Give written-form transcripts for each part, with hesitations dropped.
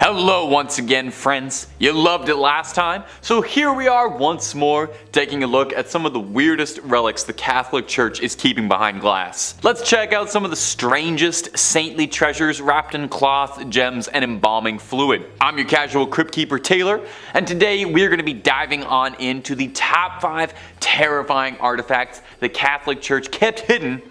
Hello once again, friends. You loved it last time, so here we are once more taking a look at some of the weirdest relics the Catholic Church is keeping behind glass. Let's check out some of the strangest saintly treasures wrapped in cloth, gems, and embalming fluid. I'm your casual crypt keeper Taylor, and today we are going to be diving on into the top 5 terrifying artifacts the Catholic Church kept hidden,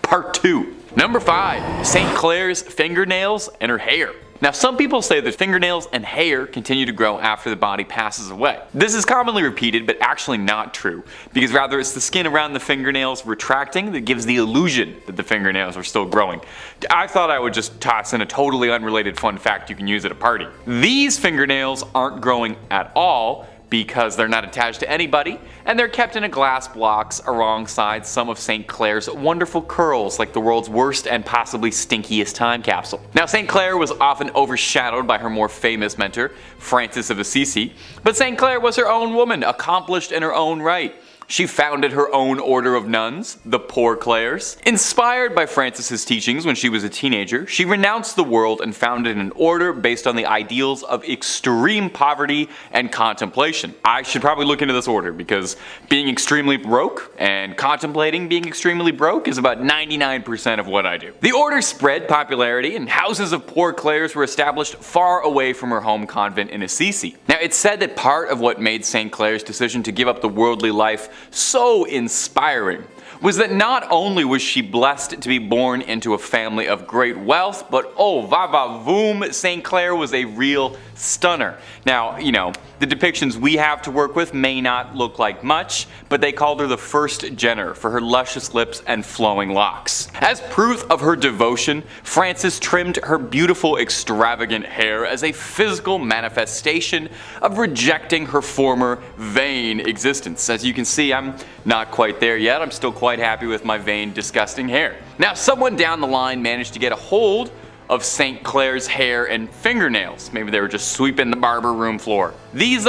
part 2. Number 5. St. Clare's fingernails and her hair. Now, some people say that fingernails and hair continue to grow after the body passes away. This is commonly repeated, but actually not true, because rather it's the skin around the fingernails retracting that gives the illusion that the fingernails are still growing. I thought I would just toss in a totally unrelated fun fact you can use at a party. These fingernails aren't growing at all, because they're not attached to anybody, and they're kept in a glass box alongside some of St. Clare's wonderful curls, like the world's worst and possibly stinkiest time capsule. Now, St. Clare was often overshadowed by her more famous mentor, Francis of Assisi, but St. Clare was her own woman, accomplished in her own right. She founded her own order of nuns, the Poor Clares. Inspired by Francis's teachings when she was a teenager, she renounced the world and founded an order based on the ideals of extreme poverty and contemplation. I should probably look into this order because being extremely broke and contemplating being extremely broke is about 99% of what I do. The order spread popularity and houses of Poor Clares were established far away from her home convent in Assisi. Now, it's said that part of what made St. Clare's decision to give up the worldly life so inspiring was that not only was she blessed to be born into a family of great wealth, but oh va va voom, St. Clare was a real stunner. Now, you know, the depictions we have to work with may not look like much, but they called her the first Jenner for her luscious lips and flowing locks. As proof of her devotion, Francis trimmed her beautiful extravagant hair as a physical manifestation of rejecting her former vain existence. As you can see, I'm not quite there yet. I'm still quite happy with my vain, disgusting hair. Now, someone down the line managed to get a hold of St. Clare's hair and fingernails. Maybe they were just sweeping the barber room floor. These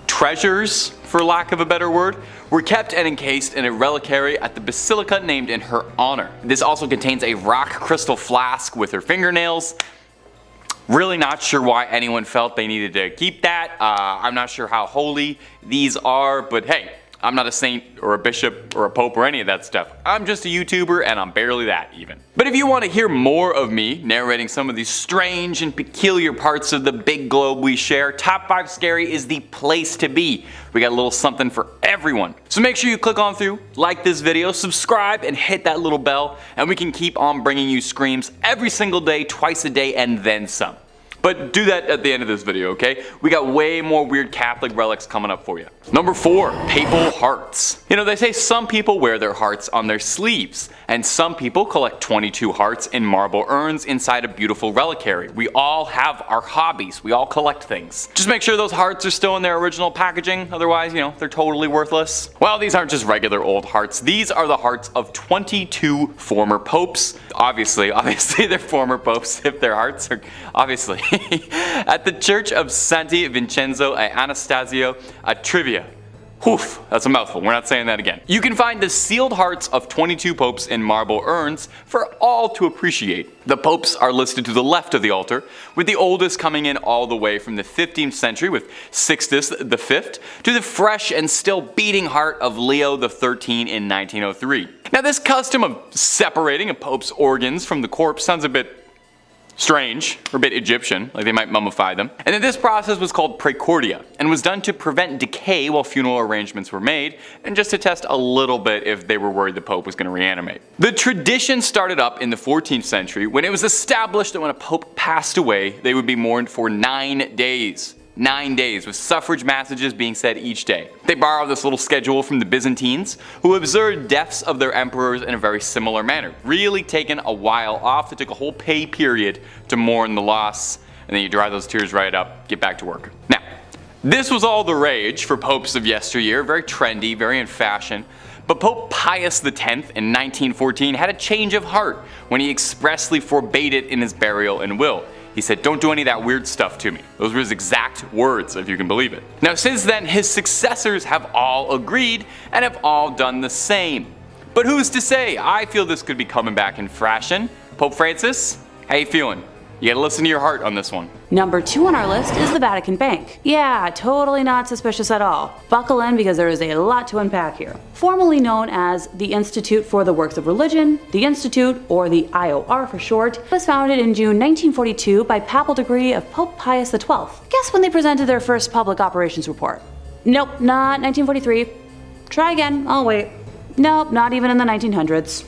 treasures, for lack of a better word, were kept and encased in a reliquary at the basilica named in her honor. This also contains a rock crystal flask with her fingernails. Really not sure why anyone felt they needed to keep that. I'm not sure how holy these are, but hey, I'm not a saint or a bishop or a pope or any of that stuff. I'm just a YouTuber and I'm barely that even. But if you want to hear more of me narrating some of these strange and peculiar parts of the big globe we share, Top 5 Scary is the place to be. We got a little something for everyone. So make sure you click on through, like this video, subscribe, and hit that little bell, and we can keep on bringing you screams every single day, twice a day, and then some. But do that at the end of this video, okay? We got way more weird Catholic relics coming up for you. Number 4, papal hearts. You know, they say some people wear their hearts on their sleeves, and some people collect 22 hearts in marble urns inside a beautiful reliquary. We all have our hobbies. We all collect things. Just make sure those hearts are still in their original packaging, otherwise, you know, they're totally worthless. Well, these aren't just regular old hearts. These are the hearts of 22 former popes. Obviously they're former popes if their hearts are, obviously. At the Church of Santi Vincenzo e Anastasio a Trivia. Oof, that's a mouthful, we're not saying that again. You can find the sealed hearts of 22 popes in marble urns for all to appreciate. The popes are listed to the left of the altar, with the oldest coming in all the way from the 15th century with Sixtus V to the fresh and still beating heart of Leo XIII in 1903. Now, this custom of separating a pope's organs from the corpse sounds a bit strange, or a bit Egyptian, like they might mummify them. And then this process was called praecordia, and was done to prevent decay while funeral arrangements were made, and just to test a little bit if they were worried the Pope was going to reanimate. The tradition started up in the 14th century when it was established that when a Pope passed away, they would be mourned for 9 days. 9 days, with suffrage massages being said each day. They borrowed this little schedule from the Byzantines, who observed deaths of their emperors in a very similar manner. Really taken a while off. They took a whole pay period to mourn the loss, and then you dry those tears right up, get back to work. Now, this was all the rage for popes of yesteryear, very trendy, very in fashion. But Pope Pius X in 1914 had a change of heart when he expressly forbade it in his burial and will. He said, "Don't do any of that weird stuff to me." Those were his exact words, if you can believe it. Now, since then, his successors have all agreed and have all done the same. But who's to say? I feel this could be coming back in fashion. Pope Francis, how you feeling? You gotta listen to your heart on this one. Number 2 on our list is the Vatican Bank. Yeah, totally not suspicious at all. Buckle in because there is a lot to unpack here. Formerly known as the Institute for the Works of Religion, the Institute, or the IOR for short, was founded in June 1942 by papal decree of Pope Pius XII. Guess when they presented their first public operations report? Nope, not 1943. Try again, I'll wait. Nope, not even in the 1900s.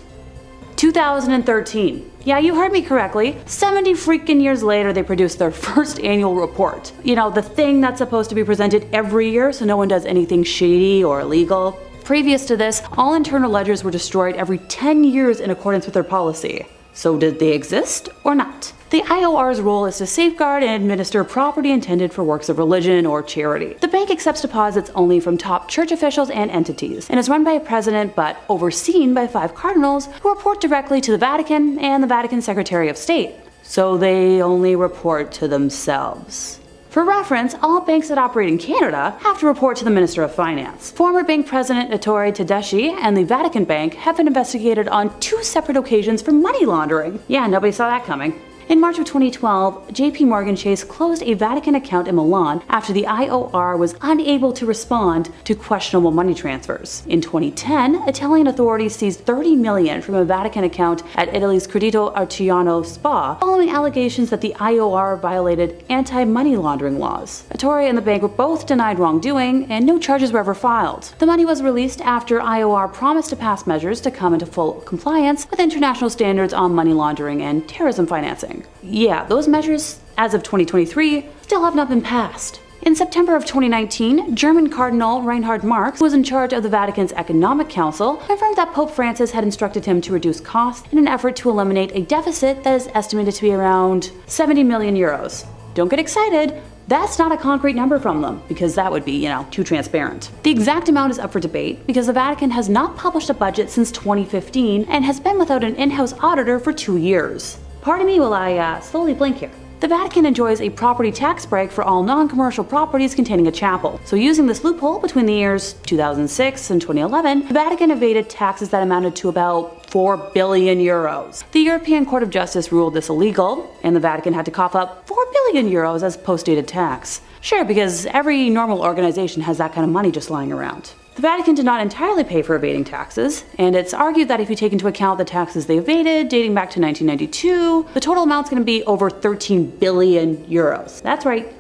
2013. Yeah, you heard me correctly. 70 freaking years later, they produced their first annual report. You know, the thing that's supposed to be presented every year so no one does anything shady or illegal. Previous to this, all internal ledgers were destroyed every 10 years in accordance with their policy. So did they exist or not? The IOR's role is to safeguard and administer property intended for works of religion or charity. The bank accepts deposits only from top church officials and entities, and is run by a president but overseen by 5 cardinals who report directly to the Vatican and the Vatican Secretary of State. So they only report to themselves. For reference, all banks that operate in Canada have to report to the Minister of Finance. Former bank president Ettore Tedeschi and the Vatican Bank have been investigated on 2 separate occasions for money laundering. Yeah, nobody saw that coming. In March of 2012, JP Morgan Chase closed a Vatican account in Milan after the IOR was unable to respond to questionable money transfers. In 2010, Italian authorities seized $30 million from a Vatican account at Italy's Credito Artigiano Spa following allegations that the IOR violated anti-money laundering laws. Ettore and the bank were both denied wrongdoing, and no charges were ever filed. The money was released after IOR promised to pass measures to come into full compliance with international standards on money laundering and terrorism financing. Yeah, those measures, as of 2023, still have not been passed. In September of 2019, German Cardinal Reinhard Marx, who was in charge of the Vatican's Economic Council, confirmed that Pope Francis had instructed him to reduce costs in an effort to eliminate a deficit that is estimated to be around 70 million euros. Don't get excited. That's not a concrete number from them, because that would be, too transparent. The exact amount is up for debate because the Vatican has not published a budget since 2015 and has been without an in-house auditor for 2 years. Pardon me while I slowly blink here. The Vatican enjoys a property tax break for all non-commercial properties containing a chapel. So using this loophole between the years 2006 and 2011, the Vatican evaded taxes that amounted to about 4 billion euros. The European Court of Justice ruled this illegal, and the Vatican had to cough up 4 billion euros as post-dated tax. Sure, because every normal organization has that kind of money just lying around. The Vatican did not entirely pay for evading taxes, and it's argued that if you take into account the taxes they evaded dating back to 1992, the total amount's going to be over 13 billion euros. That's right,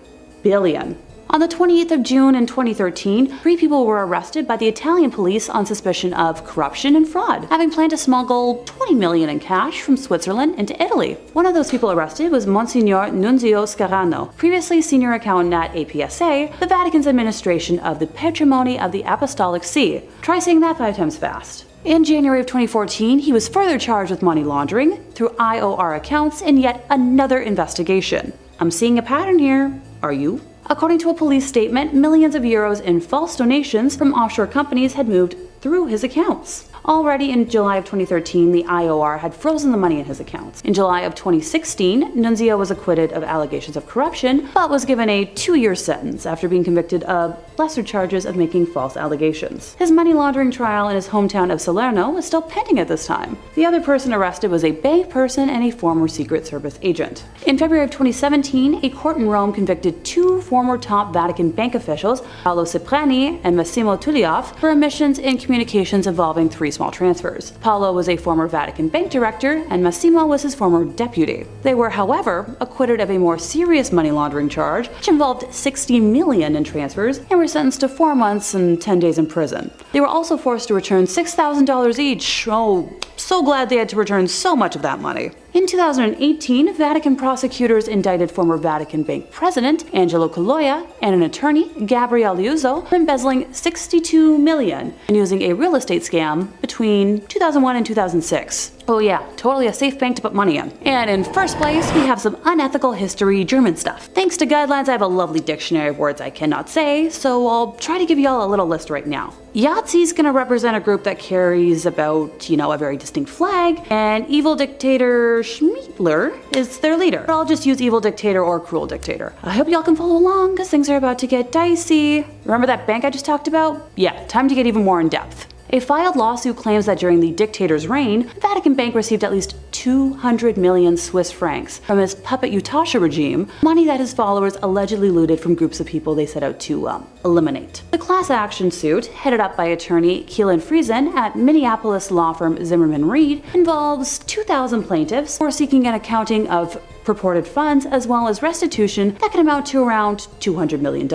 billion. On the 28th of June in 2013, 3 people were arrested by the Italian police on suspicion of corruption and fraud, having planned to smuggle 20 million in cash from Switzerland into Italy. One of those people arrested was Monsignor Nunzio Scarano, previously senior accountant at APSA, the Vatican's administration of the Patrimony of the Apostolic See. Try saying that 5 times fast. In January of 2014, he was further charged with money laundering through IOR accounts in yet another investigation. I'm seeing a pattern here. Are you? According to a police statement, millions of euros in false donations from offshore companies had moved through his accounts. Already in July of 2013, the IOR had frozen the money in his accounts. In July of 2016, Nunzio was acquitted of allegations of corruption, but was given a 2-year sentence after being convicted of lesser charges of making false allegations. His money laundering trial in his hometown of Salerno is still pending at this time. The other person arrested was a bank person and a former Secret Service agent. In February of 2017, a court in Rome convicted 2 former top Vatican bank officials, Paolo Cipriani and Massimo Tullioff, for omissions in communications involving 3 small transfers. Paolo was a former Vatican bank director, and Massimo was his former deputy. They were, however, acquitted of a more serious money laundering charge, which involved 60 million in transfers, and were sentenced to 4 months and 10 days in prison. They were also forced to return $6,000 each. Oh, so glad they had to return so much of that money. In 2018, Vatican prosecutors indicted former Vatican Bank president Angelo Caloia and an attorney, Gabriele Liuzzo, for embezzling $62 million and using a real estate scam between 2001 and 2006. Oh yeah, totally a safe bank to put money in. And in first place, we have some unethical history German stuff. Thanks to guidelines, I have a lovely dictionary of words I cannot say, so I'll try to give y'all a little list right now. Yahtzie's gonna represent a group that carries about, a very distinct flag, and evil dictator Schmiedler is their leader. But I'll just use evil dictator or cruel dictator. I hope y'all can follow along, because things are about to get dicey. Remember that bank I just talked about? Yeah, time to get even more in depth. A filed lawsuit claims that during the dictator's reign, Vatican Bank received at least 200 million Swiss francs from his puppet Yutasha regime, money that his followers allegedly looted from groups of people they set out to eliminate. The class action suit, headed up by attorney Keelan Friesen at Minneapolis law firm Zimmerman Reed, involves 2,000 plaintiffs who are seeking an accounting of purported funds as well as restitution that can amount to around $200 million.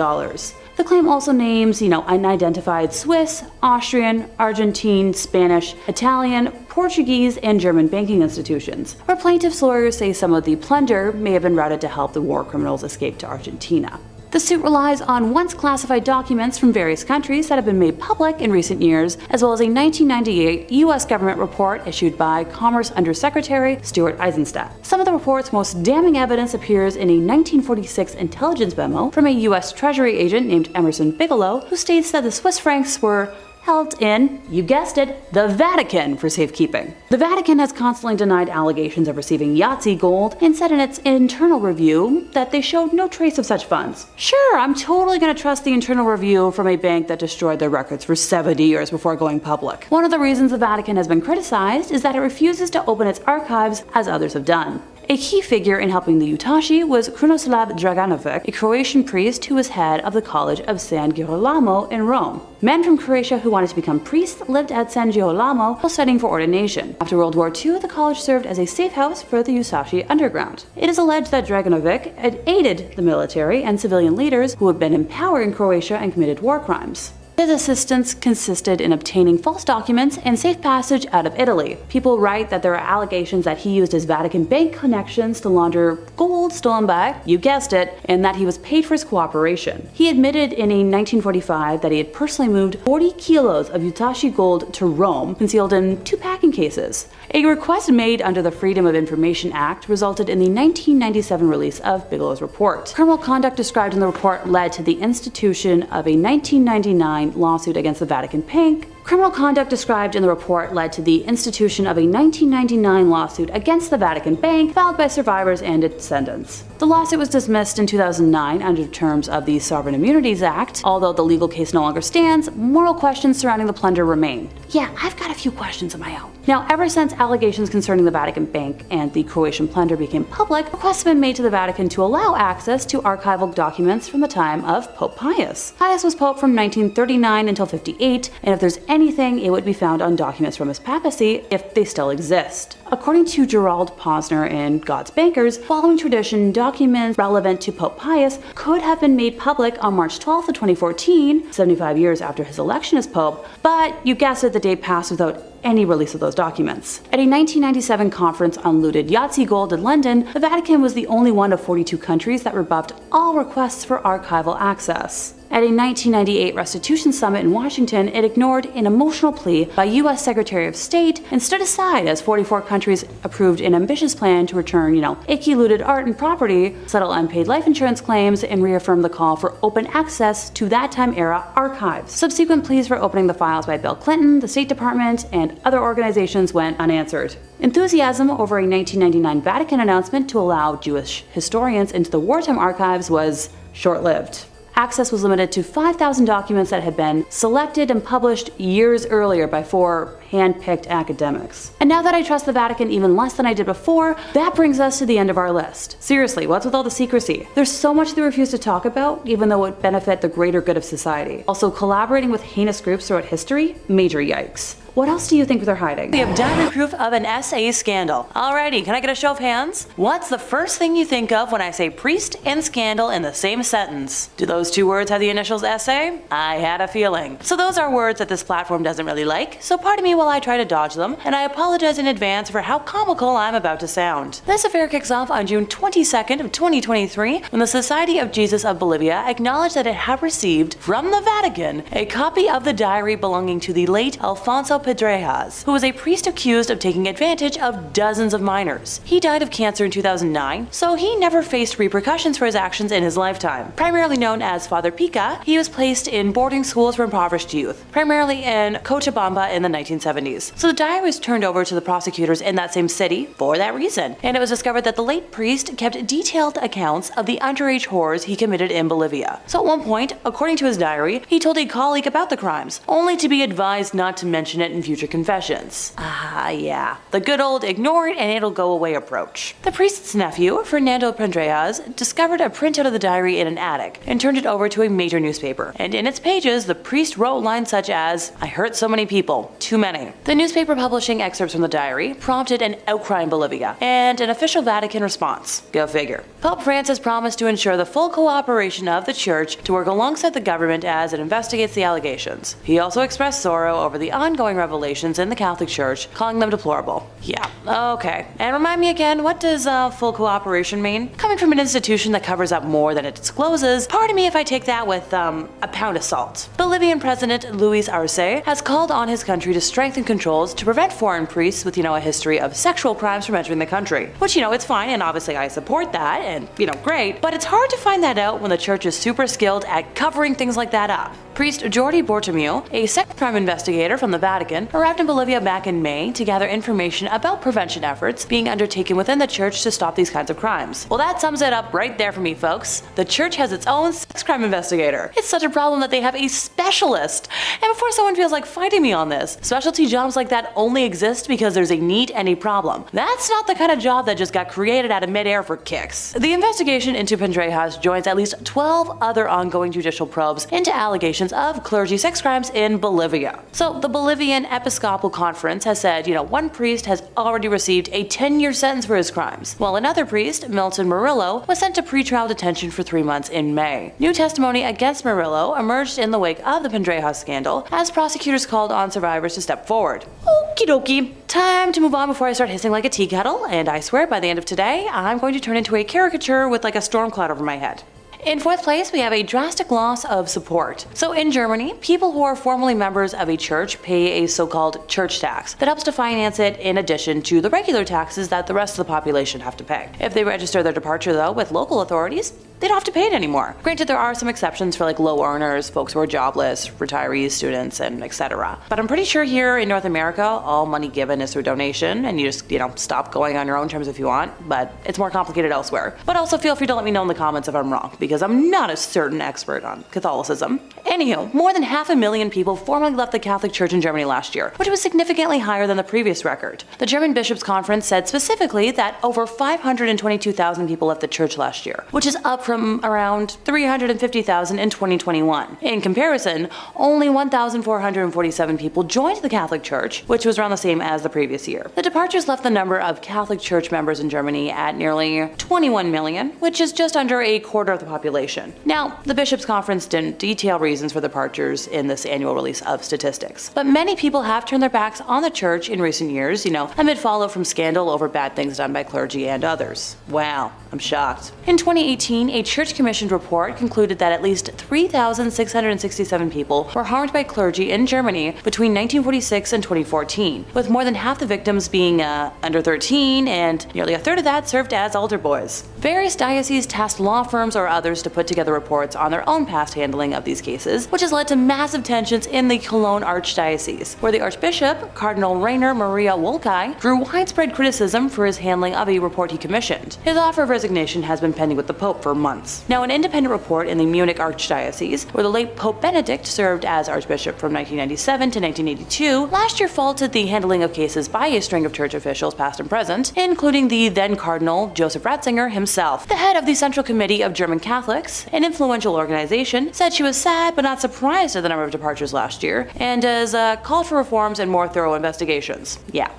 The claim also names, unidentified Swiss, Austrian, Argentine, Spanish, Italian, Portuguese, and German banking institutions, where plaintiffs' lawyers say some of the plunder may have been routed to help the war criminals escape to Argentina. The suit relies on once classified documents from various countries that have been made public in recent years, as well as a 1998 U.S. government report issued by Commerce Undersecretary Stuart Eizenstat. Some of the report's most damning evidence appears in a 1946 intelligence memo from a U.S. Treasury agent named Emerson Bigelow, who states that the Swiss francs were held in, you guessed it, the Vatican for safekeeping. The Vatican has constantly denied allegations of receiving Yahtzee gold and said in its internal review that they showed no trace of such funds. Sure, I'm totally gonna trust the internal review from a bank that destroyed their records for 70 years before going public. One of the reasons the Vatican has been criticized is that it refuses to open its archives as others have done. A key figure in helping the Utashi was Krunoslav Draganovic, a Croatian priest who was head of the College of San Girolamo in Rome. Men from Croatia who wanted to become priests lived at San Girolamo while studying for ordination. After World War II, the college served as a safe house for the Usashi underground. It is alleged that Draganovic had aided the military and civilian leaders who had been in power in Croatia and committed war crimes. His assistance consisted in obtaining false documents and safe passage out of Italy. People write that there are allegations that he used his Vatican Bank connections to launder gold stolen by, you guessed it, and that he was paid for his cooperation. He admitted in a 1945 that he had personally moved 40 kilos of Utashi gold to Rome, concealed in 2 packing cases. A request made under the Freedom of Information Act resulted in the 1997 release of Bigelow's report. Criminal conduct described in the report led to the institution of a 1999 lawsuit against the Vatican Bank. Criminal conduct described in the report led to the institution of a 1999 lawsuit against the Vatican Bank filed by survivors and descendants. The lawsuit was dismissed in 2009 under terms of the Sovereign Immunities Act. Although the legal case no longer stands, moral questions surrounding the plunder remain. Yeah, I've got a few questions of my own. Now, ever since allegations concerning the Vatican Bank and the Croatian plunder became public, requests have been made to the Vatican to allow access to archival documents from the time of Pope Pius. Pius was pope from 1939 until 58, and if there's anything, it would be found on documents from his papacy if they still exist. According to Gerald Posner in God's Bankers, following tradition, documents relevant to Pope Pius could have been made public on March 12th of 2014, 75 years after his election as pope, but you guessed it, the date passed without any release of those documents. At a 1997 conference on looted Yahtzee gold in London, the Vatican was the only one of 42 countries that rebuffed all requests for archival access. At a 1998 restitution summit in Washington, it ignored an emotional plea by U.S. Secretary of State and stood aside as 44 countries approved an ambitious plan to return, icky looted art and property, settle unpaid life insurance claims, and reaffirm the call for open access to that time era archives. Subsequent pleas for opening the files by Bill Clinton, the State Department, and other organizations went unanswered. Enthusiasm over a 1999 Vatican announcement to allow Jewish historians into the wartime archives was short-lived. Access was limited to 5,000 documents that had been selected and published years earlier by 4 hand-picked academics. And now that I trust the Vatican even less than I did before, that brings us to the end of our list. Seriously, what's with all the secrecy? There's so much they refuse to talk about, even though it would benefit the greater good of society. Also, collaborating with heinous groups throughout history? Major yikes. What else do you think they're hiding? We have diamond proof of an SA scandal. Alrighty, can I get a show of hands? What's the first thing you think of when I say priest and scandal in the same sentence? Do those 2 words have the initials SA? I had a feeling. So those are words that this platform doesn't really like, so pardon me while I try to dodge them, and I apologize in advance for how comical I'm about to sound. This affair kicks off on June 22nd of 2023 when the Society of Jesus of Bolivia acknowledged that it had received from the Vatican a copy of the diary belonging to the late Alfonso Pedrejas, who was a priest accused of taking advantage of dozens of minors. He died of cancer in 2009, so he never faced repercussions for his actions in his lifetime. Primarily known as Father Pica, he was placed in boarding schools for impoverished youth, primarily in Cochabamba in the 1970s. So the diary was turned over to the prosecutors in that same city for that reason, and it was discovered that the late priest kept detailed accounts of the underage horrors he committed in Bolivia. So at one point, according to his diary, he told a colleague about the crimes, only to be advised not to mention it judgment in future confessions. Yeah, the good old ignore it and it'll go away approach. The priest's nephew, Fernando Pendrejas, discovered a printout of the diary in an attic and turned it over to a major newspaper. And in its pages, the priest wrote lines such as, "I hurt so many people, too many." The newspaper publishing excerpts from the diary prompted an outcry in Bolivia and an official Vatican response. Go figure. Pope Francis promised to ensure the full cooperation of the Church to work alongside the government as it investigates the allegations. He also expressed sorrow over the ongoing revelations in the Catholic Church, calling them deplorable. Yeah, okay. And remind me again, what does full cooperation mean? Coming from an institution that covers up more than it discloses, pardon me if I take that with a pound of salt. Bolivian President Luis Arce has called on his country to strengthen controls to prevent foreign priests with, a history of sexual crimes from entering the country. Which, it's fine, and obviously I support that, and, great, but it's hard to find that out when the Church is super skilled at covering things like that up. Priest Jordi Bortomeu, a sex crime investigator from the Vatican, arrived in Bolivia back in May to gather information about prevention efforts being undertaken within the Church to stop these kinds of crimes. Well, that sums it up right there for me, folks. The Church has its own sex crime investigator. It's such a problem that they have a specialist. And before someone feels like fighting me on this, specialty jobs like that only exist because there's a need and a problem. That's not the kind of job that just got created out of midair for kicks. The investigation into Pendrejas joins at least 12 other ongoing judicial probes into allegations of clergy sex crimes in Bolivia. So the Bolivian Episcopal Conference has said, one priest has already received a 10-year sentence for his crimes, while another priest, Milton Murillo, was sent to pretrial detention for 3 months in May. New testimony against Murillo emerged in the wake of the Pendrejas scandal as prosecutors called on survivors to step forward. Okie dokie. Time to move on before I start hissing like a tea kettle, and I swear by the end of today, I'm going to turn into a caricature with like a storm cloud over my head. In fourth place, we have a drastic loss of support. So in Germany, people who are formally members of a church pay a so-called church tax that helps to finance it in addition to the regular taxes that the rest of the population have to pay. If they register their departure though with local authorities, they don't have to pay it anymore. Granted, there are some exceptions for like low earners, folks who are jobless, retirees, students, and etc. But I'm pretty sure here in North America, all money given is through donation, and you just, stop going on your own terms if you want, but it's more complicated elsewhere. But also feel free to let me know in the comments if I'm wrong, because I'm not a certain expert on Catholicism. Anywho, more than 500,000 people formally left the Catholic Church in Germany last year, which was significantly higher than the previous record. The German Bishops' Conference said specifically that over 522,000 people left the church last year, which is up from around 350,000 in 2021. In comparison, only 1,447 people joined the Catholic Church, which was around the same as the previous year. The departures left the number of Catholic Church members in Germany at nearly 21 million, which is just under a quarter of the population. Now, the Bishops' Conference didn't detail reasons for departures in this annual release of statistics, but many people have turned their backs on the church in recent years, amid fallout from scandal over bad things done by clergy and others. Wow, I'm shocked. In 2018, a church-commissioned report concluded that at least 3,667 people were harmed by clergy in Germany between 1946 and 2014, with more than half the victims being under 13, and nearly a third of that served as altar boys. Various dioceses tasked law firms or others to put together reports on their own past handling of these cases, which has led to massive tensions in the Cologne Archdiocese, where the Archbishop, Cardinal Rainer Maria Wolkai, drew widespread criticism for his handling of a report he commissioned. His offer of resignation has been pending with the Pope for months. Now, an independent report in the Munich Archdiocese, where the late Pope Benedict served as Archbishop from 1997 to 1982, last year faulted the handling of cases by a string of church officials past and present, including the then Cardinal Joseph Ratzinger himself. The head of the Central Committee of German Catholics, an influential organization, said she was sad but not surprised at the number of departures last year, and has called for reforms and more thorough investigations. Yeah,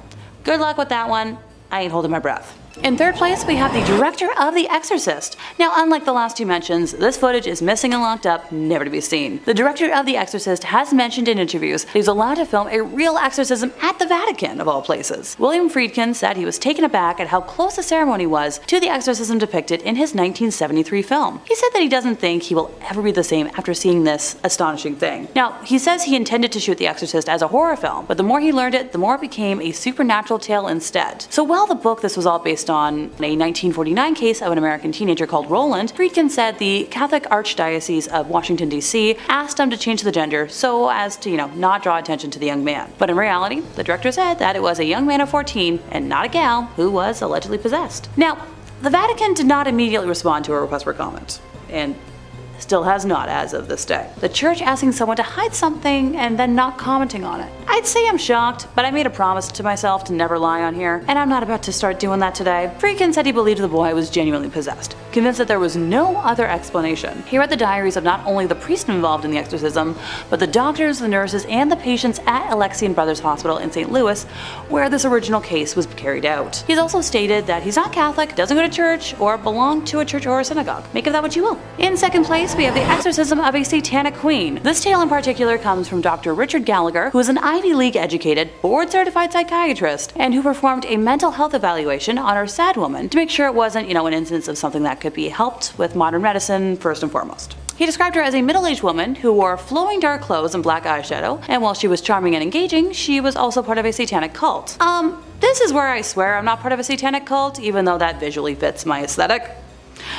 good luck with that one. I ain't holding my breath. In third place, we have the director of The Exorcist. Now, unlike the last two mentions, this footage is missing and locked up, never to be seen. The director of The Exorcist has mentioned in interviews that he was allowed to film a real exorcism at the Vatican, of all places. William Friedkin said he was taken aback at how close the ceremony was to the exorcism depicted in his 1973 film. He said that he doesn't think he will ever be the same after seeing this astonishing thing. Now, he says he intended to shoot The Exorcist as a horror film, but the more he learned it, the more it became a supernatural tale instead. So while the book this was all based on a 1949 case of an American teenager called Roland, Friedkin said the Catholic Archdiocese of Washington, D.C. asked him to change the gender so as to, not draw attention to the young man. But in reality, the director said that it was a young man of 14 and not a gal who was allegedly possessed. Now, the Vatican did not immediately respond to a request for comment. And still has not as of this day. The church asking someone to hide something and then not commenting on it. I'd say I'm shocked, but I made a promise to myself to never lie on here, and I'm not about to start doing that today. Friedkin said he believed the boy was genuinely possessed, convinced that there was no other explanation. He read the diaries of not only the priest involved in the exorcism, but the doctors, the nurses, and the patients at Alexian Brothers Hospital in St. Louis, where this original case was carried out. He's also stated that he's not Catholic, doesn't go to church, or belong to a church or a synagogue. Make of that what you will. In second place, we have the exorcism of a satanic queen. This tale in particular comes from Dr. Richard Gallagher, who is an Ivy League educated, board-certified psychiatrist, and who performed a mental health evaluation on our sad woman to make sure it wasn't, an instance of something that could be helped with modern medicine first and foremost. He described her as a middle-aged woman who wore flowing dark clothes and black eyeshadow, and while she was charming and engaging, she was also part of a satanic cult. This is where I swear I'm not part of a satanic cult, even though that visually fits my aesthetic.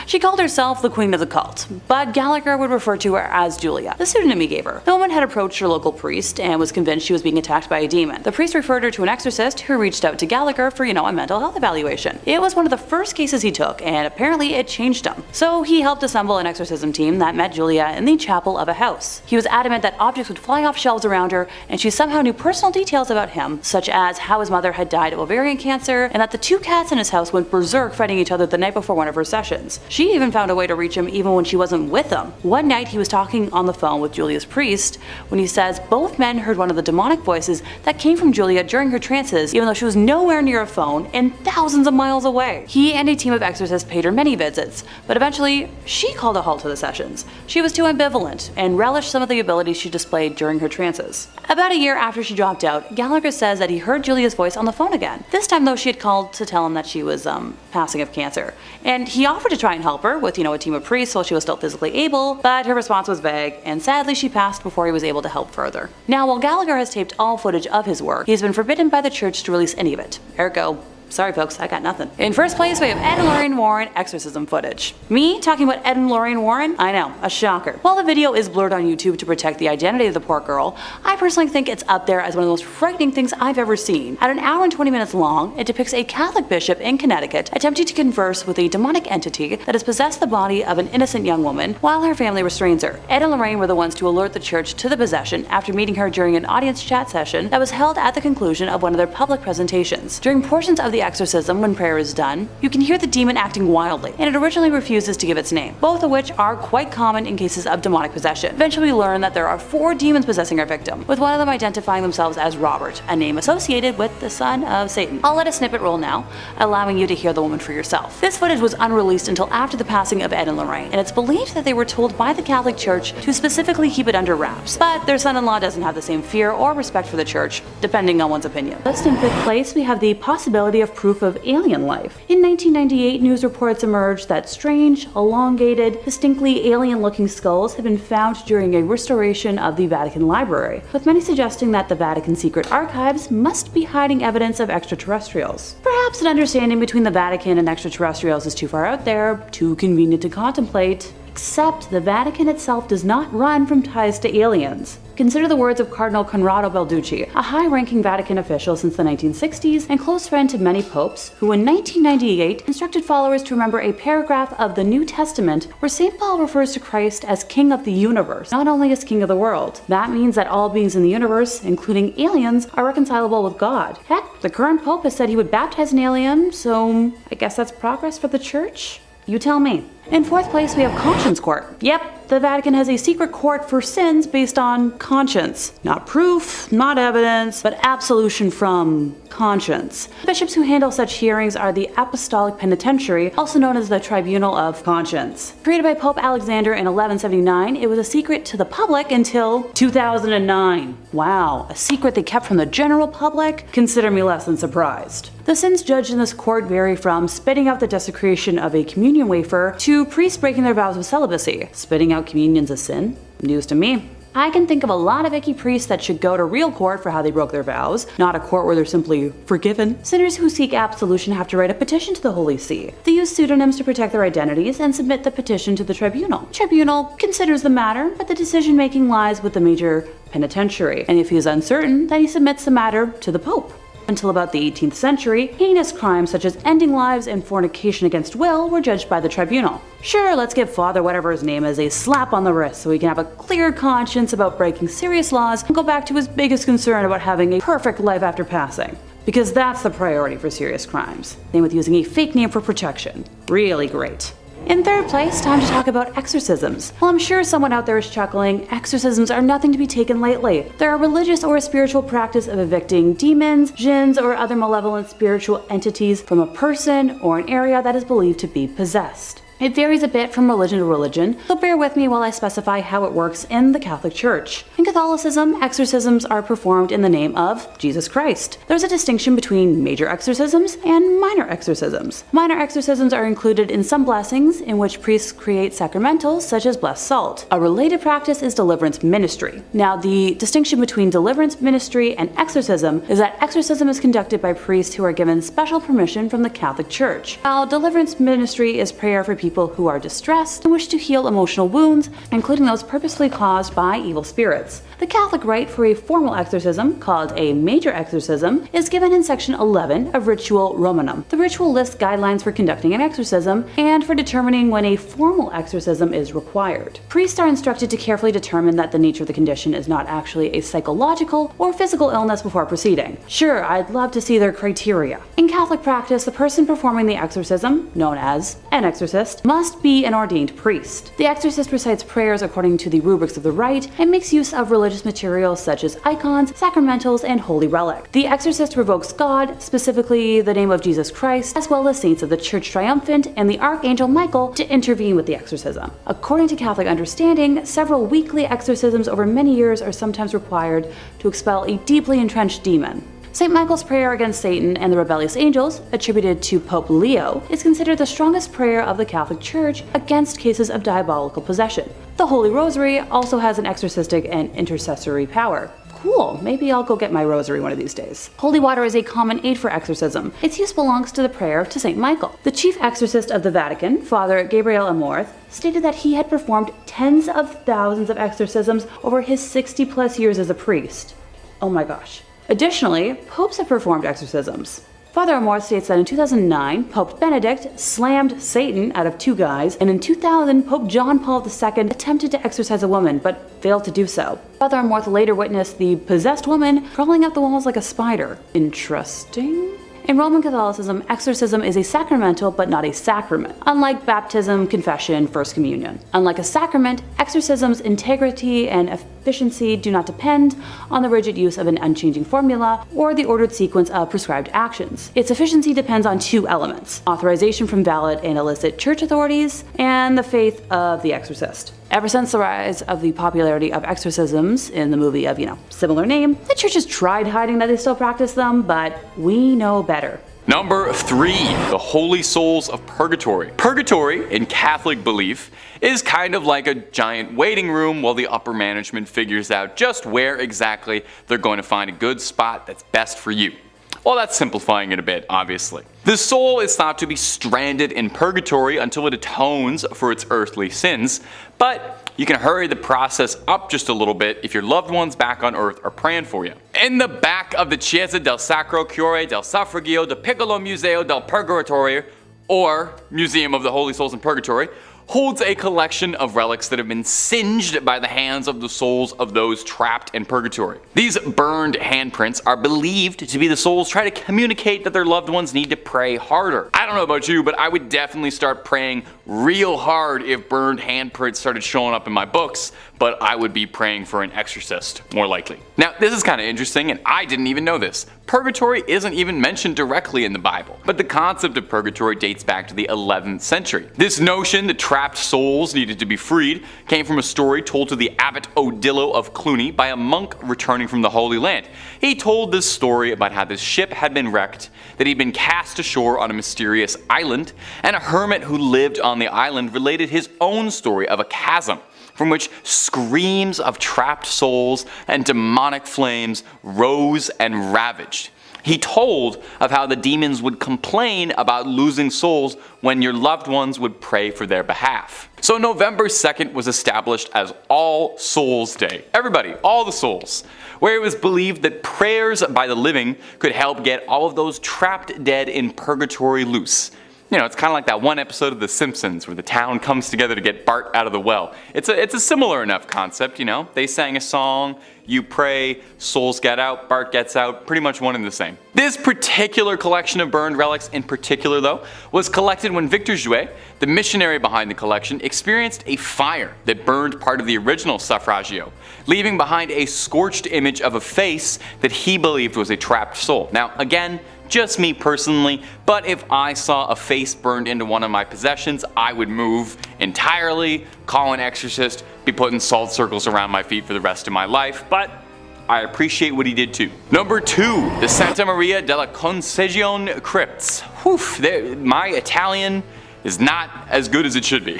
She called herself the queen of the cult, but Gallagher would refer to her as Julia, the pseudonym he gave her. The woman had approached her local priest and was convinced she was being attacked by a demon. The priest referred her to an exorcist who reached out to Gallagher for, a mental health evaluation. It was one of the first cases he took, and apparently it changed him. So he helped assemble an exorcism team that met Julia in the chapel of a house. He was adamant that objects would fly off shelves around her, and she somehow knew personal details about him, such as how his mother had died of ovarian cancer, and that the two cats in his house went berserk fighting each other the night before one of her sessions. She even found a way to reach him even when she wasn't with him. One night he was talking on the phone with Julia's priest when he says both men heard one of the demonic voices that came from Julia during her trances, even though she was nowhere near a phone and thousands of miles away. He and a team of exorcists paid her many visits, but eventually she called a halt to the sessions. She was too ambivalent and relished some of the abilities she displayed during her trances. About a year after she dropped out, Gallagher says that he heard Julia's voice on the phone again. This time though, she had called to tell him that she was passing of cancer, and he offered to try and help her with, a team of priests while she was still physically able, but her response was vague, and sadly she passed before he was able to help further. Now, while Gallagher has taped all footage of his work, he's been forbidden by the church to release any of it. Ergo, sorry folks, I got nothing. In first place, we have Ed and Lorraine Warren exorcism footage. Me talking about Ed and Lorraine Warren? I know, a shocker. While the video is blurred on YouTube to protect the identity of the poor girl, I personally think it's up there as one of the most frightening things I've ever seen. At an hour and 20 minutes long, it depicts a Catholic bishop in Connecticut attempting to converse with a demonic entity that has possessed the body of an innocent young woman while her family restrains her. Ed and Lorraine were the ones to alert the church to the possession after meeting her during an audience chat session that was held at the conclusion of one of their public presentations. During portions of the exorcism, when prayer is done, you can hear the demon acting wildly, and it originally refuses to give its name, both of which are quite common in cases of demonic possession. Eventually we learn that there are 4 demons possessing our victim, with one of them identifying themselves as Robert, a name associated with the son of Satan. I'll let a snippet roll now, allowing you to hear the woman for yourself. This footage was unreleased until after the passing of Ed and Lorraine, and it's believed that they were told by the Catholic Church to specifically keep it under wraps, but their son-in-law doesn't have the same fear or respect for the church, depending on one's opinion. Just in 5th place, we have the possibility of proof of alien life. In 1998, news reports emerged that strange, elongated, distinctly alien-looking skulls had been found during a restoration of the Vatican Library, with many suggesting that the Vatican secret archives must be hiding evidence of extraterrestrials. Perhaps an understanding between the Vatican and extraterrestrials is too far out there, too convenient to contemplate, except the Vatican itself does not run from ties to aliens. Consider the words of Cardinal Conrado Balducci, a high-ranking Vatican official since the 1960s and close friend to many popes, who in 1998 instructed followers to remember a paragraph of the New Testament where St. Paul refers to Christ as King of the universe, not only as King of the world. That means that all beings in the universe, including aliens, are reconcilable with God. Heck, the current pope has said he would baptize an alien, so I guess that's progress for the church? You tell me. In 4th place, we have Conscience Court. Yep, the Vatican has a secret court for sins based on conscience. Not proof, not evidence, but absolution from conscience. Bishops who handle such hearings are the Apostolic Penitentiary, also known as the Tribunal of Conscience. Created by Pope Alexander in 1179, it was a secret to the public until 2009. Wow, a secret they kept from the general public? Consider me less than surprised. The sins judged in this court vary from spitting out the desecration of a communion wafer to priests breaking their vows of celibacy. Spitting out communion's a sin? News to me. I can think of a lot of icky priests that should go to real court for how they broke their vows, not a court where they're simply forgiven. Sinners who seek absolution have to write a petition to the Holy See. They use pseudonyms to protect their identities and submit the petition to the tribunal. The tribunal considers the matter, but the decision-making lies with the major penitentiary, and if he is uncertain, then he submits the matter to the Pope. Until about the 18th century, heinous crimes such as ending lives and fornication against will were judged by the tribunal. Sure, let's give Father whatever his name is a slap on the wrist so he can have a clear conscience about breaking serious laws and go back to his biggest concern about having a perfect life after passing. Because that's the priority for serious crimes. Same with using a fake name for protection. Really great. In third place, time to talk about exorcisms. While I'm sure someone out there is chuckling, exorcisms are nothing to be taken lightly. They're a religious or a spiritual practice of evicting demons, jinns, or other malevolent spiritual entities from a person or an area that is believed to be possessed. It varies a bit from religion to religion, so bear with me while I specify how it works in the Catholic Church. In Catholicism, exorcisms are performed in the name of Jesus Christ. There's a distinction between major exorcisms and minor exorcisms. Minor exorcisms are included in some blessings in which priests create sacramentals such as blessed salt. A related practice is deliverance ministry. Now, the distinction between deliverance ministry and exorcism is that exorcism is conducted by priests who are given special permission from the Catholic Church, while deliverance ministry is prayer for people who are distressed and wish to heal emotional wounds, including those purposefully caused by evil spirits. The Catholic rite for a formal exorcism, called a major exorcism, is given in section 11 of Ritual Romanum. The ritual lists guidelines for conducting an exorcism and for determining when a formal exorcism is required. Priests are instructed to carefully determine that the nature of the condition is not actually a psychological or physical illness before proceeding. Sure, I'd love to see their criteria. In Catholic practice, the person performing the exorcism, known as an exorcist, must be an ordained priest. The exorcist recites prayers according to the rubrics of the rite and makes use of religious materials such as icons, sacramentals, and holy relics. The exorcist revokes God, specifically the name of Jesus Christ, as well as saints of the Church Triumphant and the Archangel Michael, to intervene with the exorcism. According to Catholic understanding, several weekly exorcisms over many years are sometimes required to expel a deeply entrenched demon. St. Michael's prayer against Satan and the rebellious angels, attributed to Pope Leo, is considered the strongest prayer of the Catholic Church against cases of diabolical possession. The Holy Rosary also has an exorcistic and intercessory power. Cool, maybe I'll go get my rosary one of these days. Holy water is a common aid for exorcism. Its use belongs to the prayer to St. Michael. The chief exorcist of the Vatican, Father Gabriel Amorth, stated that he had performed tens of thousands of exorcisms over his 60+ years as a priest. Oh my gosh. Additionally, popes have performed exorcisms. Father Amorth states that in 2009, Pope Benedict slammed Satan out of 2 guys, and in 2000, Pope John Paul II attempted to exorcise a woman, but failed to do so. Father Amorth later witnessed the possessed woman crawling up the walls like a spider. Interesting. In Roman Catholicism, exorcism is a sacramental but not a sacrament, unlike baptism, confession, First Communion. Unlike a sacrament, exorcism's integrity and efficiency do not depend on the rigid use of an unchanging formula or the ordered sequence of prescribed actions. Its efficiency depends on 2 elements: authorization from valid and illicit church authorities, and the faith of the exorcist. Ever since the rise of the popularity of exorcisms in the movie of, similar name, the church has tried hiding that they still practice them, but we know better. Number 3, the Holy Souls of Purgatory. Purgatory, in Catholic belief, is kind of like a giant waiting room while the upper management figures out just where exactly they're going to find a good spot that's best for you. Well, that's simplifying it a bit, obviously. The soul is thought to be stranded in purgatory until it atones for its earthly sins, but you can hurry the process up just a little bit if your loved ones back on earth are praying for you. In the back of the Chiesa del Sacro Cuore del Suffragio del Piccolo Museo del Purgatorio, or Museum of the Holy Souls in Purgatory, holds a collection of relics that have been singed by the hands of the souls of those trapped in purgatory. These burned handprints are believed to be the souls trying to communicate that their loved ones need to pray harder. I don't know about you, but I would definitely start praying real hard if burned handprints started showing up in my books, but I would be praying for an exorcist, more likely. Now, this is kind of interesting, and I didn't even know this. Purgatory isn't even mentioned directly in the Bible, but the concept of purgatory dates back to the 11th century. This notion that trapped souls needed to be freed came from a story told to the Abbot Odilo of Cluny by a monk returning from the Holy Land. He told this story about how this ship had been wrecked, that he'd been cast ashore on a mysterious island, and a hermit who lived on the island related his own story of a chasm from which screams of trapped souls and demonic flames rose and ravaged. He told of how the demons would complain about losing souls when your loved ones would pray for their behalf. So November 2nd was established as All Souls Day. Everybody, all the souls. Where it was believed that prayers by the living could help get all of those trapped dead in purgatory loose. You know, it's kind of like that one episode of The Simpsons where the town comes together to get Bart out of the well. It's a similar enough concept, you know. They sang a song, you pray, souls get out, Bart gets out, pretty much one and the same. This particular collection of burned relics in particular, though, was collected when Victor Jouet, the missionary behind the collection, experienced a fire that burned part of the original suffragio, leaving behind a scorched image of a face that he believed was a trapped soul. Now, again, just me personally, but if I saw a face burned into one of my possessions, I would move entirely, call an exorcist, be putting salt circles around my feet for the rest of my life, but I appreciate what he did too. Number 2, the Santa Maria della Concezione Crypts. Whew, my Italian is not as good as it should be.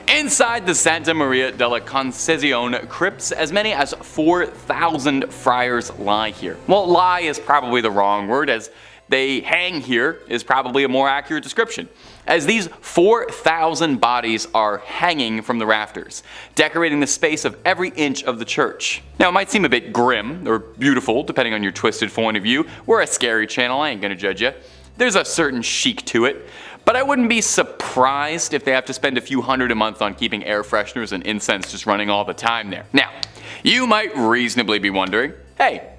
Inside the Santa Maria della Concezione Crypts, as many as 4,000 friars lie here. Well, lie is probably the wrong word, as they hang here is probably a more accurate description, as these 4,000 bodies are hanging from the rafters, decorating the space of every inch of the church. Now, it might seem a bit grim or beautiful, depending on your twisted point of view. We're a scary channel, I ain't gonna judge you. There's a certain chic to it. But I wouldn't be surprised if they have to spend a few hundred a month on keeping air fresheners and incense just running all the time there. Now, you might reasonably be wondering, hey,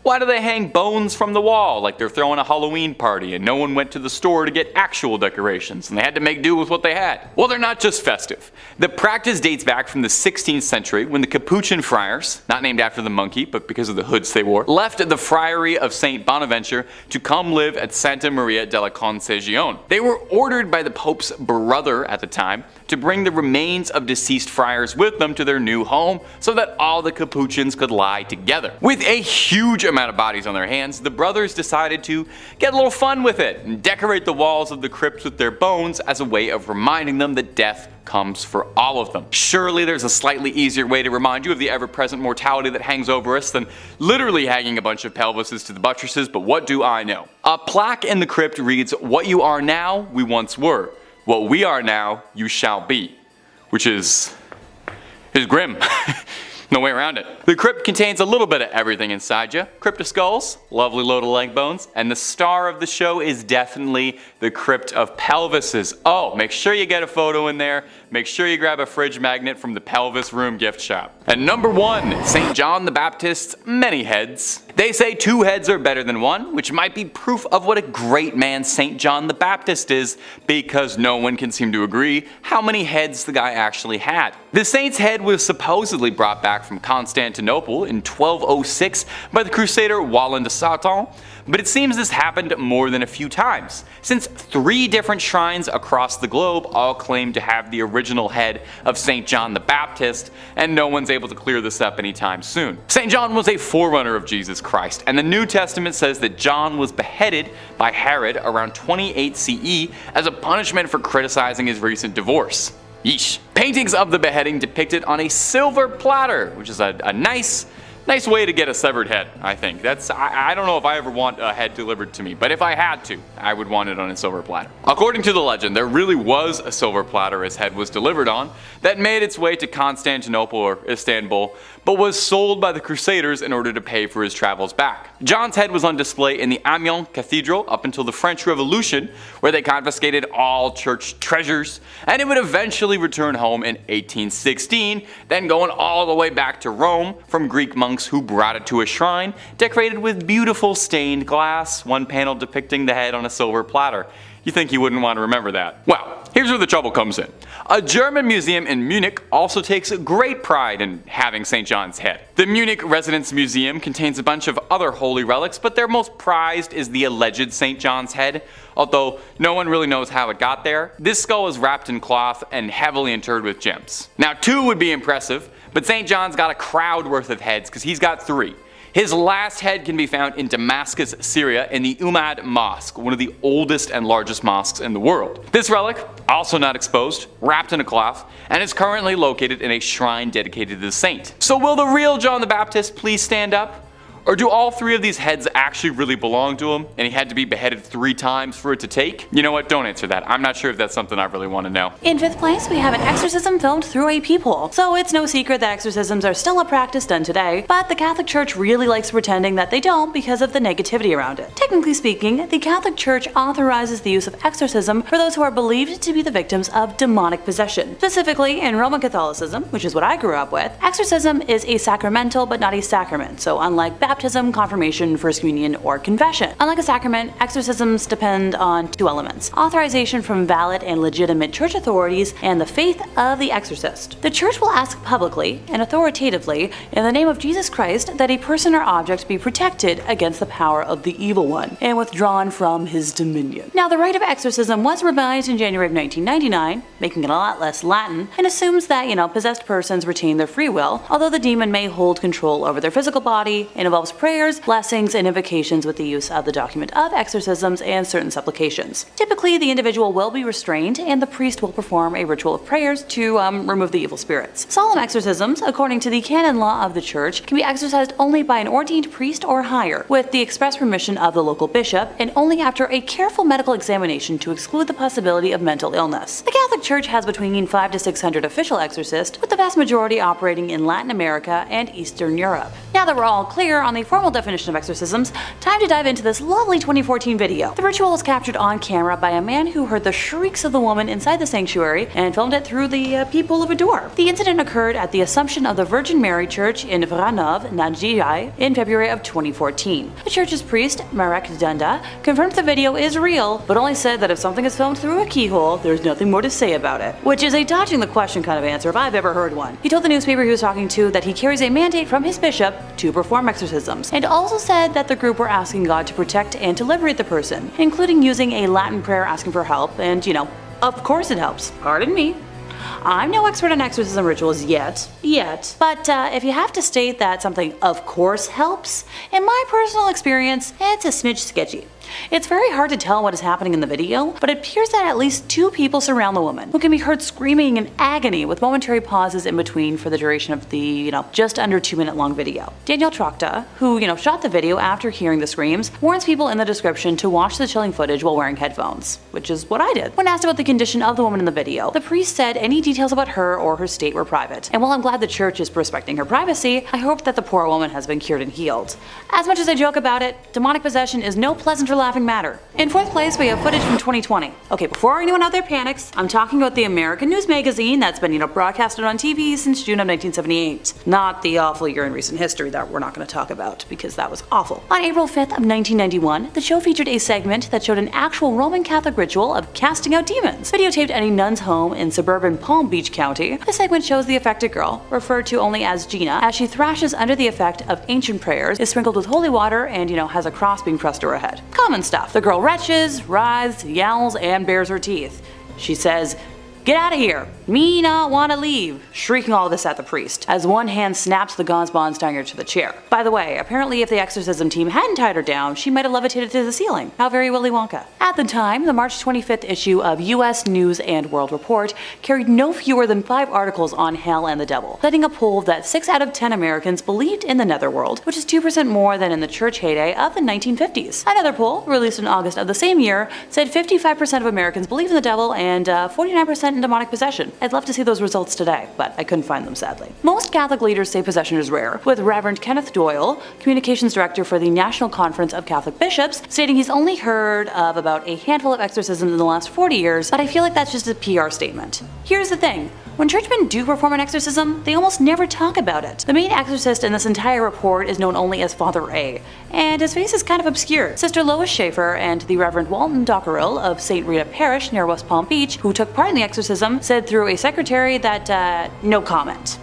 why do they hang bones from the wall like they're throwing a Halloween party and no one went to the store to get actual decorations and they had to make do with what they had? Well, they're not just festive. The practice dates back from the 16th century when the Capuchin friars, not named after the monkey but because of the hoods they wore, left the friary of St. Bonaventure to come live at Santa Maria della Concezione. They were ordered by the Pope's brother at the time to bring the remains of deceased friars with them to their new home so that all the Capuchins could lie together. With a huge amount of bodies on their hands, the brothers decided to get a little fun with it and decorate the walls of the crypts with their bones as a way of reminding them that death comes for all of them. Surely there's a slightly easier way to remind you of the ever-present mortality that hangs over us than literally hanging a bunch of pelvises to the buttresses, but what do I know? A plaque in the crypt reads, "What you are now, we once were. What we are now, you shall be," which is grim. No way around it. The crypt contains a little bit of everything inside you. Crypt of skulls, lovely load of leg bones, and the star of the show is definitely the crypt of pelvises. Oh, make sure you get a photo in there. Make sure you grab a fridge magnet from the Pelvis Room gift shop. And number 1, St. John the Baptist's many heads. They say 2 heads are better than 1, which might be proof of what a great man St. John the Baptist is, because no one can seem to agree how many heads the guy actually had. The saint's head was supposedly brought back from Constantinople in 1206 by the crusader Wallen de Satan, but it seems this happened more than a few times, since 3 different shrines across the globe all claim to have the original head of St. John the Baptist, and no one's able to clear this up anytime soon. St. John was a forerunner of Jesus Christ, and the New Testament says that John was beheaded by Herod around 28 CE as a punishment for criticizing his recent divorce. Yeesh. Paintings of the beheading depicted on a silver platter, which is a nice way to get a severed head, I think. I don't know if I ever want a head delivered to me, but if I had to, I would want it on a silver platter. According to the legend, there really was a silver platter his head was delivered on that made its way to Constantinople or Istanbul, but was sold by the Crusaders in order to pay for his travels back. John's head was on display in the Amiens Cathedral up until the French Revolution, where they confiscated all church treasures, and it would eventually return home in 1816, then going all the way back to Rome from Greek monks who brought it to a shrine decorated with beautiful stained glass, one panel depicting the head on a silver platter. You think you wouldn't want to remember that? Well, here's where the trouble comes in. A German museum in Munich also takes great pride in having St. John's head. The Munich Residence Museum contains a bunch of other holy relics, but their most prized is the alleged St. John's head, although no one really knows how it got there. This skull is wrapped in cloth and heavily interred with gems. Now, 2 would be impressive, but St. John's got a crowd worth of heads because he's got 3. His last head can be found in Damascus, Syria in the Umayyad Mosque, one of the oldest and largest mosques in the world. This relic, also not exposed, wrapped in a cloth, and is currently located in a shrine dedicated to the saint. So will the real John the Baptist please stand up? Or do all 3 of these heads actually really belong to him, and he had to be beheaded 3 times for it to take? You know what, don't answer that. I'm not sure if that's something I really want to know. In 5th place, we have an exorcism filmed through a peephole. So it's no secret that exorcisms are still a practice done today, but the Catholic Church really likes pretending that they don't because of the negativity around it. Technically speaking, the Catholic Church authorizes the use of exorcism for those who are believed to be the victims of demonic possession. Specifically, in Roman Catholicism, which is what I grew up with, exorcism is a sacramental but not a sacrament, so unlike baptism, confirmation, first communion, or confession. Unlike a sacrament, exorcisms depend on 2 elements: authorization from valid and legitimate church authorities and the faith of the exorcist. The church will ask publicly and authoritatively in the name of Jesus Christ that a person or object be protected against the power of the evil one and withdrawn from his dominion. Now, the rite of exorcism was revised in January of 1999, making it a lot less Latin, and assumes that, possessed persons retain their free will, although the demon may hold control over their physical body, and involves prayers, blessings, and invocations with the use of the document of exorcisms and certain supplications. Typically, the individual will be restrained, and the priest will perform a ritual of prayers to remove the evil spirits. Solemn exorcisms, according to the canon law of the church, can be exercised only by an ordained priest or higher, with the express permission of the local bishop, and only after a careful medical examination to exclude the possibility of mental illness. The Catholic Church has between 500 to 600 official exorcists, with the vast majority operating in Latin America and Eastern Europe. Now that we're all clear on the formal definition of exorcisms, time to dive into this lovely 2014 video. The ritual was captured on camera by a man who heard the shrieks of the woman inside the sanctuary and filmed it through the peephole of a door. The incident occurred at the Assumption of the Virgin Mary Church in Vranov, Nadziei, in February of 2014. The church's priest, Marek Dunda, confirmed the video is real, but only said that if something is filmed through a keyhole, there's nothing more to say about it. Which is a dodging the question kind of answer if I've ever heard one. He told the newspaper he was talking to that he carries a mandate from his bishop to perform exorcisms, and also said that the group were asking God to protect and to liberate the person, including using a Latin prayer asking for help, and of course it helps. Pardon me. I'm no expert on exorcism rituals yet, but if you have to state that something of course helps, in my personal experience, it's a smidge sketchy. It's very hard to tell what is happening in the video, but it appears that at least 2 people surround the woman, who can be heard screaming in agony with momentary pauses in between for the duration of the, just under 2-minute long video. Daniel Trokta, who, shot the video after hearing the screams, warns people in the description to watch the chilling footage while wearing headphones, which is what I did. When asked about the condition of the woman in the video, the priest said any details about her or her state were private. And while I'm glad the church is respecting her privacy, I hope that the poor woman has been cured and healed. As much as I joke about it, demonic possession is no pleasant or laughing matter. In 4th place, we have footage from 2020. Okay, before anyone out there panics, I'm talking about the American news magazine that's been, broadcasted on TV since June of 1978. Not the awful year in recent history that we're not going to talk about, because that was awful. On April 5th of 1991, the show featured a segment that showed an actual Roman Catholic ritual of casting out demons, videotaped at a nun's home in suburban Palm Beach County. The segment shows the affected girl, referred to only as Gina, as she thrashes under the effect of ancient prayers, is sprinkled with holy water, and, has a cross being pressed to her head. Common stuff. The girl retches, writhes, yowls, and bares her teeth. She says, "Get out of here! Me not want to leave!" shrieking all this at the priest, as one hand snaps the gauze bonds tying her to the chair. By the way, apparently if the exorcism team hadn't tied her down, she might have levitated to the ceiling. How very Willy Wonka. At the time, the March 25th issue of U.S. News and World Report carried no fewer than 5 articles on hell and the devil, citing a poll that 6 out of 10 Americans believed in the netherworld, which is 2% more than in the church heyday of the 1950s. Another poll, released in August of the same year, said 55% of Americans believe in the devil and 49% in demonic possession. I'd love to see those results today, but I couldn't find them sadly. Most Catholic leaders say possession is rare, with Reverend Kenneth Doyle, Communications Director for the National Conference of Catholic Bishops, stating he's only heard of about a handful of exorcisms in the last 40 years, but I feel like that's just a PR statement. Here's the thing. When churchmen do perform an exorcism, they almost never talk about it. The main exorcist in this entire report is known only as Father A, and his face is kind of obscured. Sister Lois Schaefer and the Reverend Walton Dockerell of St. Rita Parish near West Palm Beach, who took part in the exorcism, said through a secretary that, no comment.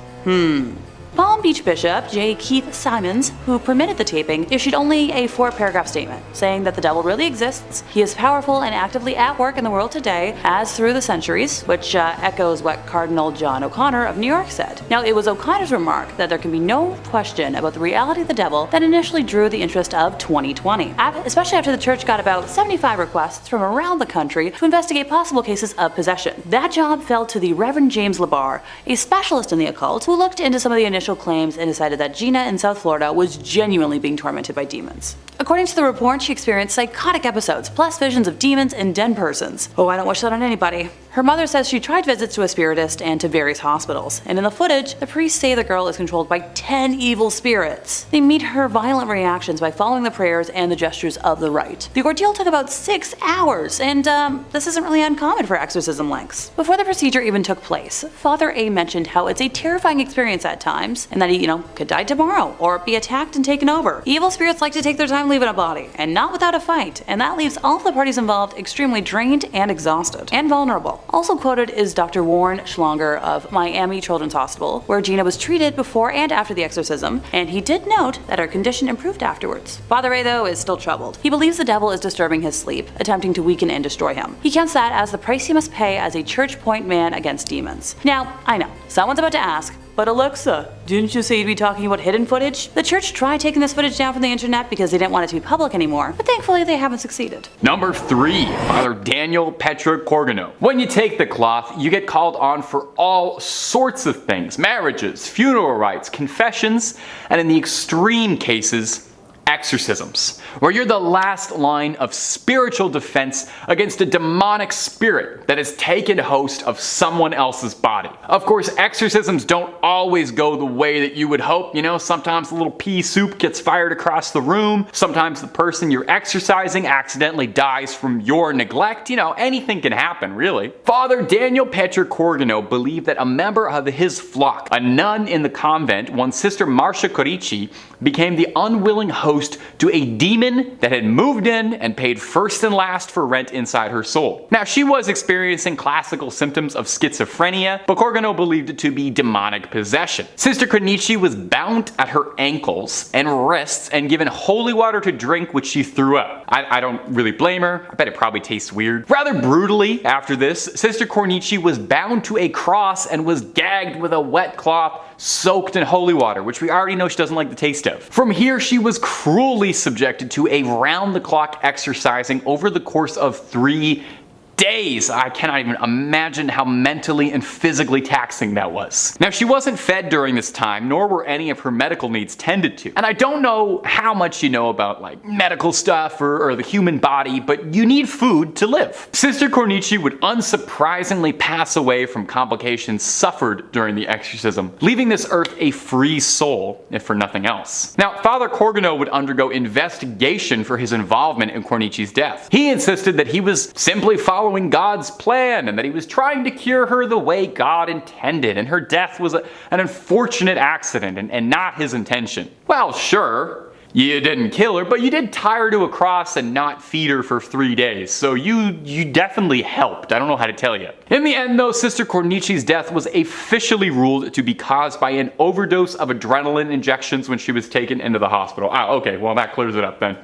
Palm Beach Bishop J. Keith Simons, who permitted the taping, issued only a 4-paragraph statement, saying that the devil really exists, he is powerful and actively at work in the world today, as through the centuries, which echoes what Cardinal John O'Connor of New York said. Now, it was O'Connor's remark that there can be no question about the reality of the devil that initially drew the interest of 2020, especially after the church got about 75 requests from around the country to investigate possible cases of possession. That job fell to the Reverend James Labar, a specialist in the occult, who looked into some of the initial initial claims and decided that Gina in South Florida was genuinely being tormented by demons. According to the report, she experienced psychotic episodes, plus visions of demons and dead persons. Oh, I don't wish that on anybody. Her mother says she tried visits to a spiritist and to various hospitals, and in the footage, the priests say the girl is controlled by 10 evil spirits. They meet her violent reactions by following the prayers and the gestures of the rite. The ordeal took about 6 hours, and this isn't really uncommon for exorcism lengths. Before the procedure even took place, Father A mentioned how it's a terrifying experience at times, and that he, could die tomorrow, or be attacked and taken over. Evil spirits like to take their time leaving a body, and not without a fight, and that leaves all of the parties involved extremely drained and exhausted, and vulnerable. Also quoted is Dr. Warren Schlonger of Miami Children's Hospital, where Gina was treated before and after the exorcism, and he did note that her condition improved afterwards. Father A, though, is still troubled. He believes the devil is disturbing his sleep, attempting to weaken and destroy him. He counts that as the price he must pay as a church point man against demons. Now, I know, someone's about to ask, but Alexa, didn't you say you'd be talking about hidden footage? The church tried taking this footage down from the internet because they didn't want it to be public anymore, but thankfully they haven't succeeded. Number 3. Father Daniel Petrocorgano. When you take the cloth, you get called on for all sorts of things. Marriages, funeral rites, confessions, and in the extreme cases, exorcisms, where you're the last line of spiritual defense against a demonic spirit that has taken host of someone else's body. Of course, exorcisms don't always go the way that you would hope. Sometimes a little pea soup gets fired across the room. Sometimes the person you're exorcising accidentally dies from your neglect. Anything can happen, really. Father Daniel Petrocorgano believed that a member of his flock, a nun in the convent, one Sister Marcia Corici, became the unwilling host to a demon that had moved in and paid first and last for rent inside her soul. Now, she was experiencing classical symptoms of schizophrenia, but Corgano believed it to be demonic possession. Sister Corici was bound at her ankles and wrists and given holy water to drink, which she threw up. I don't really blame her. I bet it probably tastes weird. Rather brutally, after this, Sister Corici was bound to a cross and was gagged with a wet cloth soaked in holy water, which we already know she doesn't like the taste of. From here, she was cruelly subjected to a round-the-clock exorcising over the course of 3 days. I cannot even imagine how mentally and physically taxing that was. Now, she wasn't fed during this time, nor were any of her medical needs tended to. And I don't know how much you know about medical stuff or the human body, but you need food to live. Sister Corici would unsurprisingly pass away from complications suffered during the exorcism, leaving this earth a free soul, if for nothing else. Now, Father Corgano would undergo investigation for his involvement in Cornici's death. He insisted that he was simply following God's plan and that he was trying to cure her the way God intended, and her death was an unfortunate accident and not his intention. Well, sure, you didn't kill her, but you did tie her to a cross and not feed her for 3 days, so you definitely helped. I don't know how to tell you. In the end, though, Sister Cornici's death was officially ruled to be caused by an overdose of adrenaline injections when she was taken into the hospital. Okay, well that clears it up then.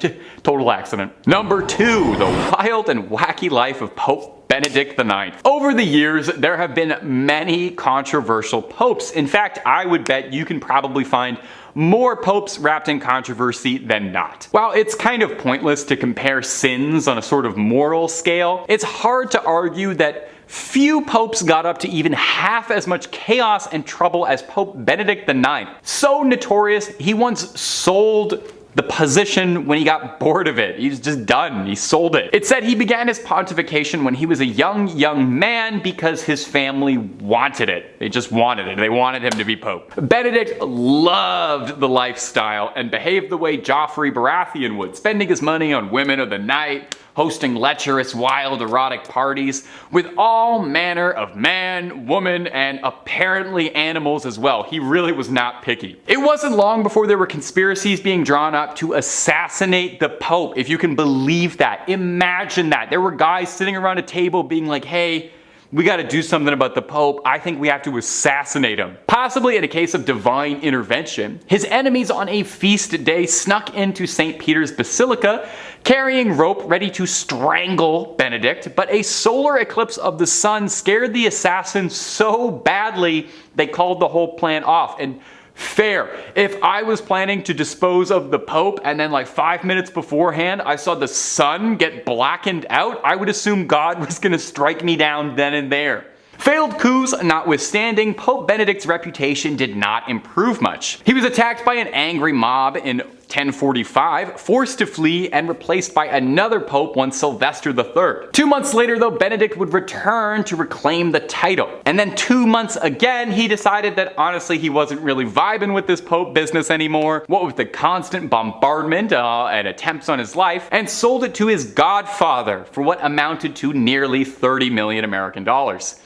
Total accident. Number 2, the wild and wacky life of Pope Benedict IX. Over the years, there have been many controversial popes. In fact, I would bet you can probably find more popes wrapped in controversy than not. While it's kind of pointless to compare sins on a sort of moral scale, it's hard to argue that few popes got up to even half as much chaos and trouble as Pope Benedict IX. So notorious, he once sold the position when he got bored of it. He's just done. He sold it. It said he began his pontification when he was a young man because his family wanted it. They just wanted it. They wanted him to be pope. Benedict loved the lifestyle and behaved the way Joffrey Baratheon would, spending his money on women of the night, hosting lecherous, wild, erotic parties with all manner of man, woman, and apparently animals as well. He really was not picky. It wasn't long before there were conspiracies being drawn up to assassinate the Pope, if you can believe that. Imagine that. There were guys sitting around a table being like, hey, we gotta do something about the Pope. I think we have to assassinate him. Possibly in a case of divine intervention, his enemies on a feast day snuck into St. Peter's Basilica, carrying rope ready to strangle Benedict, but a solar eclipse of the sun scared the assassins so badly they called the whole plan off. And fair. If I was planning to dispose of the Pope and then 5 minutes beforehand I saw the sun get blackened out, I would assume God was gonna strike me down then and there. Failed coups notwithstanding, Pope Benedict's reputation did not improve much. He was attacked by an angry mob in 1045, forced to flee, and replaced by another pope, one Sylvester III. 2 months later though, Benedict would return to reclaim the title. And then 2 months again, he decided that honestly he wasn't really vibing with this pope business anymore, what with the constant bombardment and attempts on his life, and sold it to his godfather for what amounted to nearly 30 million American dollars.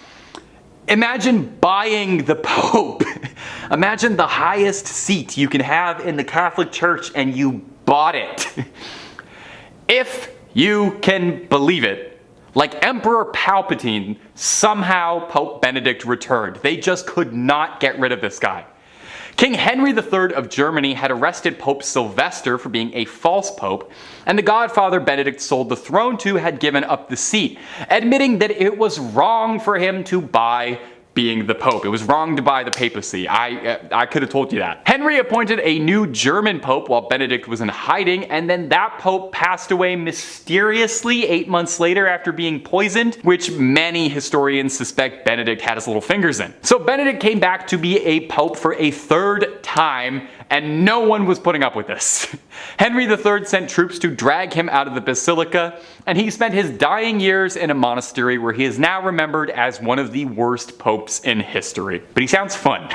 Imagine buying the Pope. Imagine the highest seat you can have in the Catholic Church and you bought it. If you can believe it, like Emperor Palpatine, somehow Pope Benedict returned. They just could not get rid of this guy. King Henry III of Germany had arrested Pope Sylvester for being a false pope, and the godfather Benedict sold the throne to had given up the seat, admitting that it was wrong for him to buy being the pope. It was wrong to buy the papacy. I could have told you that. Henry appointed a new German pope while Benedict was in hiding, and then that pope passed away mysteriously 8 months later after being poisoned, which many historians suspect Benedict had his little fingers in. So Benedict came back to be a pope for a third time, and no one was putting up with this. Henry III sent troops to drag him out of the basilica, and he spent his dying years in a monastery where he is now remembered as one of the worst popes in history. But he sounds fun.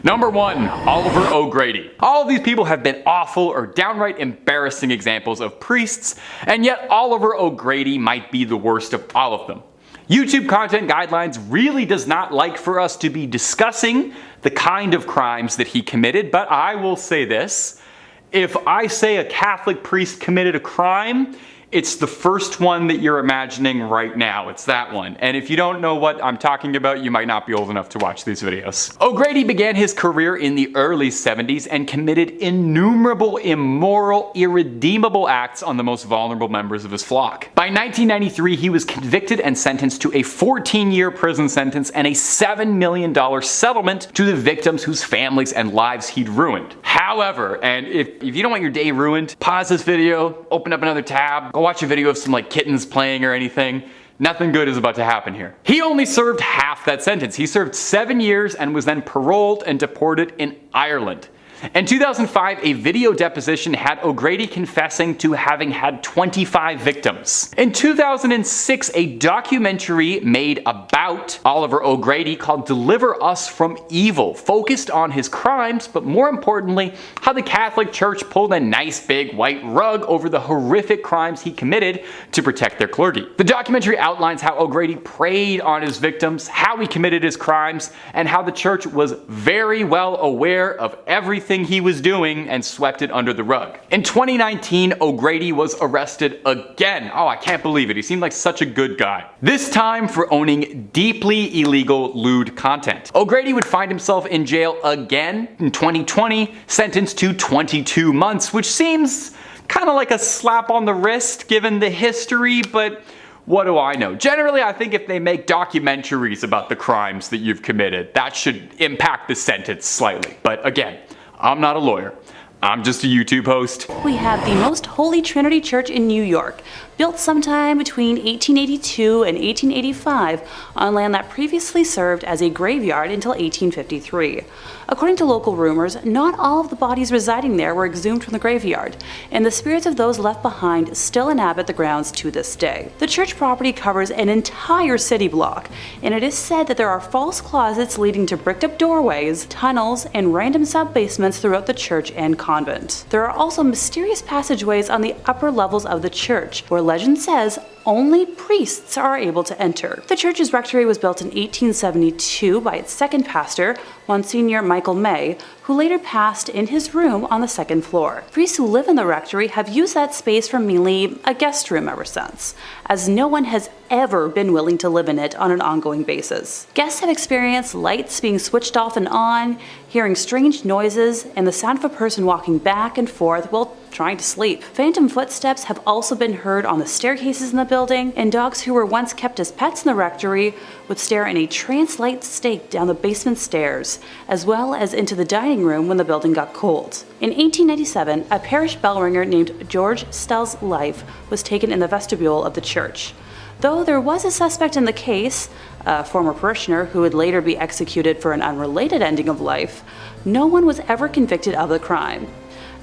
Number 1. Oliver O'Grady. All of these people have been awful or downright embarrassing examples of priests, and yet Oliver O'Grady might be the worst of all of them. YouTube content guidelines really does not like for us to be discussing the kind of crimes that he committed, but I will say this. If I say a Catholic priest committed a crime, it's the first one that you're imagining right now. It's that one. And if you don't know what I'm talking about, you might not be old enough to watch these videos. O'Grady began his career in the early 70s and committed innumerable immoral, irredeemable acts on the most vulnerable members of his flock. By 1993, he was convicted and sentenced to a 14-year prison sentence and a $7 million settlement to the victims whose families and lives he'd ruined. However, and if you don't want your day ruined, pause this video, open up another tab, go watch a video of some kittens playing or anything. Nothing good is about to happen here. He only served half that sentence. He served 7 years and was then paroled and deported in Ireland. In 2005, a video deposition had O'Grady confessing to having had 25 victims. In 2006, a documentary made about Oliver O'Grady called Deliver Us from Evil focused on his crimes, but more importantly, how the Catholic Church pulled a nice big white rug over the horrific crimes he committed to protect their clergy. The documentary outlines how O'Grady preyed on his victims, how he committed his crimes, and how the church was very well aware of everything he was doing and swept it under the rug. In 2019, O'Grady was arrested again. Oh, I can't believe it. He seemed like such a good guy. This time for owning deeply illegal lewd content. O'Grady would find himself in jail again in 2020, sentenced to 22 months, which seems kind of like a slap on the wrist given the history, but what do I know? Generally, I think if they make documentaries about the crimes that you've committed, that should impact the sentence slightly. But again, I'm not a lawyer. I'm just a YouTube host. We have the Most Holy Trinity Church in New York, built sometime between 1882 and 1885 on land that previously served as a graveyard until 1853. According to local rumors, not all of the bodies residing there were exhumed from the graveyard, and the spirits of those left behind still inhabit the grounds to this day. The church property covers an entire city block, and it is said that there are false closets leading to bricked up doorways, tunnels, and random sub-basements throughout the church and convent. There are also mysterious passageways on the upper levels of the church, where legend says only priests are able to enter. The church's rectory was built in 1872 by its second pastor, Monsignor Michael May, who later passed in his room on the second floor. Priests who live in the rectory have used that space for mainly a guest room ever since, as no one has ever been willing to live in it on an ongoing basis. Guests have experienced lights being switched off and on, hearing strange noises, and the sound of a person walking back and forth while trying to sleep. Phantom footsteps have also been heard on the staircases in the building, and dogs who were once kept as pets in the rectory would stare in a trance-like state down the basement stairs, as well as into the dining room when the building got cold. In 1897, a parish bell ringer named George Stell's life was taken in the vestibule of the church. Though there was a suspect in the case, a former parishioner who would later be executed for an unrelated ending of life, no one was ever convicted of the crime.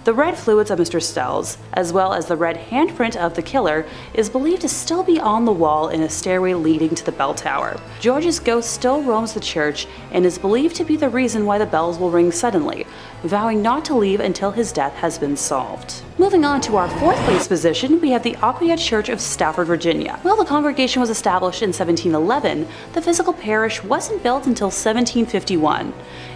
The red fluids of Mr. Stells, as well as the red handprint of the killer, is believed to still be on the wall in a stairway leading to the bell tower. George's ghost still roams the church and is believed to be the reason why the bells will ring suddenly, vowing not to leave until his death has been solved. Moving on to our fourth place position, we have the Aquia Church of Stafford, Virginia. While the congregation was established in 1711, the physical parish wasn't built until 1751.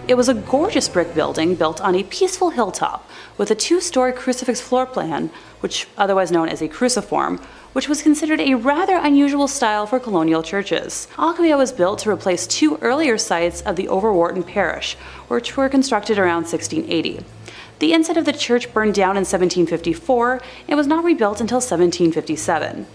It was a gorgeous brick building built on a peaceful hilltop with a 2-story crucifix floor plan, which otherwise known as a cruciform, which was considered a rather unusual style for colonial churches. Aquia was built to replace 2 earlier sites of the Overwharton parish, which were constructed around 1680. The inside of the church burned down in 1754 and was not rebuilt until 1757.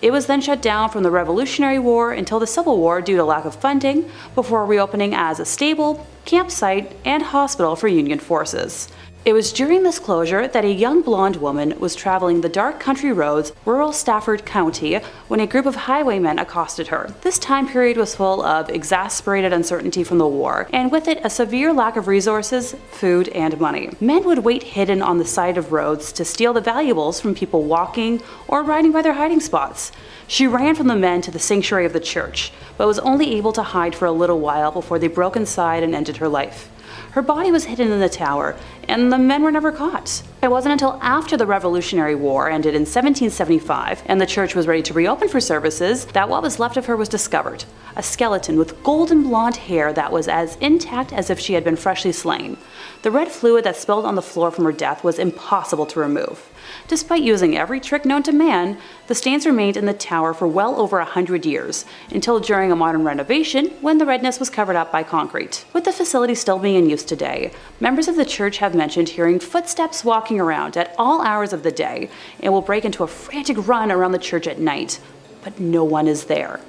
It was then shut down from the Revolutionary War until the Civil War due to lack of funding, before reopening as a stable, campsite, and hospital for Union forces. It was during this closure that a young blonde woman was traveling the dark country roads, rural Stafford County, when a group of highwaymen accosted her. This time period was full of exasperated uncertainty from the war, and with it a severe lack of resources, food, and money. Men would wait hidden on the side of roads to steal the valuables from people walking or riding by their hiding spots. She ran from the men to the sanctuary of the church, but was only able to hide for a little while before they broke inside and ended her life. Her body was hidden in the tower, and the men were never caught. It wasn't until after the Revolutionary War ended in 1775 and the church was ready to reopen for services that what was left of her was discovered. A skeleton with golden blonde hair that was as intact as if she had been freshly slain. The red fluid that spilled on the floor from her death was impossible to remove. Despite using every trick known to man, the stains remained in the tower for well over 100 years, until during a modern renovation when the redness was covered up by concrete. With the facility still being in use today, members of the church have mentioned hearing footsteps walking around at all hours of the day and will break into a frantic run around the church at night, but no one is there.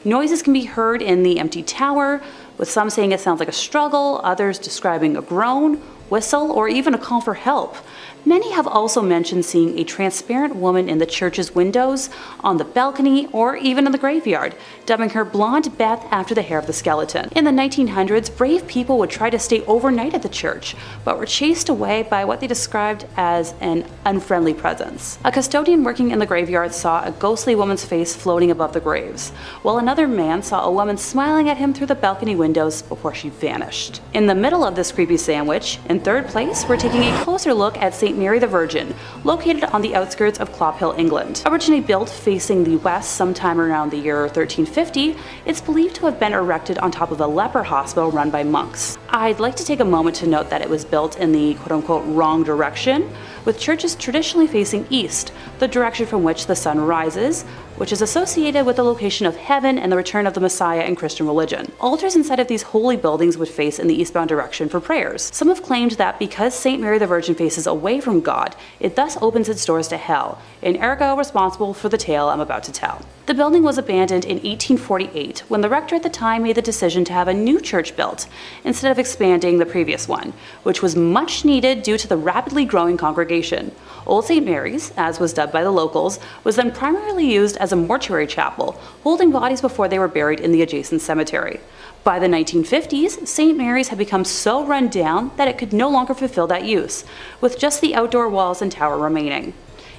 Noises can be heard in the empty tower, with some saying it sounds like a struggle, others describing a groan, whistle, or even a call for help. Many have also mentioned seeing a transparent woman in the church's windows, on the balcony, or even in the graveyard, dubbing her Blonde Beth after the hair of the skeleton. In the 1900s, brave people would try to stay overnight at the church, but were chased away by what they described as an unfriendly presence. A custodian working in the graveyard saw a ghostly woman's face floating above the graves, while another man saw a woman smiling at him through the balcony windows before she vanished. In the middle of this creepy sandwich, in third place, we're taking a closer look at St. Mary the Virgin, located on the outskirts of Clophill, England. Originally built facing the west sometime around the year 1350, it's believed to have been erected on top of a leper hospital run by monks. I'd like to take a moment to note that it was built in the quote-unquote wrong direction, with churches traditionally facing east, the direction from which the sun rises, which is associated with the location of heaven and the return of the Messiah in Christian religion. Altars inside of these holy buildings would face in the eastbound direction for prayers. Some have claimed that because St. Mary the Virgin faces away from God, it thus opens its doors to hell, and ergo responsible for the tale I'm about to tell. The building was abandoned in 1848 when the rector at the time made the decision to have a new church built, instead of expanding the previous one, which was much needed due to the rapidly growing congregation. Old St. Mary's, as was dubbed by the locals, was then primarily used as a mortuary chapel, holding bodies before they were buried in the adjacent cemetery. By the 1950s, St. Mary's had become so run down that it could no longer fulfill that use, with just the outdoor walls and tower remaining.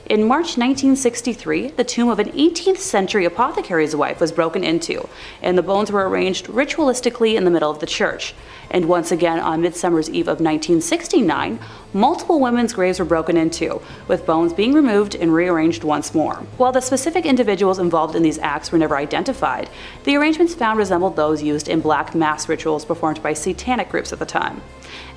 In March 1963, the tomb of an 18th century apothecary's wife was broken into, and the bones were arranged ritualistically in the middle of the church. And once again, on Midsummer's Eve of 1969, multiple women's graves were broken into, with bones being removed and rearranged once more. While the specific individuals involved in these acts were never identified, the arrangements found resembled those used in black mass rituals performed by satanic groups at the time.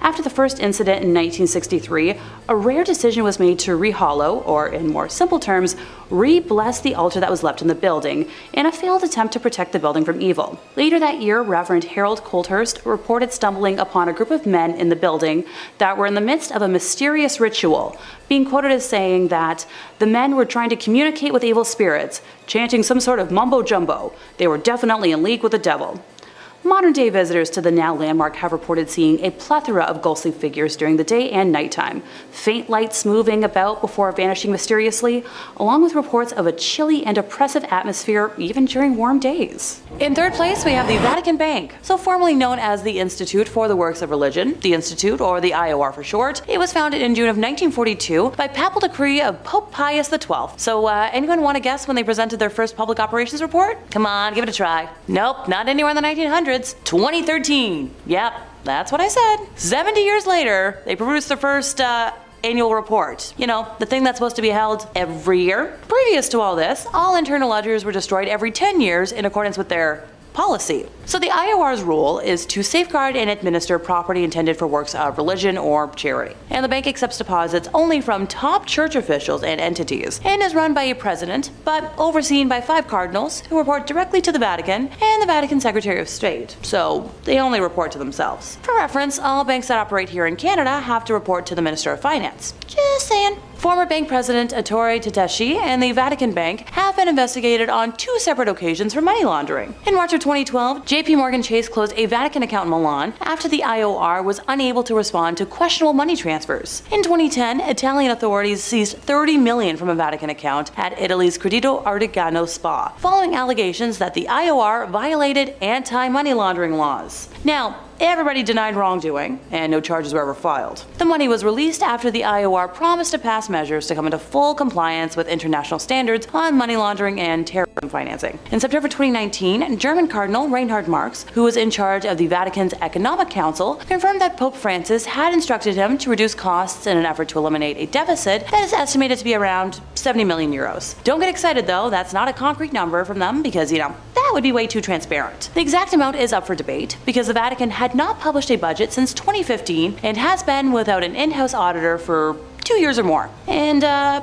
After the first incident in 1963, a rare decision was made to rehollow, or in more simple terms, re-bless the altar that was left in the building, in a failed attempt to protect the building from evil. Later that year, Reverend Harold Colthurst reported stumbling upon a group of men in the building that were in the midst of a mysterious ritual, being quoted as saying that the men were trying to communicate with evil spirits, chanting some sort of mumbo-jumbo. They were definitely in league with the devil. Modern-day visitors to the now landmark have reported seeing a plethora of ghostly figures during the day and nighttime, faint lights moving about before vanishing mysteriously, along with reports of a chilly and oppressive atmosphere even during warm days. In third place, we have the Vatican Bank, so formerly known as the Institute for the Works of Religion, the Institute, or the IOR for short. It was founded in June of 1942 by papal decree of Pope Pius XII. So anyone want to guess when they presented their first public operations report? Come on, give it a try. Nope, not anywhere in the 1900s. 2013. Yep, that's what I said. 70 years later, they produced their first annual report. You know, the thing that's supposed to be held every year. Previous to all this, all internal ledgers were destroyed every 10 years in accordance with their policy. So the IOR's role is to safeguard and administer property intended for works of religion or charity. And the bank accepts deposits only from top church officials and entities, and is run by a president, but overseen by 5 cardinals who report directly to the Vatican and the Vatican Secretary of State. So they only report to themselves. For reference, all banks that operate here in Canada have to report to the Minister of Finance. Just saying. Former bank president Ettore Tedeschi and the Vatican Bank have been investigated on 2 separate occasions for money laundering. In March of 2012, JP Morgan Chase closed a Vatican account in Milan after the IOR was unable to respond to questionable money transfers. In 2010, Italian authorities seized $30 million from a Vatican account at Italy's Credito Artigiano Spa, following allegations that the IOR violated anti-money laundering laws. Now, everybody denied wrongdoing, and no charges were ever filed. The money was released after the IOR promised to pass measures to come into full compliance with international standards on money laundering and terrorism financing. In September 2019, German Cardinal Reinhard Marx, who was in charge of the Vatican's Economic Council, confirmed that Pope Francis had instructed him to reduce costs in an effort to eliminate a deficit that is estimated to be around 70 million euros. Don't get excited though, that's not a concrete number from them because, that would be way too transparent. The exact amount is up for debate because the Vatican had not published a budget since 2015 and has been without an in-house auditor for 2 years or more. And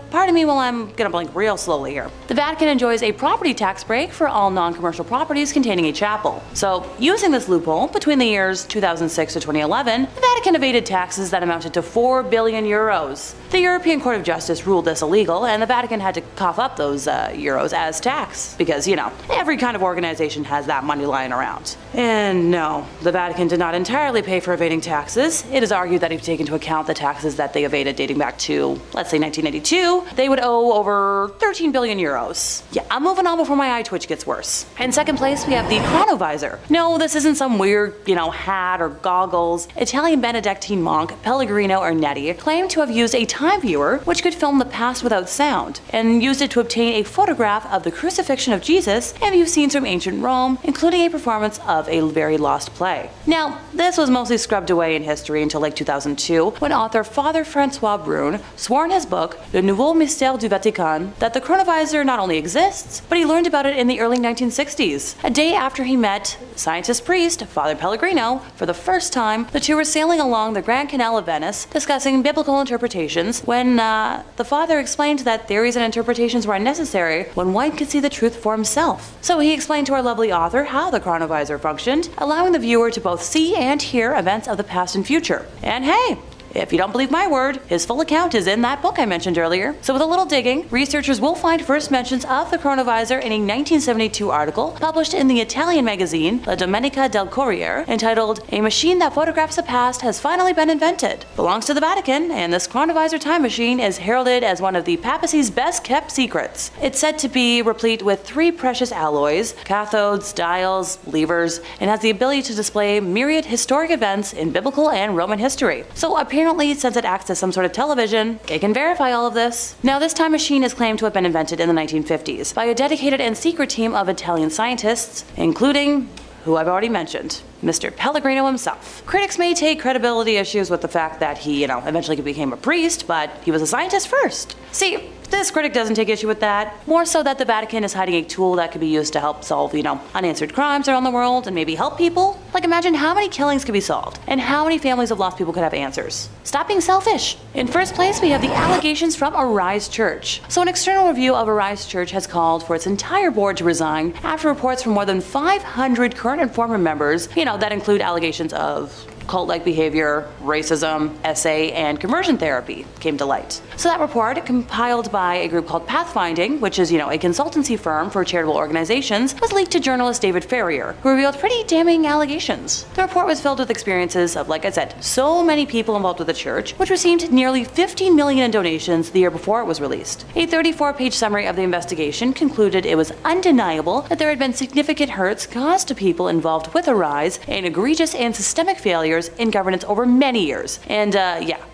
pardon me while I'm gonna blink real slowly here. The Vatican enjoys a property tax break for all non-commercial properties containing a chapel. So using this loophole, between the years 2006 to 2011, the Vatican evaded taxes that amounted to 4 billion euros. The European Court of Justice ruled this illegal, and the Vatican had to cough up those euros as tax, because, every kind of organization has that money lying around. And no, the Vatican did not entirely pay for evading taxes. It is argued that if you take into account the taxes that they evaded dating back to, let's say 1982, they would owe over 13 billion euros. Yeah, I'm moving on before my eye twitch gets worse. In second place, we have the chronovisor. No, this isn't some weird, hat or goggles. Italian Benedictine monk Pellegrino Ernetti claimed to have used a time viewer which could film the past without sound, and used it to obtain a photograph of the crucifixion of Jesus and view scenes from ancient Rome, including a performance of a very lost play. Now, this was mostly scrubbed away in history until like 2002, when author Father Francois Brune swore in his book, Le Nouveau Mystère du Vatican, that the chronovisor not only exists, but he learned about it in the early 1960s. A day after he met scientist priest Father Pellegrino for the first time, the two were sailing along the Grand Canal of Venice, discussing biblical interpretations, when the father explained that theories and interpretations were unnecessary when one could see the truth for himself. So he explained to our lovely author how the chronovisor functioned, allowing the viewer to both see and hear events of the past and future. And hey, if you don't believe my word, his full account is in that book I mentioned earlier. So with a little digging, researchers will find first mentions of the chronovisor in a 1972 article published in the Italian magazine La Domenica del Corriere, entitled "A Machine That Photographs the Past Has Finally Been Invented." Belongs to the Vatican, and this chronovisor time machine is heralded as one of the papacy's best kept secrets. It's said to be replete with 3 precious alloys, cathodes, dials, levers, and has the ability to display myriad historic events in biblical and Roman history. So apparently, since it acts as some sort of television, it can verify all of this. Now, this time machine is claimed to have been invented in the 1950s by a dedicated and secret team of Italian scientists, including who I've already mentioned, Mr. Pellegrino himself. Critics may take credibility issues with the fact that he, eventually became a priest, but he was a scientist first. See, this critic doesn't take issue with that, more so that the Vatican is hiding a tool that could be used to help solve, unanswered crimes around the world and maybe help people. Like, imagine how many killings could be solved and how many families of lost people could have answers. Stop being selfish. In first place, we have the allegations from Arise Church. So an external review of Arise Church has called for its entire board to resign after reports from more than 500 current and former members, that include allegations of cult-like behavior, racism, SA, and conversion therapy came to light. So that report, compiled by a group called Pathfinding, which is, a consultancy firm for charitable organizations, was leaked to journalist David Ferrier, who revealed pretty damning allegations. The report was filled with experiences of, like I said, so many people involved with the church, which received nearly $15 million in donations the year before it was released. A 34-page summary of the investigation concluded it was undeniable that there had been significant hurts caused to people involved with Arise and egregious and systemic failures in governance over many years. And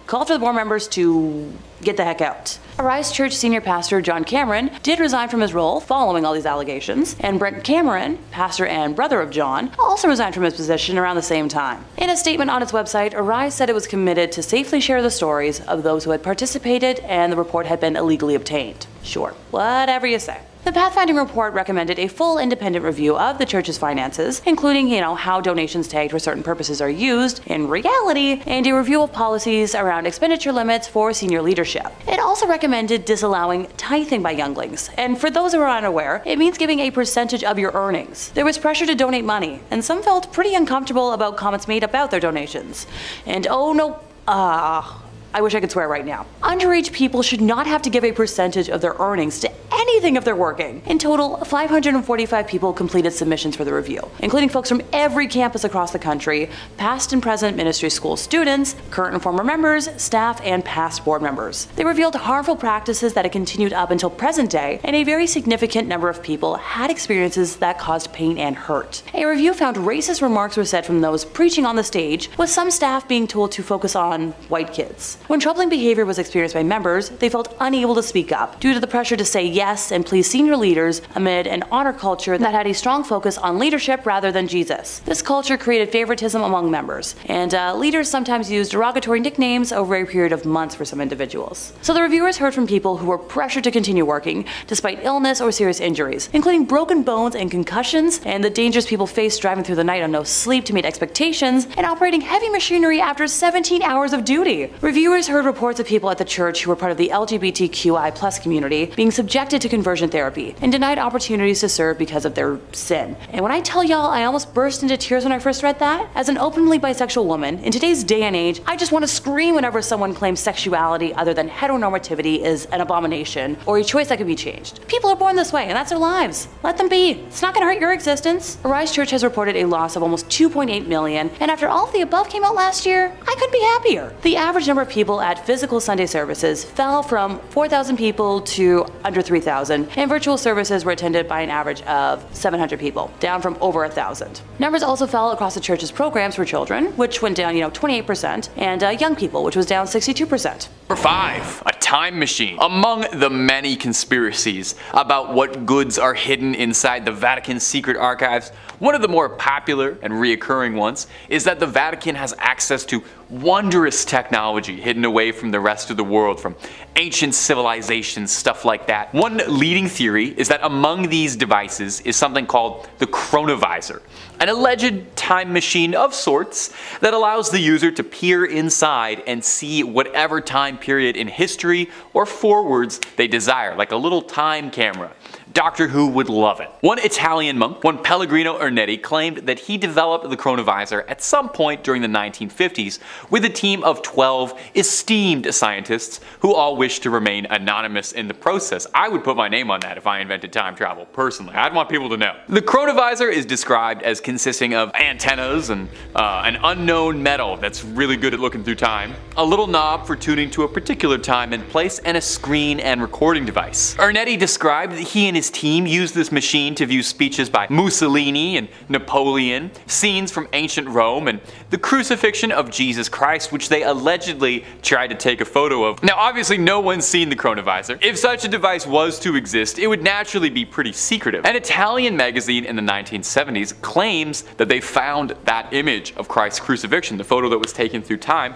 called for the board members to get the heck out. Arise Church senior pastor John Cameron did resign from his role following all these allegations, and Brent Cameron, pastor and brother of John, also resigned from his position around the same time. In a statement on its website, Arise said it was committed to safely share the stories of those who had participated and the report had been illegally obtained. Sure, whatever you say. The Pathfinding report recommended a full independent review of the church's finances, including, how donations tagged for certain purposes are used in reality, and a review of policies around expenditure limits for senior leadership. It also recommended disallowing tithing by younglings, and for those who are unaware, it means giving a percentage of your earnings. There was pressure to donate money, and some felt pretty uncomfortable about comments made about their donations. And oh no, I wish I could swear right now. Underage people should not have to give a percentage of their earnings to anything if they're working. In total, 545 people completed submissions for the review, including folks from every campus across the country, past and present ministry school students, current and former members, staff, and past board members. They revealed harmful practices that had continued up until present day, and a very significant number of people had experiences that caused pain and hurt. A review found racist remarks were said from those preaching on the stage, with some staff being told to focus on white kids. When troubling behavior was experienced by members, they felt unable to speak up due to the pressure to say yes and please senior leaders amid an honor culture that had a strong focus on leadership rather than Jesus. This culture created favoritism among members, and leaders sometimes used derogatory nicknames over a period of months for some individuals. So the reviewers heard from people who were pressured to continue working despite illness or serious injuries, including broken bones and concussions, and the dangers people faced driving through the night on no sleep to meet expectations, and operating heavy machinery after 17 hours of duty. Reviewers heard reports of people at the church who were part of the LGBTQI+ community being subjected to conversion therapy and denied opportunities to serve because of their sin. And when I tell y'all I almost burst into tears when I first read that, as an openly bisexual woman, in today's day and age, I just want to scream whenever someone claims sexuality other than heteronormativity is an abomination or a choice that can be changed. People are born this way, and that's their lives. Let them be. It's not going to hurt your existence. Arise Church has reported a loss of almost $2.8 million, and after all of the above came out last year, I couldn't be happier. The average number of people at physical Sunday services fell from 4,000 people to under 3,000, and virtual services were attended by an average of 700 people, down from over 1,000. Numbers also fell across the church's programs for children, which went down 28%, and young people, which was down 62%. Number 5. A time machine. Among the many conspiracies about what goods are hidden inside the Vatican's secret archives, one of the more popular and reoccurring ones is that the Vatican has access to wondrous technology hidden away from the rest of the world, from ancient civilizations, stuff like that. One leading theory is that among these devices is something called the chronovisor, an alleged time machine of sorts that allows the user to peer inside and see whatever time period in history or forwards they desire, like a little time camera. Doctor Who would love it. One Italian monk, one Pellegrino Ernetti, claimed that he developed the chronovisor at some point during the 1950s with a team of 12 esteemed scientists who all wished to remain anonymous in the process. I would put my name on that if I invented time travel, personally. I'd want people to know. The chronovisor is described as consisting of antennas and an unknown metal that's really good at looking through time, a little knob for tuning to a particular time and place, and a screen and recording device. Ernetti described that he and his team used this machine to view speeches by Mussolini and Napoleon, scenes from ancient Rome, and the crucifixion of Jesus Christ, which they allegedly tried to take a photo of. Now obviously no one's seen the chronovisor. If such a device was to exist, it would naturally be pretty secretive. An Italian magazine in the 1970s claims that they found that image of Christ's crucifixion, the photo that was taken through time,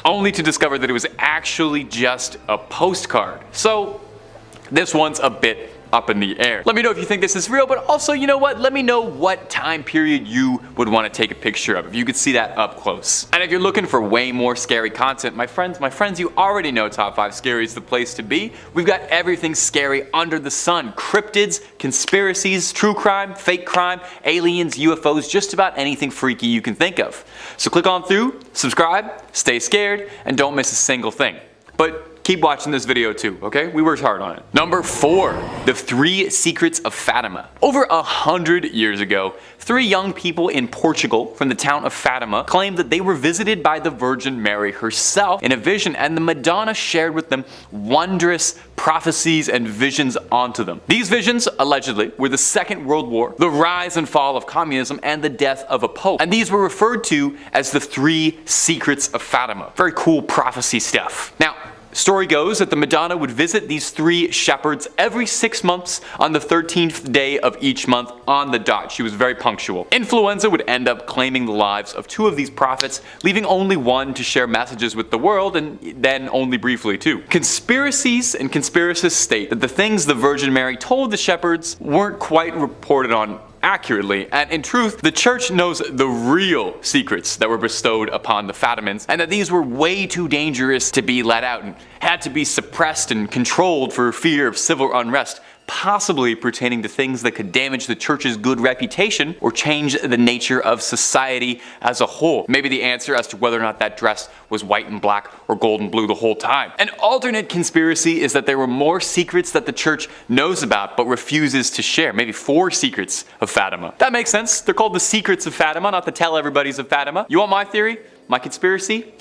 only to discover that it was actually just a postcard. So this one's a bit up in the air. Let me know if you think this is real, but also, you know what? Let me know what time period you would want to take a picture of if you could see that up close. And if you're looking for way more scary content, my friends, you already know Top 5 Scary is the place to be. We've got everything scary under the sun. Cryptids, conspiracies, true crime, fake crime, aliens, UFOs, just about anything freaky you can think of. So click on through, subscribe, stay scared, and don't miss a single thing. But keep watching this video too, okay? We worked hard on it. Number 4, the 3 secrets of Fatima. Over 100 years ago, 3 young people in Portugal from the town of Fatima claimed that they were visited by the Virgin Mary herself in a vision, and the Madonna shared with them wondrous prophecies and visions onto them. These visions, allegedly, were the Second World War, the rise and fall of communism, and the death of a pope. And these were referred to as the 3 secrets of Fatima. Very cool prophecy stuff. Now, story goes that the Madonna would visit these 3 shepherds every 6 months on the 13th day of each month on the dot. She was very punctual. Influenza would end up claiming the lives of 2 of these prophets, leaving only one to share messages with the world, and then only briefly too. Conspiracies and conspiracists state that the things the Virgin Mary told the shepherds weren't quite reported on accurately, and in truth, the church knows the real secrets that were bestowed upon the Fatimans, and that these were way too dangerous to be let out and had to be suppressed and controlled for fear of civil unrest, possibly pertaining to things that could damage the church's good reputation or change the nature of society as a whole. Maybe the answer as to whether or not that dress was white and black or gold and blue the whole time. An alternate conspiracy is that there were more secrets that the church knows about but refuses to share. Maybe 4 secrets of Fatima. That makes sense. They're called the secrets of Fatima, not the tell everybody's of Fatima. You want my theory? My conspiracy?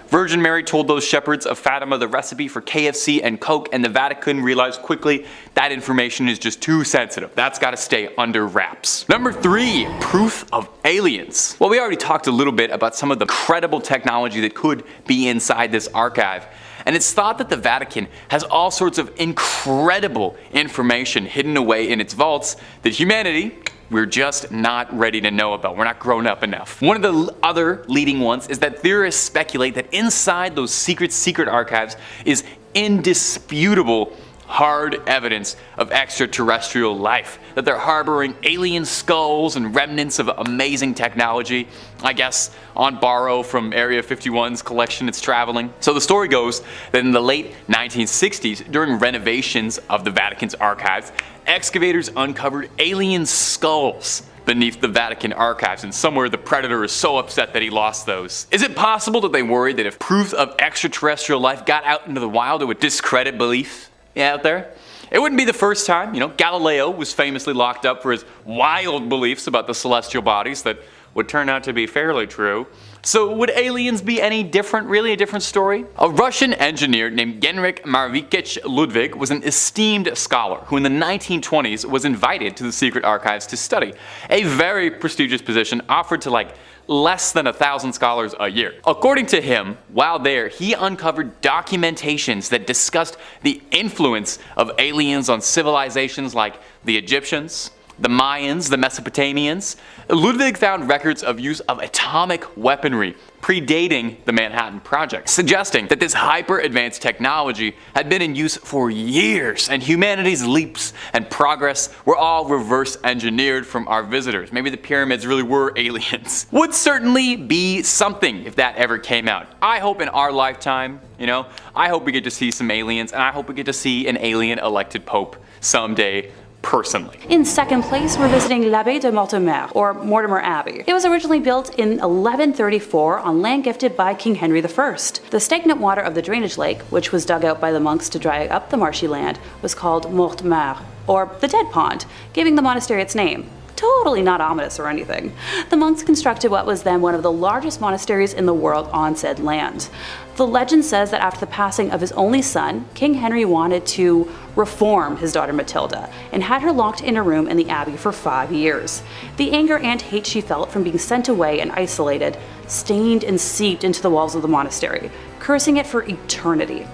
Virgin Mary told those shepherds of Fatima the recipe for KFC and Coke, and the Vatican realized quickly that information is just too sensitive. That's got to stay under wraps. Number 3, proof of aliens. Well, we already talked a little bit about some of the incredible technology that could be inside this archive. And it's thought that the Vatican has all sorts of incredible information hidden away in its vaults that humanity, we're just not ready to know about. We're not grown up enough. One of the other leading ones is that theorists speculate that inside those secret archives is indisputable hard evidence of extraterrestrial life, that they're harboring alien skulls and remnants of amazing technology, I guess on borrow from Area 51's collection it's traveling. So the story goes that in the late 1960s, during renovations of the Vatican's archives, excavators uncovered alien skulls beneath the Vatican archives, and somewhere the predator is so upset that he lost those. Is it possible that they worried that if proof of extraterrestrial life got out into the wild, it would discredit belief out there? It wouldn't be the first time. Galileo was famously locked up for his wild beliefs about the celestial bodies that would turn out to be fairly true. So would aliens be any different? Really a different story? A Russian engineer named Genrikh Markovich Ludwig was an esteemed scholar who in the 1920s was invited to the secret archives to study. A very prestigious position offered to less than 1,000 scholars a year. According to him, while there, he uncovered documentations that discussed the influence of aliens on civilizations like the Egyptians, the Mayans, the Mesopotamians. Ludwig found records of use of atomic weaponry predating the Manhattan Project, suggesting that this hyper-advanced technology had been in use for years, and humanity's leaps and progress were all reverse engineered from our visitors. Maybe the pyramids really were aliens. Would certainly be something if that ever came out. I hope in our lifetime, I hope we get to see some aliens, and I hope we get to see an alien elected pope someday. Personally. In second place, we're visiting l'Abbaye de Mortimer, or Mortimer Abbey. It was originally built in 1134 on land gifted by King Henry I. The stagnant water of the drainage lake, which was dug out by the monks to dry up the marshy land, was called Mortimer, or the Dead Pond, giving the monastery its name. Totally not ominous or anything. The monks constructed what was then one of the largest monasteries in the world on said land. The legend says that after the passing of his only son, King Henry wanted to reform his daughter Matilda and had her locked in a room in the abbey for 5 years. The anger and hate she felt from being sent away and isolated stained and seeped into the walls of the monastery, cursing it for eternity.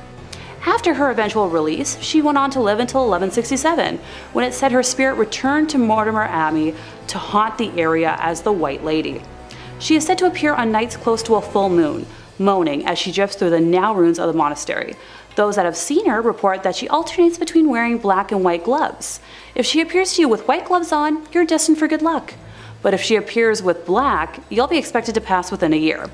After her eventual release, she went on to live until 1167, when it said her spirit returned to Mortimer Abbey to haunt the area as the White Lady. She is said to appear on nights close to a full moon, moaning as she drifts through the now ruins of the monastery. Those that have seen her report that she alternates between wearing black and white gloves. If she appears to you with white gloves on, you're destined for good luck. But if she appears with black, you'll be expected to pass within a year.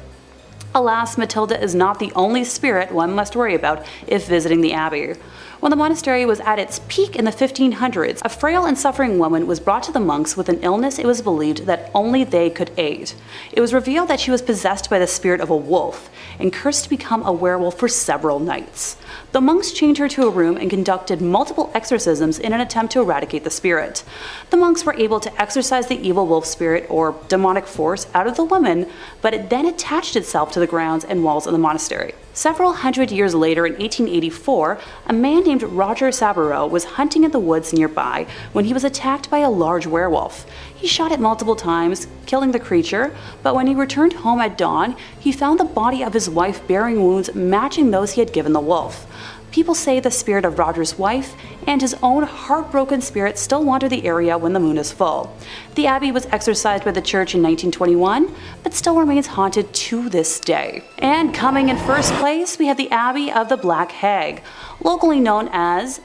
Alas, Matilda is not the only spirit one must worry about if visiting the abbey. When the monastery was at its peak in the 1500s, a frail and suffering woman was brought to the monks with an illness it was believed that only they could aid. It was revealed that she was possessed by the spirit of a wolf and cursed to become a werewolf for several nights. The monks chained her to a room and conducted multiple exorcisms in an attempt to eradicate the spirit. The monks were able to exorcise the evil wolf spirit or demonic force out of the woman, but it then attached itself to the grounds and walls of the monastery. Several hundred years later, in 1884, a man named Roger Saboureau was hunting in the woods nearby when he was attacked by a large werewolf. He shot it multiple times, killing the creature, but when he returned home at dawn, he found the body of his wife bearing wounds matching those he had given the wolf. People say the spirit of Roger's wife and his own heartbroken spirit still wander the area when the moon is full. The abbey was exorcised by the church in 1921, but still remains haunted to this day. And coming in first place, we have the Abbey of the Black Hag, locally known as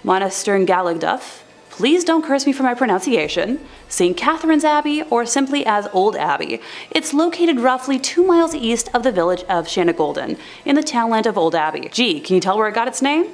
Monastergaligduff. Please don't curse me for my pronunciation. St. Catherine's Abbey, or simply as Old Abbey. It's located roughly 2 miles east of the village of Shanagolden, in the townland of Old Abbey. Gee, can you tell where it got its name?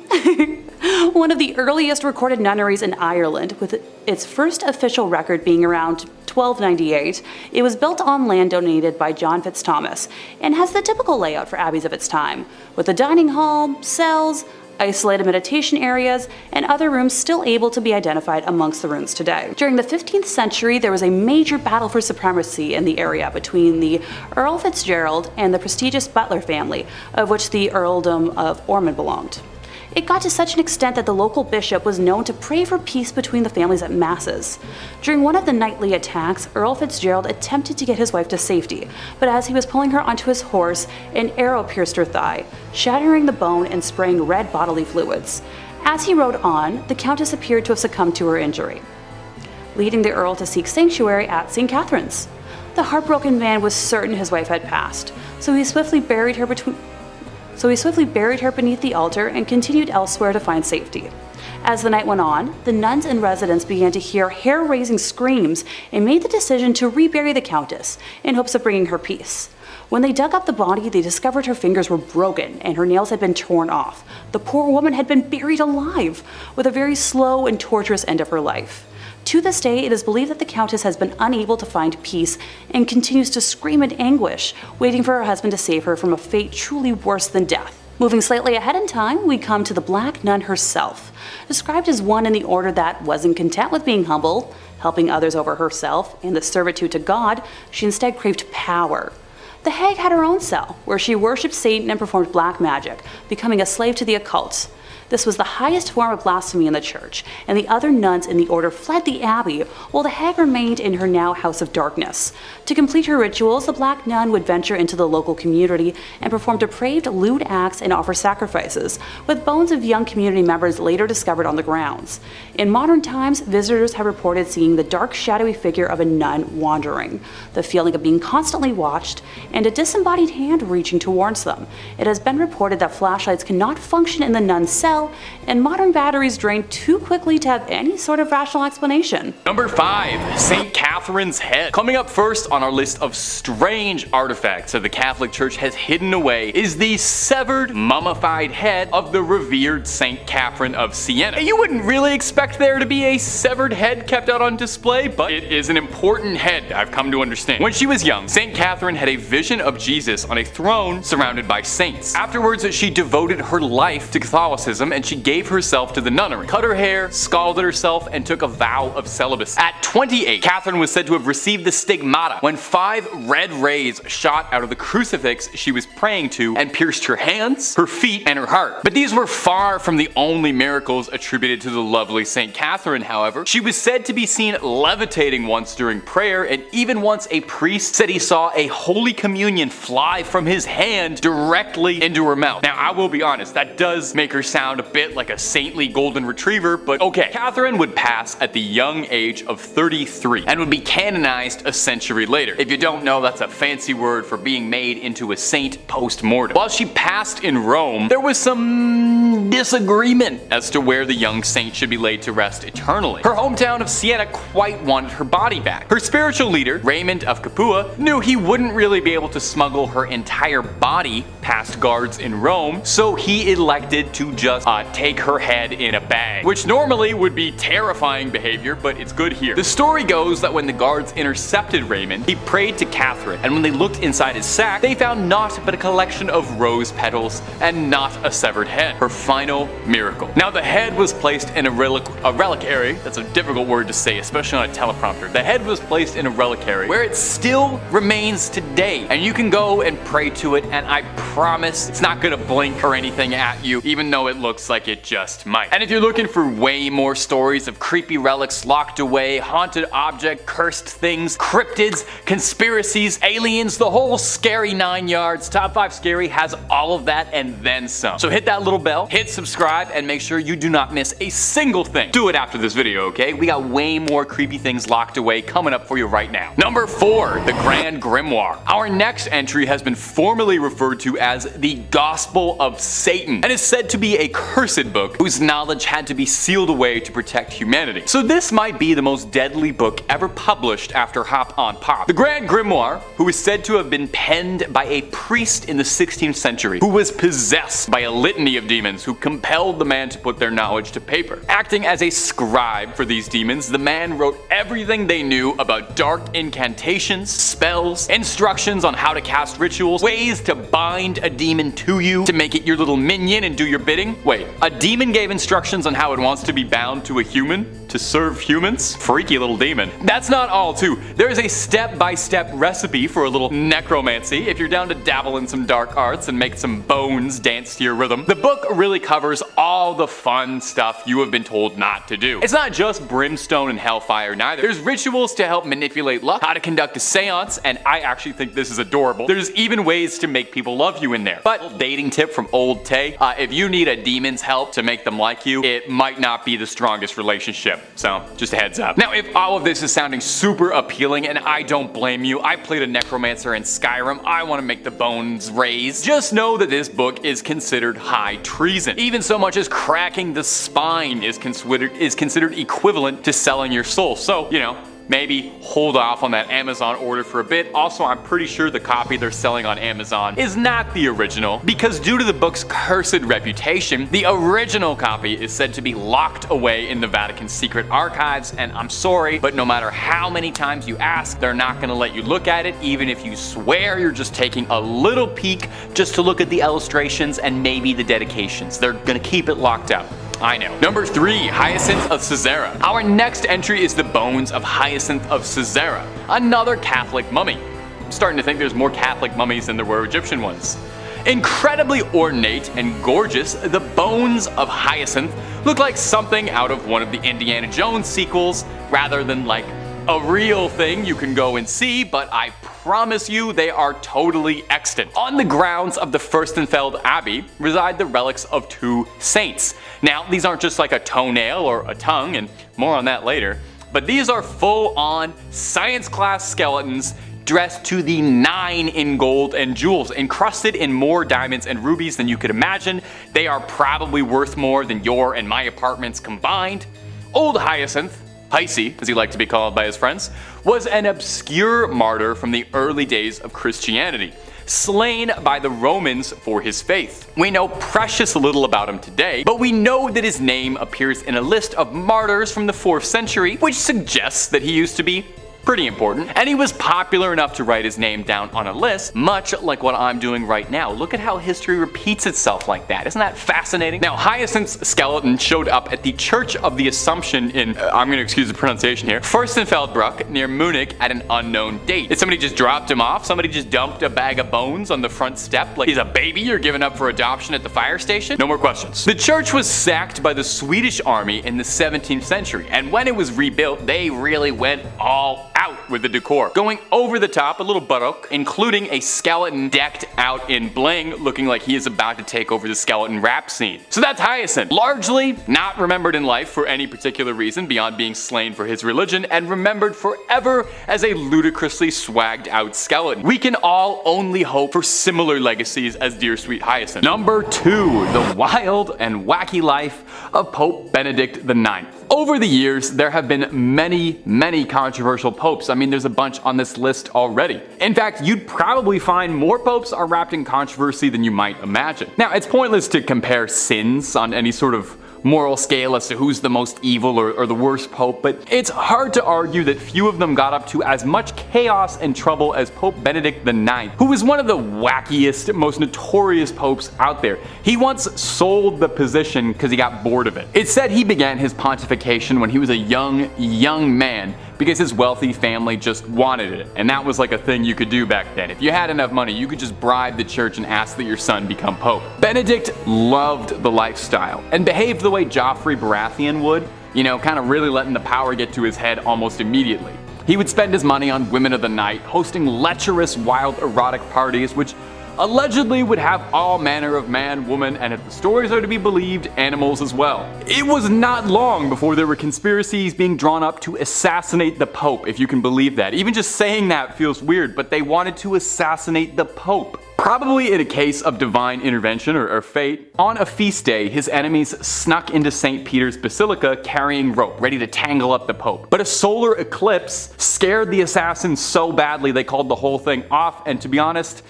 One of the earliest recorded nunneries in Ireland, with its first official record being around 1298, it was built on land donated by John Fitzthomas, and has the typical layout for abbeys of its time, with a dining hall, cells, isolated meditation areas, and other rooms still able to be identified amongst the ruins today. During the 15th century, there was a major battle for supremacy in the area between the Earl Fitzgerald and the prestigious Butler family, of which the Earldom of Ormond belonged. It got to such an extent that the local bishop was known to pray for peace between the families at masses. During one of the nightly attacks, Earl Fitzgerald attempted to get his wife to safety, but as he was pulling her onto his horse, an arrow pierced her thigh, shattering the bone and spraying red bodily fluids. As he rode on, the Countess appeared to have succumbed to her injury, leading the Earl to seek sanctuary at St. Catherine's. The heartbroken man was certain his wife had passed, so he swiftly buried her beneath the altar and continued elsewhere to find safety. As the night went on, the nuns and residents began to hear hair-raising screams and made the decision to rebury the Countess in hopes of bringing her peace. When they dug up the body, they discovered her fingers were broken and her nails had been torn off. The poor woman had been buried alive, with a very slow and torturous end of her life. To this day, it is believed that the Countess has been unable to find peace and continues to scream in anguish, waiting for her husband to save her from a fate truly worse than death. Moving slightly ahead in time, we come to the Black Nun herself. Described as one in the order that wasn't content with being humble, helping others over herself, and the servitude to God, she instead craved power. The hag had her own cell, where she worshipped Satan and performed black magic, becoming a slave to the occult. This was the highest form of blasphemy in the church, and the other nuns in the order fled the abbey, while the hag remained in her now house of darkness. To complete her rituals, the black nun would venture into the local community and perform depraved, lewd acts and offer sacrifices, with bones of young community members later discovered on the grounds. In modern times, visitors have reported seeing the dark, shadowy figure of a nun wandering, the feeling of being constantly watched, and a disembodied hand reaching towards them. It has been reported that flashlights cannot function in the nun's cell, and modern batteries drain too quickly to have any sort of rational explanation. Number 5. St. Catherine's Head. Coming up first on our list of strange artifacts that the Catholic Church has hidden away is the severed, mummified head of the revered St. Catherine of Siena. You wouldn't really expect there to be a severed head kept out on display, but it is an important head, I've come to understand. When she was young, St. Catherine had a vision of Jesus on a throne surrounded by saints. Afterwards, she devoted her life to Catholicism and she gave herself to the nunnery, cut her hair, scalded herself, and took a vow of celibacy. At 28, Catherine was said to have received the stigmata when 5 red rays shot out of the crucifix she was praying to and pierced her hands, her feet, and her heart. But these were far from the only miracles attributed to the lovely St. Catherine, however. She was said to be seen levitating once during prayer, and even once a priest said he saw a Holy Communion fly from his hand directly into her mouth. Now, I will be honest, that does make her sound sound a bit like a saintly golden retriever, but okay. Catherine would pass at the young age of 33 and would be canonized a century later. If you don't know, that's a fancy word for being made into a saint post-mortem. While she passed in Rome, there was some disagreement as to where the young saint should be laid to rest eternally. Her hometown of Siena quite wanted her body back. Her spiritual leader, Raymond of Capua, knew he wouldn't really be able to smuggle her entire body past guards in Rome, so he elected to just take her head in a bag, which normally would be terrifying behavior, but it's good here. The story goes that when the guards intercepted Raymond, he prayed to Catherine, and when they looked inside his sack, they found naught but a collection of rose petals and not a severed head. Her final miracle. Now the head was placed in a reliquary. That's a difficult word to say, especially on a teleprompter. The head was placed in a reliquary where it still remains today, and you can go and pray to it, and I promise it's not gonna blink or anything at you, even though it looks like it just might. And if you're looking for way more stories of creepy relics locked away, haunted object, cursed things, cryptids, conspiracies, aliens, the whole scary 9 yards, Top 5 Scary has all of that and then some. So hit that little bell, hit subscribe, and make sure you do not miss a single thing. Do it after this video, okay? We got way more creepy things locked away coming up for you right now. Number 4, the Grand Grimoire. Our next entry has been formally referred to as the Gospel of Satan, and is said to be a cursed book whose knowledge had to be sealed away to protect humanity. So this might be the most deadly book ever published after Hop on Pop. The Grand Grimoire, who is said to have been penned by a priest in the 16th century, who was possessed by a litany of demons who compelled the man to put their knowledge to paper. Acting as a scribe for these demons, the man wrote everything they knew about dark incantations, spells, instructions on how to cast rituals, ways to bind a demon to you to make it your little minion and do your bidding. Wait, a demon gave instructions on how it wants to be bound to a human to serve humans? Freaky little demon. That's not all too. There is a step-by-step recipe for a little necromancy if you're down to dabble in some dark arts and make some bones dance to your rhythm. The book really covers all the fun stuff you have been told not to do. It's not just brimstone and hellfire neither. There's rituals to help manipulate luck, how to conduct a seance, and I actually think this is adorable. There's even ways to make people love you in there. But dating tip from old Tay, if you need a demon's help to make them like you, it might not be the strongest relationship. So just a heads up. Now if all of this is sounding super appealing, and I don't blame you, I played a necromancer in Skyrim, I want to make the bones raise. Just know that this book is considered high treason. Even so much as cracking the spine is considered equivalent to selling your soul. So, you know, maybe hold off on that Amazon order for a bit. Also, I'm pretty sure the copy they're selling on Amazon is not the original, because due to the book's cursed reputation, the original copy is said to be locked away in the Vatican's secret archives, and I'm sorry, but no matter how many times you ask, they're not gonna let you look at it, even if you swear you're just taking a little peek just to look at the illustrations and maybe the dedications. They're gonna keep it locked up. I know. Number 3, Hyacinth of Caesarea. Our next entry is the bones of Hyacinth of Caesarea, another Catholic mummy. I'm starting to think there's more Catholic mummies than there were Egyptian ones. Incredibly ornate and gorgeous, the bones of Hyacinth look like something out of one of the Indiana Jones sequels, rather than like a real thing you can go and see, but I promise you they are totally extant. On the grounds of the Fürstenfeld Abbey reside the relics of 2 saints. Now, these aren't just like a toenail or a tongue, and more on that later, but these are full-on science class skeletons dressed to the 9 in gold and jewels, encrusted in more diamonds and rubies than you could imagine. They are probably worth more than your and my apartments combined. Old Hyacinth, Hisey, as he liked to be called by his friends, was an obscure martyr from the early days of Christianity, slain by the Romans for his faith. We know precious little about him today, but we know that his name appears in a list of martyrs from the 4th century, which suggests that he used to be pretty important, and he was popular enough to write his name down on a list, much like what I'm doing right now. Look at how history repeats itself like that. Isn't that fascinating? Now, Hyacinth's skeleton showed up at the Church of the Assumption in, I'm gonna excuse the pronunciation here, Fürstenfeldbruck near Munich at an unknown date. Did somebody just dropped him off? Somebody just dumped a bag of bones on the front step like he's a baby you're giving up for adoption at the fire station? No more questions. The church was sacked by the Swedish army in the 17th century, and when it was rebuilt, they really went all out with the decor, going over the top a little buttock, including a skeleton decked out in bling, looking like he is about to take over the skeleton rap scene. So that's Hyacinth, largely not remembered in life for any particular reason beyond being slain for his religion, and remembered forever as a ludicrously swagged out skeleton. We can all only hope for similar legacies as dear sweet Hyacinth. Number 2, the wild and wacky life of Pope Benedict IX. Over the years, there have been many controversial popes. I mean, there's a bunch on this list already. In fact, you'd probably find more popes are wrapped in controversy than you might imagine. Now, it's pointless to compare sins on any sort of moral scale as to who's the most evil or the worst pope, but it's hard to argue that few of them got up to as much chaos and trouble as Pope Benedict IX, who was one of the wackiest, most notorious popes out there. He once sold the position because he got bored of it. It's said he began his pontification when he was a young man because his wealthy family just wanted it, and that was like a thing you could do back then. If you had enough money, you could just bribe the church and ask that your son become pope. Benedict loved the lifestyle and behaved the way Joffrey Baratheon would, you know, kind of really letting the power get to his head almost immediately. He would spend his money on women of the night, hosting lecherous, wild, erotic parties, which allegedly would have all manner of man, woman, and if the stories are to be believed, animals as well. It was not long before there were conspiracies being drawn up to assassinate the Pope, if you can believe that. Even just saying that feels weird, but they wanted to assassinate the Pope. Probably in a case of divine intervention or fate, on a feast day, his enemies snuck into St. Peter's Basilica carrying rope, ready to tangle up the Pope. But a solar eclipse scared the assassins so badly they called the whole thing off, and to be honest,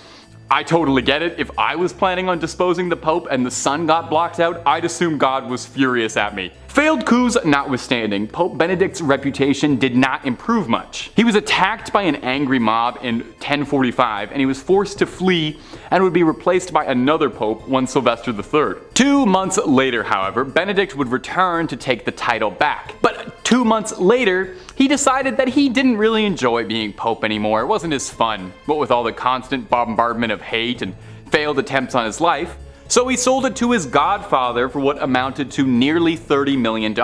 I totally get it. If I was planning on disposing the Pope and the sun got blocked out, I'd assume God was furious at me. Failed coups notwithstanding, Pope Benedict's reputation did not improve much. He was attacked by an angry mob in 1045, and he was forced to flee and would be replaced by another pope, one Sylvester III. 2 months later, however, Benedict would return to take the title back. But 2 months later, he decided that he didn't really enjoy being pope anymore. It wasn't as fun, what with all the constant bombardment of hate and failed attempts on his life. So he sold it to his godfather for what amounted to nearly $30 million.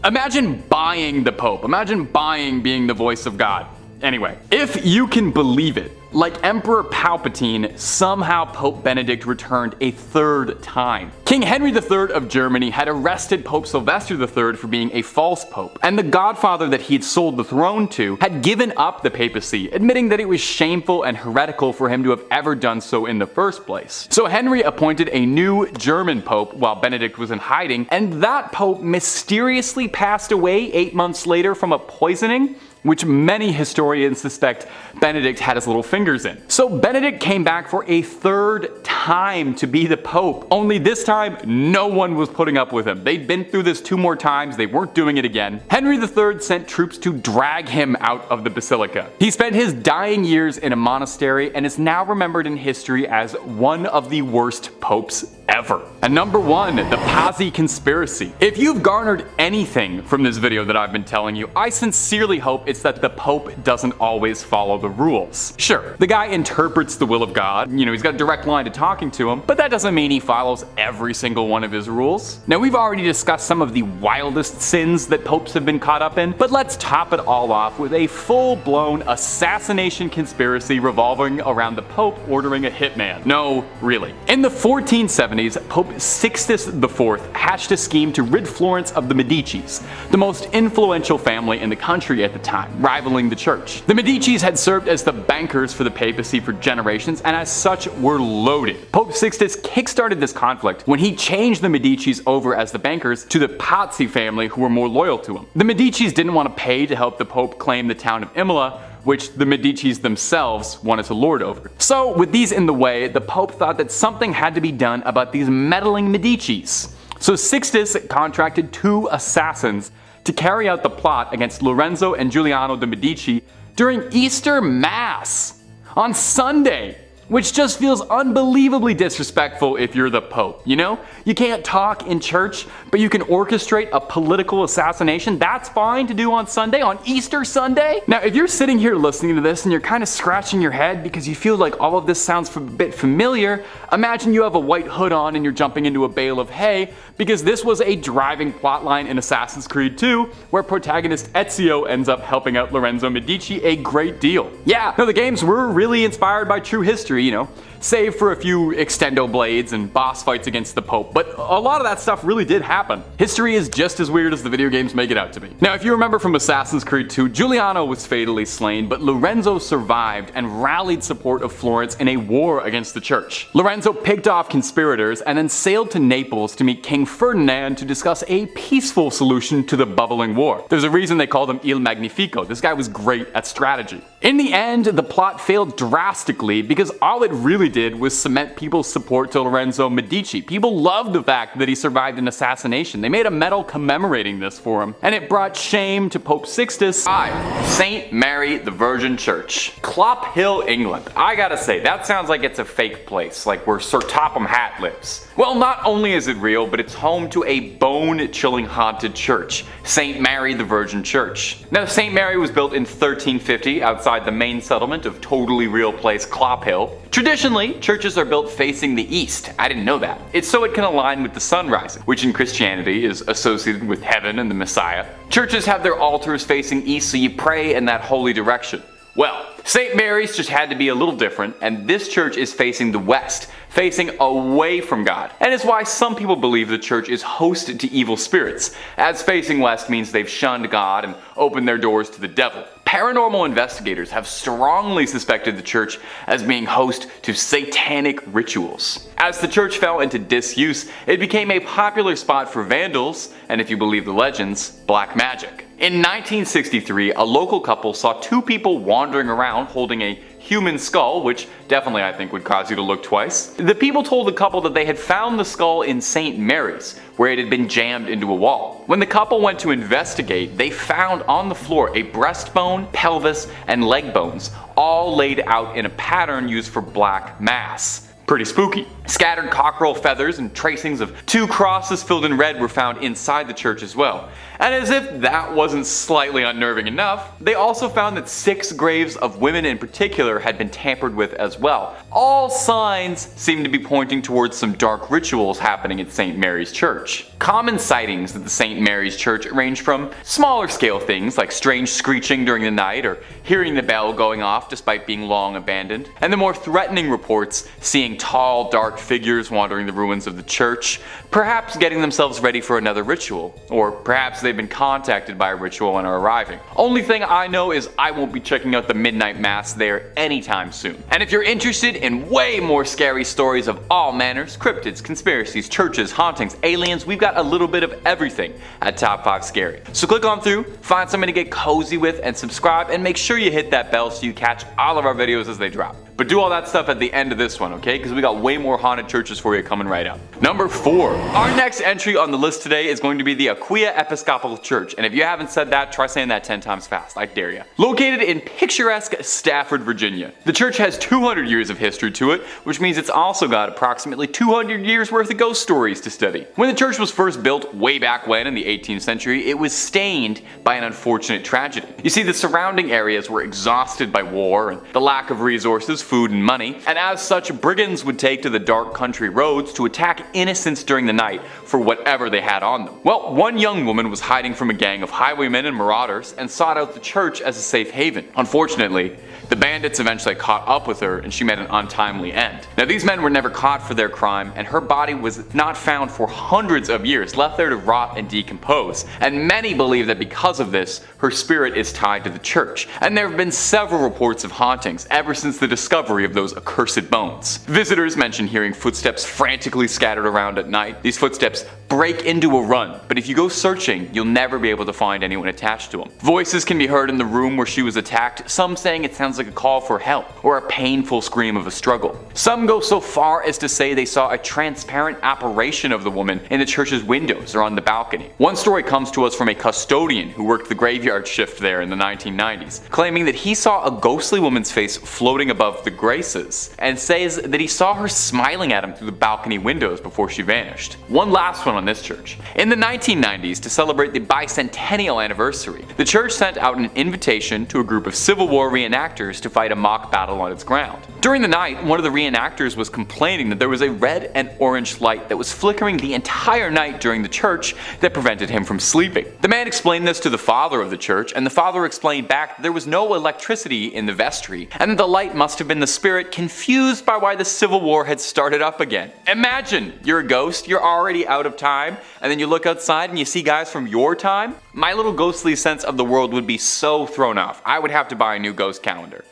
Imagine buying the Pope. Imagine buying being the voice of God. Anyway, if you can believe it, like Emperor Palpatine, somehow Pope Benedict returned a 3rd time. King Henry III of Germany had arrested Pope Sylvester III for being a false pope, and the godfather that he had sold the throne to had given up the papacy, admitting that it was shameful and heretical for him to have ever done so in the first place. So Henry appointed a new German pope while Benedict was in hiding, and that pope mysteriously passed away 8 months later from a poisoning, which many historians suspect Benedict had his little fingers in. So Benedict came back for a 3rd time to be the Pope, only this time no one was putting up with him. They'd been through this 2 more times, they weren't doing it again. Henry III sent troops to drag him out of the basilica. He spent his dying years in a monastery and is now remembered in history as one of the worst popes ever. And number 1, the Pazzi conspiracy. If you've garnered anything from this video that I've been telling you, I sincerely hope it's that the Pope doesn't always follow the rules. Sure, the guy interprets the will of God, you know, he's got a direct line to talking to him, but that doesn't mean he follows every single one of his rules. Now, we've already discussed some of the wildest sins that popes have been caught up in, but let's top it all off with a full-blown assassination conspiracy revolving around the Pope ordering a hitman. No, really. In the 1470s, Pope Sixtus IV hatched a scheme to rid Florence of the Medicis, the most influential family in the country at the time, rivaling the church. The Medicis had served as the bankers for the papacy for generations, and as such were loaded. Pope Sixtus kickstarted this conflict when he changed the Medicis over as the bankers to the Pazzi family, who were more loyal to him. The Medicis didn't want to pay to help the Pope claim the town of Imola, which the Medicis themselves wanted to lord over. So with these in the way, the Pope thought that something had to be done about these meddling Medicis. So Sixtus contracted 2 assassins to carry out the plot against Lorenzo and Giuliano de' Medici during Easter Mass on Sunday. which just feels unbelievably disrespectful if you're the Pope, you know? You can't talk in church, but you can orchestrate a political assassination. That's fine to do on Sunday, on Easter Sunday? Now, if you're sitting here listening to this and you're kind of scratching your head because you feel like all of this sounds a bit familiar, imagine you have a white hood on and you're jumping into a bale of hay, because this was a driving plotline in Assassin's Creed 2, where protagonist Ezio ends up helping out Lorenzo Medici a great deal. Yeah, no, the games were really inspired by true history, you know, save for a few extendo blades and boss fights against the Pope, but a lot of that stuff really did happen. History is just as weird as the video games make it out to be. Now, if you remember from Assassin's Creed 2, Giuliano was fatally slain, but Lorenzo survived and rallied support of Florence in a war against the church. Lorenzo picked off conspirators and then sailed to Naples to meet King Ferdinand to discuss a peaceful solution to the bubbling war. There's a reason they called him Il Magnifico. This guy was great at strategy. In the end, the plot failed drastically because all it really did was cement people's support to Lorenzo Medici. People loved the fact that he survived an assassination. They made a medal commemorating this for him, and it brought shame to Pope Sixtus. 5. St. Mary the Virgin Church. Clop Hill, England. I gotta say, that sounds like it's a fake place, like where Sir Topham Hatt lives. Well, not only is it real, but it's home to a bone-chilling haunted church, St. Mary the Virgin Church. Now, St. Mary was built in 1350 outside the main settlement of totally real place Clop Hill. Traditionally, churches are built facing the east. I didn't know that. It's so it can align with the sun rising, which in Christianity is associated with heaven and the Messiah. Churches have their altars facing east, so you pray in that holy direction. Well, St. Mary's just had to be a little different, and this church is facing the west, facing away from God. And it's why some people believe the church is host to evil spirits, as facing west means they've shunned God and opened their doors to the devil. Paranormal investigators have strongly suspected the church as being host to satanic rituals. As the church fell into disuse, it became a popular spot for vandals, and if you believe the legends, black magic. In 1963, a local couple saw two people wandering around holding a human skull, which definitely I think would cause you to look twice. The people told the couple that they had found the skull in St. Mary's, where it had been jammed into a wall. When the couple went to investigate, they found on the floor a breastbone, pelvis, and leg bones, all laid out in a pattern used for black mass. Pretty spooky. Scattered cockerel feathers and tracings of two crosses filled in red were found inside the church as well. And as if that wasn't slightly unnerving enough, they also found that 6 graves of women in particular had been tampered with as well. All signs seem to be pointing towards some dark rituals happening at St. Mary's Church. Common sightings at the St. Mary's Church range from smaller scale things like strange screeching during the night or hearing the bell going off despite being long abandoned, and the more threatening reports seeing tall, dark figures wandering the ruins of the church, perhaps getting themselves ready for another ritual, or perhaps they've been contacted by a ritual and are arriving. Only thing I know is I won't be checking out the midnight mass there anytime soon. And if you're interested in way more scary stories of all manners, cryptids, conspiracies, churches, hauntings, aliens, we've got a little bit of everything at Top 5 Scary. So click on through, find something to get cozy with, and subscribe, and make sure you hit that bell so you catch all of our videos as they drop. But do all that stuff at the end of this one, okay? Because we got way more haunted churches for you coming right up. Number 4. Our next entry on the list today is going to be the Aquia Episcopal Church. And if you haven't said that, try saying that 10 times fast. I dare you. Located in picturesque Stafford, Virginia. The church has 200 years of history to it, which means it's also got approximately 200 years worth of ghost stories to study. When the church was first built way back when in the 18th century, it was stained by an unfortunate tragedy. You see, the surrounding areas were exhausted by war and the lack of resources, food, and money, and as such, brigands would take to the dark country roads to attack innocents during the night for whatever they had on them. Well, one young woman was hiding from a gang of highwaymen and marauders and sought out the church as a safe haven. Unfortunately, the bandits eventually caught up with her and she met an untimely end. Now, these men were never caught for their crime, and her body was not found for hundreds of years, left there to rot and decompose. And many believe that because of this, her spirit is tied to the church. And there have been several reports of hauntings ever since the discovery of those accursed bones. Visitors mention hearing footsteps frantically scattered around at night. These footsteps break into a run, but if you go searching, you'll never be able to find anyone attached to them. Voices can be heard in the room where she was attacked, some saying it sounds like a call for help or a painful scream of a struggle. Some go so far as to say they saw a transparent apparition of the woman in the church's windows or on the balcony. One story comes to us from a custodian who worked the graveyard shift there in the 1990s, claiming that he saw a ghostly woman's face floating above the graces, and says that he saw her smiling at him through the balcony windows before she vanished. One last one on this church. In the 1990s, to celebrate the bicentennial anniversary, the church sent out an invitation to a group of Civil War reenactors to fight a mock battle on its ground. During the night, one of the reenactors was complaining that there was a red and orange light that was flickering the entire night during the church that prevented him from sleeping. The man explained this to the father of the church, and the father explained back that there was no electricity in the vestry, and that the light must have been the spirit confused by why the Civil War had started up again. Imagine, you're a ghost, you're already out of time, and then you look outside and you see guys from your time? My little ghostly sense of the world would be so thrown off. I would have to buy a new ghost calendar.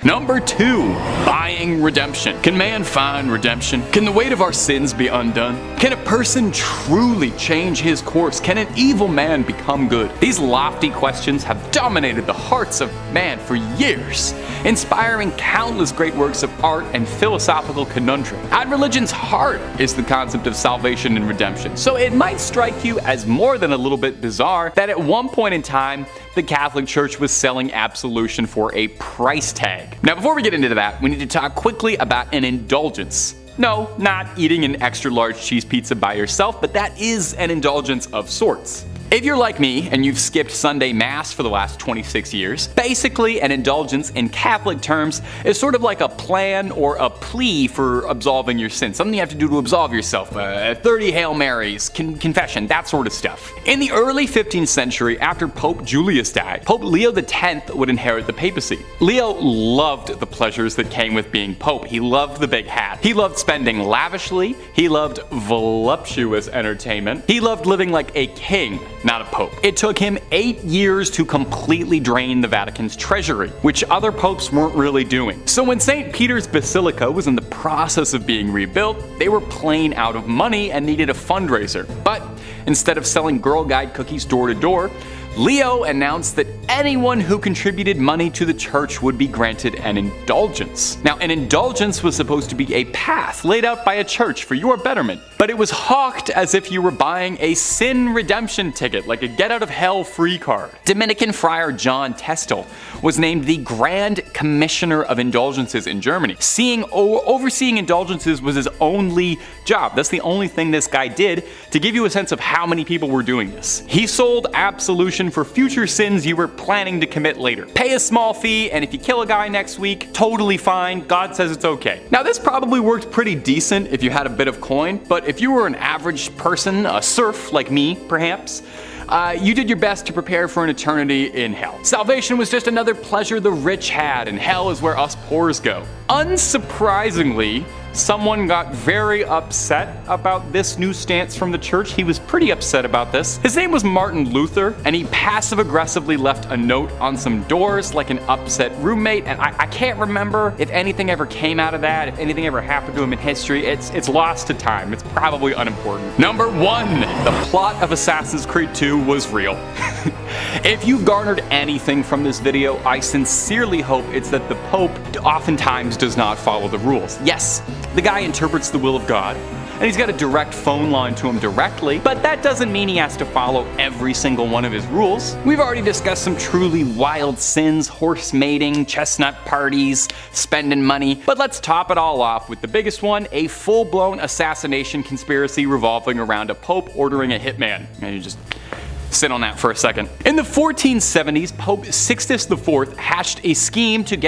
Number 2. Buying redemption. Can man find redemption? Can the weight of our sins be undone? Can a person truly change his course? Can an evil man become good? These lofty questions have dominated the hearts of man for years, inspiring countless great works of art and philosophical conundrum. At religion's heart is the concept of salvation and redemption, so it might strike you as more than a little bit bizarre that at one point in time, the Catholic Church was selling absolution for a price tag. Now, before we get into that, we need to talk quickly about an indulgence. No, not eating an extra large cheese pizza by yourself, but that is an indulgence of sorts. If you're like me and you've skipped Sunday Mass for the last 26 years, basically an indulgence in Catholic terms is sort of like a plan or a plea for absolving your sins, something you have to do to absolve yourself, 30 Hail Marys, confession, that sort of stuff. In the early 15th century, after Pope Julius died, Pope Leo X would inherit the papacy. Leo loved the pleasures that came with being Pope. He loved the big hat. He loved spending lavishly. He loved voluptuous entertainment. He loved living like a king, not a pope. It took him 8 years to completely drain the Vatican's treasury, which other popes weren't really doing. So when St. Peter's Basilica was in the process of being rebuilt, they were plain out of money and needed a fundraiser. But instead of selling Girl Guide cookies door to door, Leo announced that anyone who contributed money to the church would be granted an indulgence. Now, an indulgence was supposed to be a path laid out by a church for your betterment, but it was hawked as if you were buying a sin redemption ticket, like a get-out-of-hell free card. Dominican friar John Testel was named the Grand Commissioner of Indulgences in Germany. Overseeing indulgences was his only job. That's the only thing this guy did to give you a sense of how many people were doing this. He sold absolution for future sins you were planning to commit later. Pay a small fee, and if you kill a guy next week, totally fine. God says it's okay. Now, this probably worked pretty decent if you had a bit of coin, but if you were an average person, a serf like me, perhaps, you did your best to prepare for an eternity in hell. Salvation was just another pleasure the rich had, and hell is where us poors go. Unsurprisingly, someone got very upset about this new stance from the church. He was pretty upset about this. His name was Martin Luther, and he passive-aggressively left a note on some doors like an upset roommate, and I can't remember if anything ever came out of that, if anything ever happened to him in history. It's lost to time. It's probably unimportant. Number 1, the plot of Assassin's Creed 2 was real. If you've garnered anything from this video, I sincerely hope it's that the Pope oftentimes does not follow the rules. Yes, the guy interprets the will of God, and he's got a direct phone line to him directly, but that doesn't mean he has to follow every single one of his rules. We've already discussed some truly wild sins, horse mating, chestnut parties, spending money, but let's top it all off with the biggest one, a full-blown assassination conspiracy revolving around a pope ordering a hitman. And you just sit on that for a second. In the 1470s, Pope Sixtus IV hatched a scheme to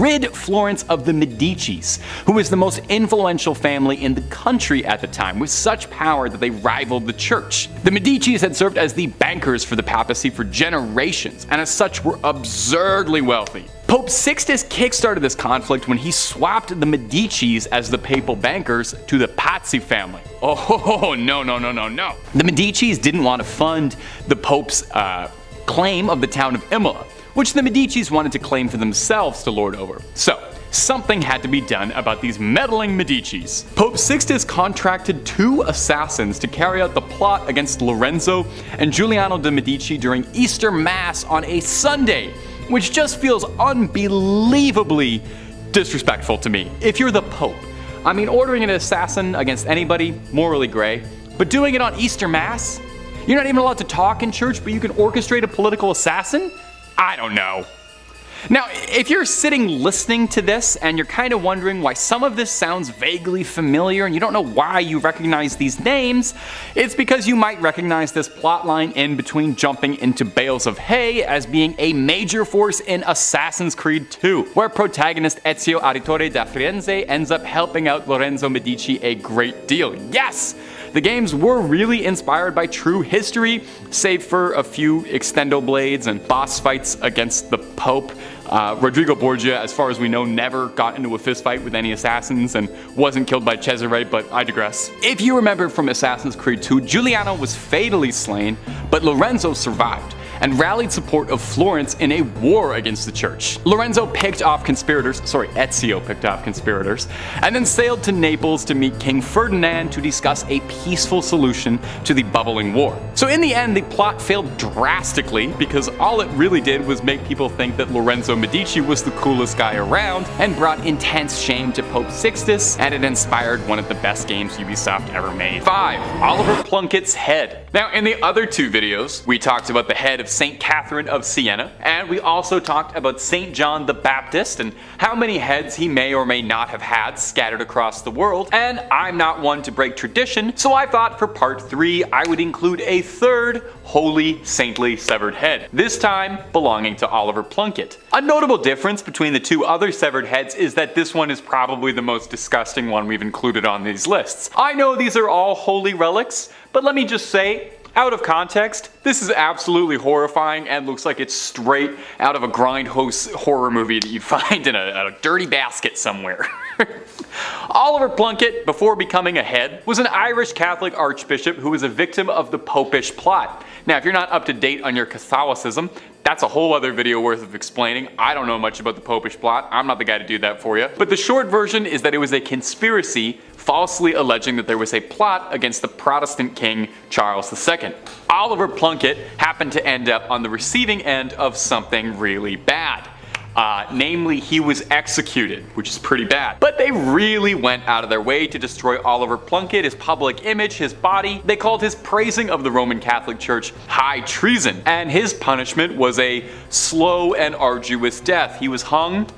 rid Florence of the Medicis, who was the most influential family in the country at the time, with such power that they rivaled the church. The Medicis had served as the bankers for the papacy for generations, and as such were absurdly wealthy. Pope Sixtus kickstarted this conflict when he swapped the Medicis as the papal bankers to the Pazzi family. Oh, no. The Medicis didn't want to fund the Pope's claim of the town of Imola, which the Medicis wanted to claim for themselves to lord over. So, something had to be done about these meddling Medicis. Pope Sixtus contracted 2 assassins to carry out the plot against Lorenzo and Giuliano de' Medici during Easter Mass on a Sunday, which just feels unbelievably disrespectful to me. If you're the Pope, I mean, ordering an assassin against anybody, morally gray, but doing it on Easter Mass? You're not even allowed to talk in church, but you can orchestrate a political assassin? I don't know. Now, if you're sitting listening to this and you're kind of wondering why some of this sounds vaguely familiar and you don't know why you recognize these names, it's because you might recognize this plotline in between jumping into bales of hay as being a major force in Assassin's Creed 2, where protagonist Ezio Auditore da Firenze ends up helping out Lorenzo Medici a great deal. Yes! The games were really inspired by true history, save for a few extendo blades and boss fights against the Pope. Rodrigo Borgia, as far as we know, never got into a fistfight with any assassins and wasn't killed by Cesare, but I digress. If you remember from Assassin's Creed 2, Giuliano was fatally slain, but Lorenzo survived and rallied support of Florence in a war against the church. Ezio picked off conspirators, and then sailed to Naples to meet King Ferdinand to discuss a peaceful solution to the bubbling war. So in the end, the plot failed drastically because all it really did was make people think that Lorenzo Medici was the coolest guy around and brought intense shame to Pope Sixtus, and it inspired one of the best games Ubisoft ever made. 5. Oliver Plunkett's head. Now, in the other two videos, we talked about the head of St. Catherine of Siena, and we also talked about St. John the Baptist and how many heads he may or may not have had scattered across the world, and I'm not one to break tradition, so I thought for part 3 I would include a third holy saintly severed head, this time belonging to Oliver Plunkett. A notable difference between the two other severed heads is that this one is probably the most disgusting one we've included on these lists. I know these are all holy relics, but let me just say, out of context, this is absolutely horrifying and looks like it's straight out of a grindhouse horror movie that you'd find in a dirty basket somewhere. Oliver Plunkett, before becoming a head, was an Irish Catholic archbishop who was a victim of the Popish plot. Now, if you're not up to date on your Catholicism, that's a whole other video worth of explaining. I don't know much about the Popish plot. I'm not the guy to do that for you. But the short version is that it was a conspiracy falsely alleging that there was a plot against the Protestant king Charles II. Oliver Plunkett happened to end up on the receiving end of something really bad. Namely, he was executed, which is pretty bad. But they really went out of their way to destroy Oliver Plunkett, his public image, his body. They called his praising of the Roman Catholic Church high treason, and his punishment was a slow and arduous death. He was hung,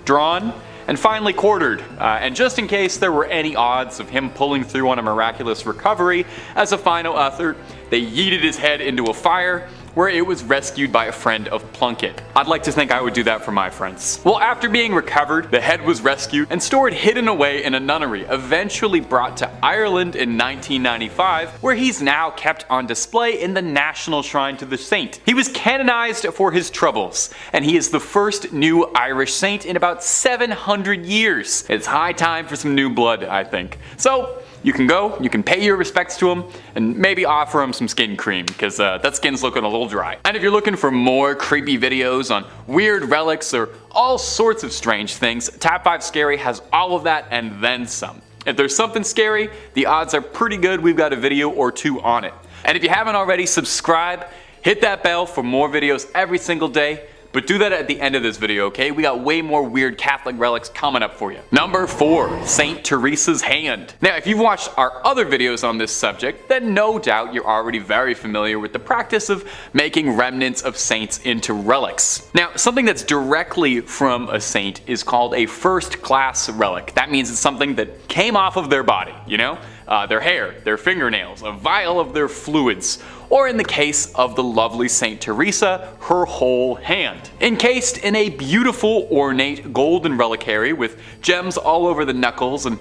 drawn, and finally quartered. And just in case there were any odds of him pulling through on a miraculous recovery, as a final effort, they yeeted his head into a fire, where it was rescued by a friend of Plunkett. I'd like to think I would do that for my friends. Well, after being recovered, the head was rescued and stored hidden away in a nunnery, eventually brought to Ireland in 1995, where he's now kept on display in the National Shrine to the Saint. He was canonized for his troubles, and he is the first new Irish saint in about 700 years. It's high time for some new blood, I think. So, you can go, you can pay your respects to him, and maybe offer him some skin cream, because that skin's looking a little dry. And if you're looking for more creepy videos on weird relics or all sorts of strange things, Tab 5 Scary has all of that and then some. If there's something scary, the odds are pretty good we've got a video or two on it. And if you haven't already, subscribe, hit that bell for more videos every single day. But do that at the end of this video, okay? We got way more weird Catholic relics coming up for you. Number 4, St. Teresa's hand. Now, if you've watched our other videos on this subject, then no doubt you're already very familiar with the practice of making remnants of saints into relics. Now, something that's directly from a saint is called a first-class relic. That means it's something that came off of their body, you know? Their hair, their fingernails, a vial of their fluids, or in the case of the lovely St. Teresa, her whole hand. Encased in a beautiful, ornate golden reliquary with gems all over the knuckles, and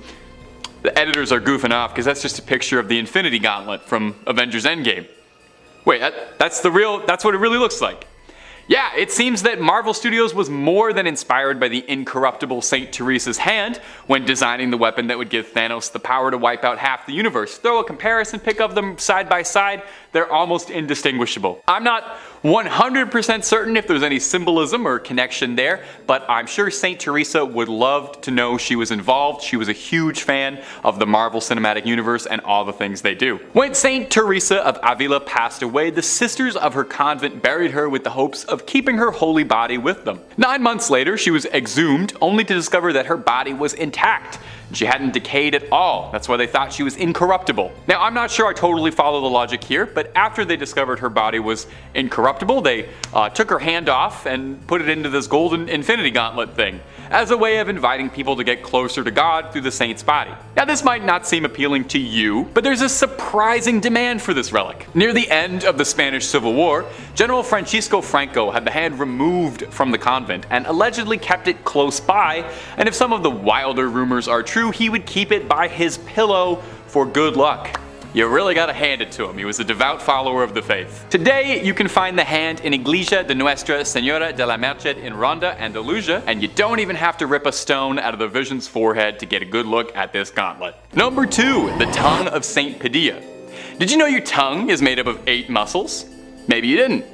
the editors are goofing off because that's just a picture of the Infinity Gauntlet from Avengers Endgame. Wait, that's what it really looks like. Yeah, it seems that Marvel Studios was more than inspired by the incorruptible St. Teresa's hand when designing the weapon that would give Thanos the power to wipe out half the universe. Throw a comparison pic of them side by side, they're almost indistinguishable. I'm not 100% certain if there's any symbolism or connection there, but I'm sure St. Teresa would love to know she was involved. She was a huge fan of the Marvel Cinematic Universe and all the things they do. When St. Teresa of Avila passed away, the sisters of her convent buried her with the hopes of keeping her holy body with them. 9 months later, she was exhumed, only to discover that her body was intact. She hadn't decayed at all. That's why they thought she was incorruptible. Now, I'm not sure I totally follow the logic here, but after they discovered her body was incorruptible, incorruptible, they took her hand off and put it into this golden infinity gauntlet thing, as a way of inviting people to get closer to God through the saint's body. Now this might not seem appealing to you, but there's a surprising demand for this relic. Near the end of the Spanish Civil War, General Francisco Franco had the hand removed from the convent and allegedly kept it close by, and if some of the wilder rumors are true, he would keep it by his pillow for good luck. You really gotta hand it to him, he was a devout follower of the faith. Today, you can find the hand in Iglesia de Nuestra Señora de la Merced in Ronda, Andalusia, and you don't even have to rip a stone out of the Vision's forehead to get a good look at this gauntlet. Number 2. The tongue of Saint Padilla. Did you know your tongue is made up of 8 muscles? Maybe you didn't.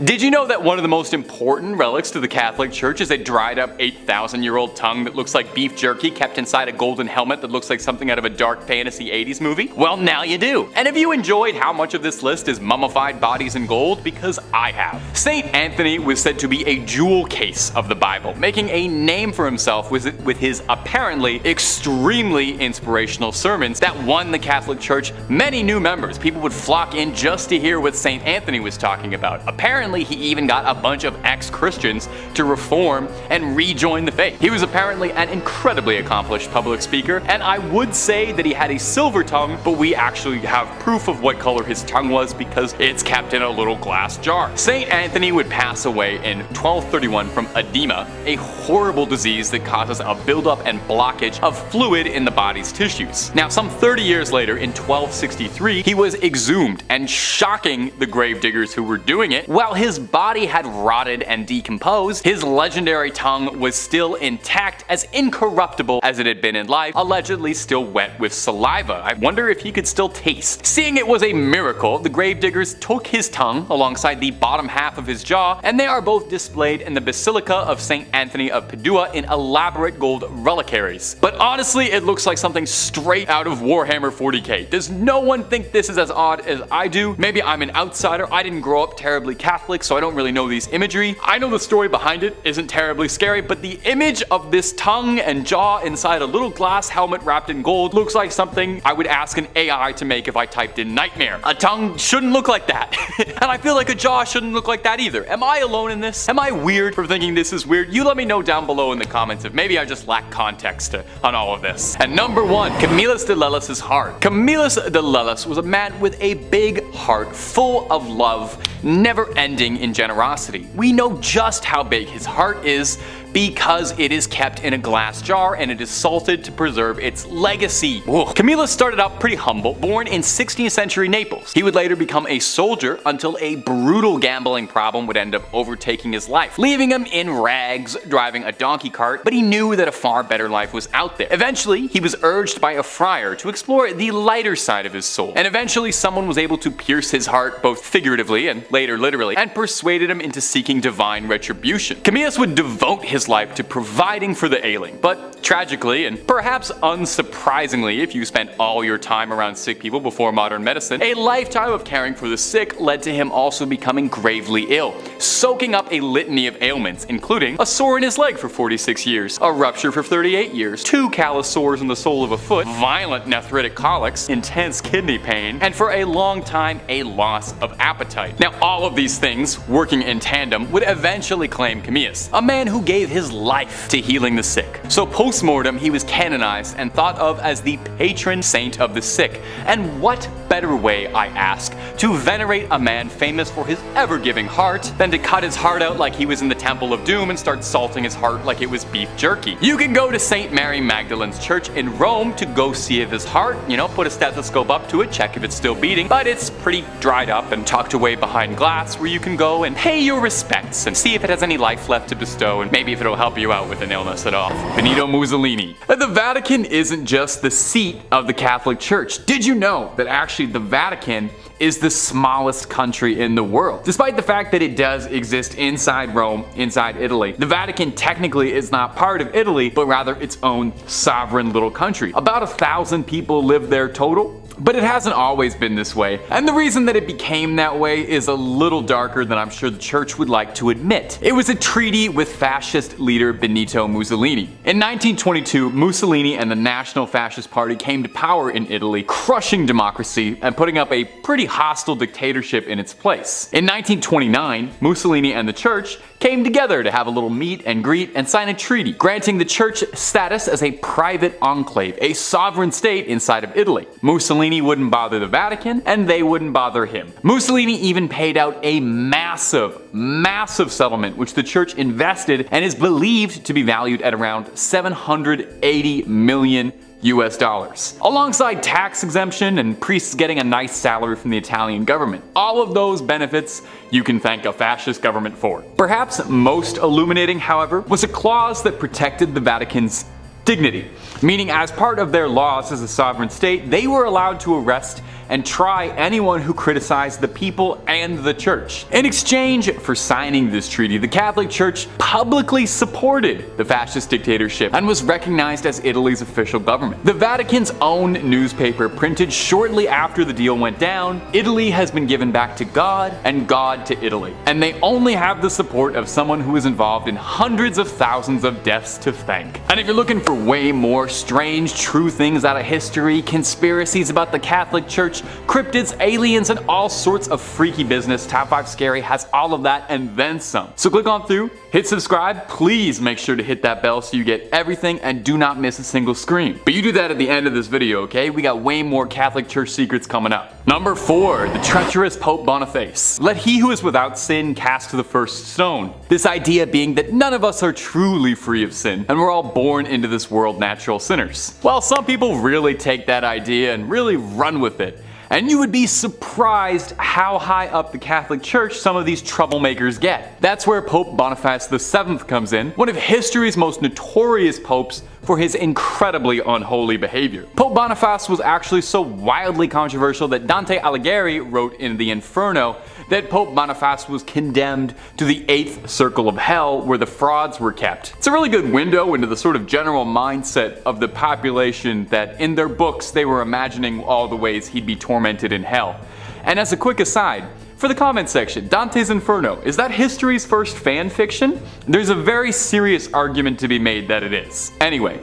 Did you know that one of the most important relics to the Catholic Church is a dried up 8,000-year-old tongue that looks like beef jerky kept inside a golden helmet that looks like something out of a dark fantasy 80s movie? Well, now you do. And have you enjoyed how much of this list is mummified bodies in gold? Because I have. Saint Anthony was said to be a jewel case of the Bible, making a name for himself with his apparently extremely inspirational sermons that won the Catholic Church many new members. People would flock in just to hear what Saint Anthony was talking about. Apparently, he even got a bunch of ex-Christians to reform and rejoin the faith. He was apparently an incredibly accomplished public speaker, and I would say that he had a silver tongue, but we actually have proof of what color his tongue was because it's kept in a little glass jar. Saint Anthony would pass away in 1231 from edema, a horrible disease that causes a buildup and blockage of fluid in the body's tissues. Now, some 30 years later, in 1263, he was exhumed and shocking the gravediggers who were doing it. While his body had rotted and decomposed, his legendary tongue was still intact, as incorruptible as it had been in life, allegedly still wet with saliva. I wonder if he could still taste. Seeing it was a miracle, the gravediggers took his tongue alongside the bottom half of his jaw, and they are both displayed in the Basilica of St. Anthony of Padua in elaborate gold reliquaries. But honestly, it looks like something straight out of Warhammer 40k. Does no one think this is as odd as I do? Maybe I'm an outsider, I didn't grow up terribly Catholic, so I don't really know these imagery. I know the story behind it isn't terribly scary, but the image of this tongue and jaw inside a little glass helmet wrapped in gold looks like something I would ask an AI to make if I typed in nightmare. A tongue shouldn't look like that. And I feel like a jaw shouldn't look like that either. Am I alone in this? Am I weird for thinking this is weird? You let me know down below in the comments if maybe I just lack context on all of this. And number 1, Camillus de Lellis' heart. Camillus de Lellis was a man with a big heart, full of love, never ending in generosity. We know just how big his heart is because it is kept in a glass jar and it is salted to preserve its legacy. Whoa. Camillus started out pretty humble, born in 16th century Naples. He would later become a soldier until a brutal gambling problem would end up overtaking his life, leaving him in rags driving a donkey cart, but he knew that a far better life was out there. Eventually, he was urged by a friar to explore the lighter side of his soul, and eventually someone was able to pierce his heart both figuratively and later literally, and persuaded him into seeking divine retribution. Camillus would devote his life to providing for the ailing, but tragically, and perhaps unsurprisingly if you spent all your time around sick people before modern medicine, a lifetime of caring for the sick led to him also becoming gravely ill, soaking up a litany of ailments, including a sore in his leg for 46 years, a rupture for 38 years, 2 callous sores in the sole of a foot, violent nephritic colics, intense kidney pain, and for a long time, a loss of appetite. Now, all of these things, working in tandem, would eventually claim Camillus, a man who gave his life to healing the sick. So post-mortem, he was canonized and thought of as the patron saint of the sick. And what better way, I ask, to venerate a man famous for his ever-giving heart than to cut his heart out like he was in the Temple of Doom and start salting his heart like it was beef jerky. You can go to St. Mary Magdalene's Church in Rome to go see if his heart, put a stethoscope up to it, check if it's still beating, but it's pretty dried up and tucked away behind glass where you can go and pay your respects and see if it has any life left to bestow and maybe if it'll help you out with an illness at all. Benito Mussolini. The Vatican isn't just the seat of the Catholic Church. Did you know that actually the Vatican is the smallest country in the world? Despite the fact that it does exist inside Rome, inside Italy, the Vatican technically is not part of Italy, but rather its own sovereign little country. About 1,000 people live there total. But it hasn't always been this way, and the reason that it became that way is a little darker than I'm sure the church would like to admit. It was a treaty with fascist leader Benito Mussolini. In 1922, Mussolini and the National Fascist Party came to power in Italy, crushing democracy Mussolini and putting up a pretty hostile dictatorship in its place. In 1929, Mussolini and the church came together to have a little meet and greet and sign a treaty, granting the church status as a private enclave, a sovereign state inside of Italy. Mussolini wouldn't bother the Vatican, and they wouldn't bother him. Mussolini even paid out a massive settlement, which the church invested and is believed to be valued at around 780 million US dollars, alongside tax exemption and priests getting a nice salary from the Italian government. All of those benefits you can thank a fascist government for. Perhaps most illuminating, however, was a clause that protected the Vatican's dignity, meaning as part of their laws as a sovereign state, they were allowed to arrest and try anyone who criticized the people and the church. In exchange for signing this treaty, the Catholic Church publicly supported the fascist dictatorship and was recognized as Italy's official government. The Vatican's own newspaper printed shortly after the deal went down, "Italy has been given back to God and God to Italy." And they only have the support of someone who is involved in hundreds of thousands of deaths to thank. And if you're looking for way more strange, true things out of history, conspiracies about the Catholic Church, cryptids, aliens, and all sorts of freaky business, Top 5 Scary has all of that and then some. So click on through, hit subscribe, please make sure to hit that bell so you get everything and do not miss a single scream. But you do that at the end of this video, okay? We got way more Catholic Church secrets coming up. Number 4, the treacherous Pope Boniface. Let he who is without sin cast the first stone. This idea being that none of us are truly free of sin, and we're all born into this world natural sinners. Well, some people really take that idea and really run with it. And you would be surprised how high up the Catholic Church some of these troublemakers get. That's where Pope Boniface VII comes in, one of history's most notorious popes for his incredibly unholy behavior. Pope Boniface was actually so wildly controversial that Dante Alighieri wrote in the Inferno that Pope Boniface was condemned to the 8th circle of hell where the frauds were kept. It's a really good window into the sort of general mindset of the population that in their books they were imagining all the ways he'd be tormented in hell. And as a quick aside, for the comment section, Dante's Inferno, is that history's first fan fiction? There's a very serious argument to be made that it is. Anyway,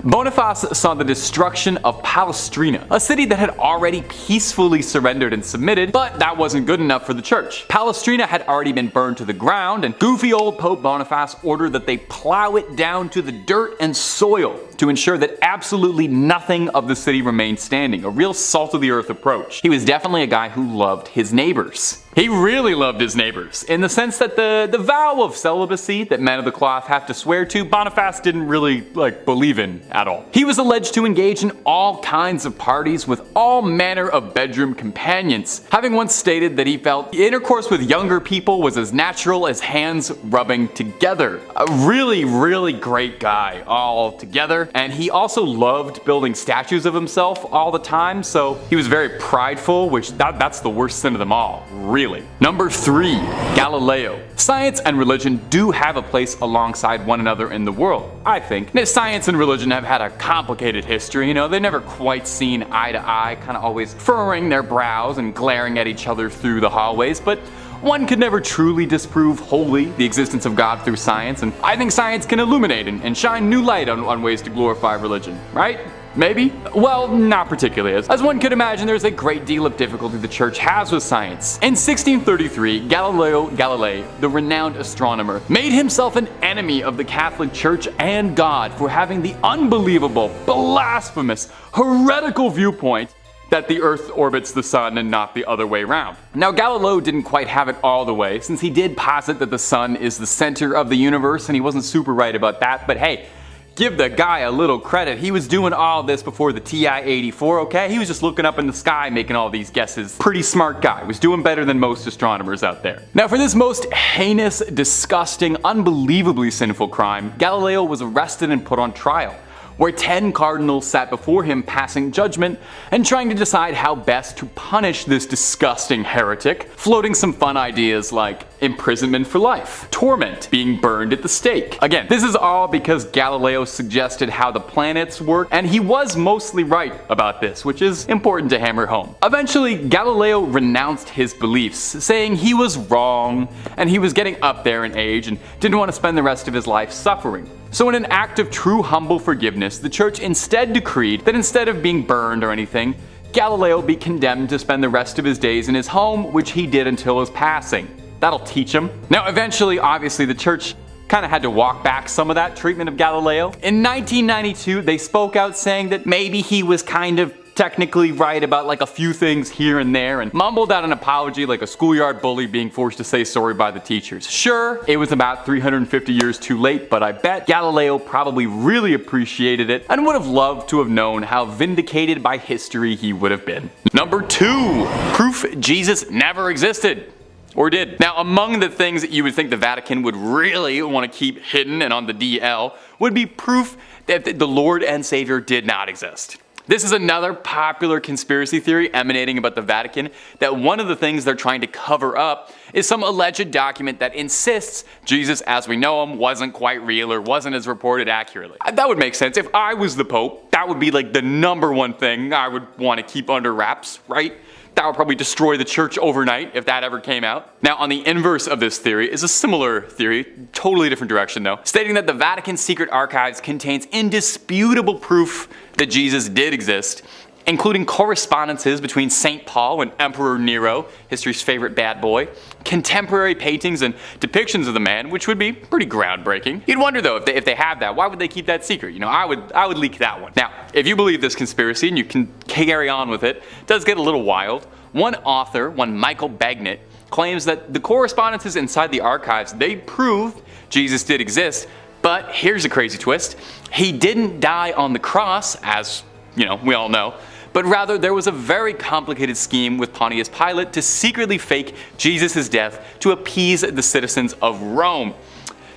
Boniface saw the destruction of Palestrina, a city that had already peacefully surrendered and submitted, but that wasn't good enough for the church. Palestrina had already been burned to the ground, and goofy old Pope Boniface ordered that they plow it down to the dirt and soil to ensure that absolutely nothing of the city remained standing, a real salt of the earth approach. He was definitely a guy who loved his neighbors. He really loved his neighbors, in the sense that the vow of celibacy that men of the cloth have to swear to, Boniface didn't really believe in at all. He was alleged to engage in all kinds of parties with all manner of bedroom companions, having once stated that he felt intercourse with younger people was as natural as hands rubbing together. A really, really great guy all together, and he also loved building statues of himself all the time, so he was very prideful, which that's the worst sin of them all, really. Number 3, Galileo. Science and religion do have a place alongside one another in the world, I think. Now, science and religion have had a complicated history, you know, they've never quite seen eye to eye, kind of always furrowing their brows and glaring at each other through the hallways, but one could never truly disprove wholly the existence of God through science, and I think science can illuminate and shine new light on ways to glorify religion, right? Maybe? Well, not particularly. As one could imagine, there's a great deal of difficulty the church has with science. In 1633, Galileo Galilei, the renowned astronomer, made himself an enemy of the Catholic Church and God for having the unbelievable, blasphemous, heretical viewpoint that the Earth orbits the Sun and not the other way around. Now, Galileo didn't quite have it all the way, since he did posit that the Sun is the center of the universe, and he wasn't super right about that, but hey, give the guy a little credit. He was doing all this before the TI-84, okay? He was just looking up in the sky making all these guesses. Pretty smart guy. Was doing better than most astronomers out there. Now, for this most heinous, disgusting, unbelievably sinful crime, Galileo was arrested and put on trial, where 10 cardinals sat before him passing judgment and trying to decide how best to punish this disgusting heretic, floating some fun ideas like imprisonment for life, torment, being burned at the stake. Again, this is all because Galileo suggested how the planets work, and he was mostly right about this, which is important to hammer home. Eventually, Galileo renounced his beliefs, saying he was wrong and he was getting up there in age and didn't want to spend the rest of his life suffering. So in an act of true humble forgiveness, the church instead decreed that instead of being burned or anything, Galileo be condemned to spend the rest of his days in his home, which he did until his passing. That'll teach him. Now eventually, obviously, the church kind of had to walk back some of that treatment of Galileo. In 1992, they spoke out saying that maybe he was kind of technically right about like a few things here and there, and mumbled out an apology like a schoolyard bully being forced to say sorry by the teachers. Sure, it was about 350 years too late, but I bet Galileo probably really appreciated it and would have loved to have known how vindicated by history he would have been. Number 2. Proof Jesus never existed. Or did. Now, among the things that you would think the Vatican would really want to keep hidden and on the DL would be proof that the Lord and Savior did not exist. This is another popular conspiracy theory emanating about the Vatican, that one of the things they're trying to cover up is some alleged document that insists Jesus as we know him wasn't quite real or wasn't as reported accurately. That would make sense. If I was the Pope, that would be like the number one thing I would want to keep under wraps, right? That would probably destroy the church overnight if that ever came out. Now, on the inverse of this theory is a similar theory, totally different direction though, stating that the Vatican's secret archives contains indisputable proof that Jesus did exist, including correspondences between St. Paul and Emperor Nero, history's favorite bad boy, contemporary paintings and depictions of the man, which would be pretty groundbreaking. You'd wonder though, if they have that, why would they keep that secret? You know, I would leak that one. Now, if you believe this conspiracy and you can carry on with it, it does get a little wild. One author, one Michael Bagnet, claims that the correspondences inside the archives, they prove Jesus did exist, but here's a crazy twist. He didn't die on the cross, as, you know, we all know, but rather there was a very complicated scheme with Pontius Pilate to secretly fake Jesus' death to appease the citizens of Rome.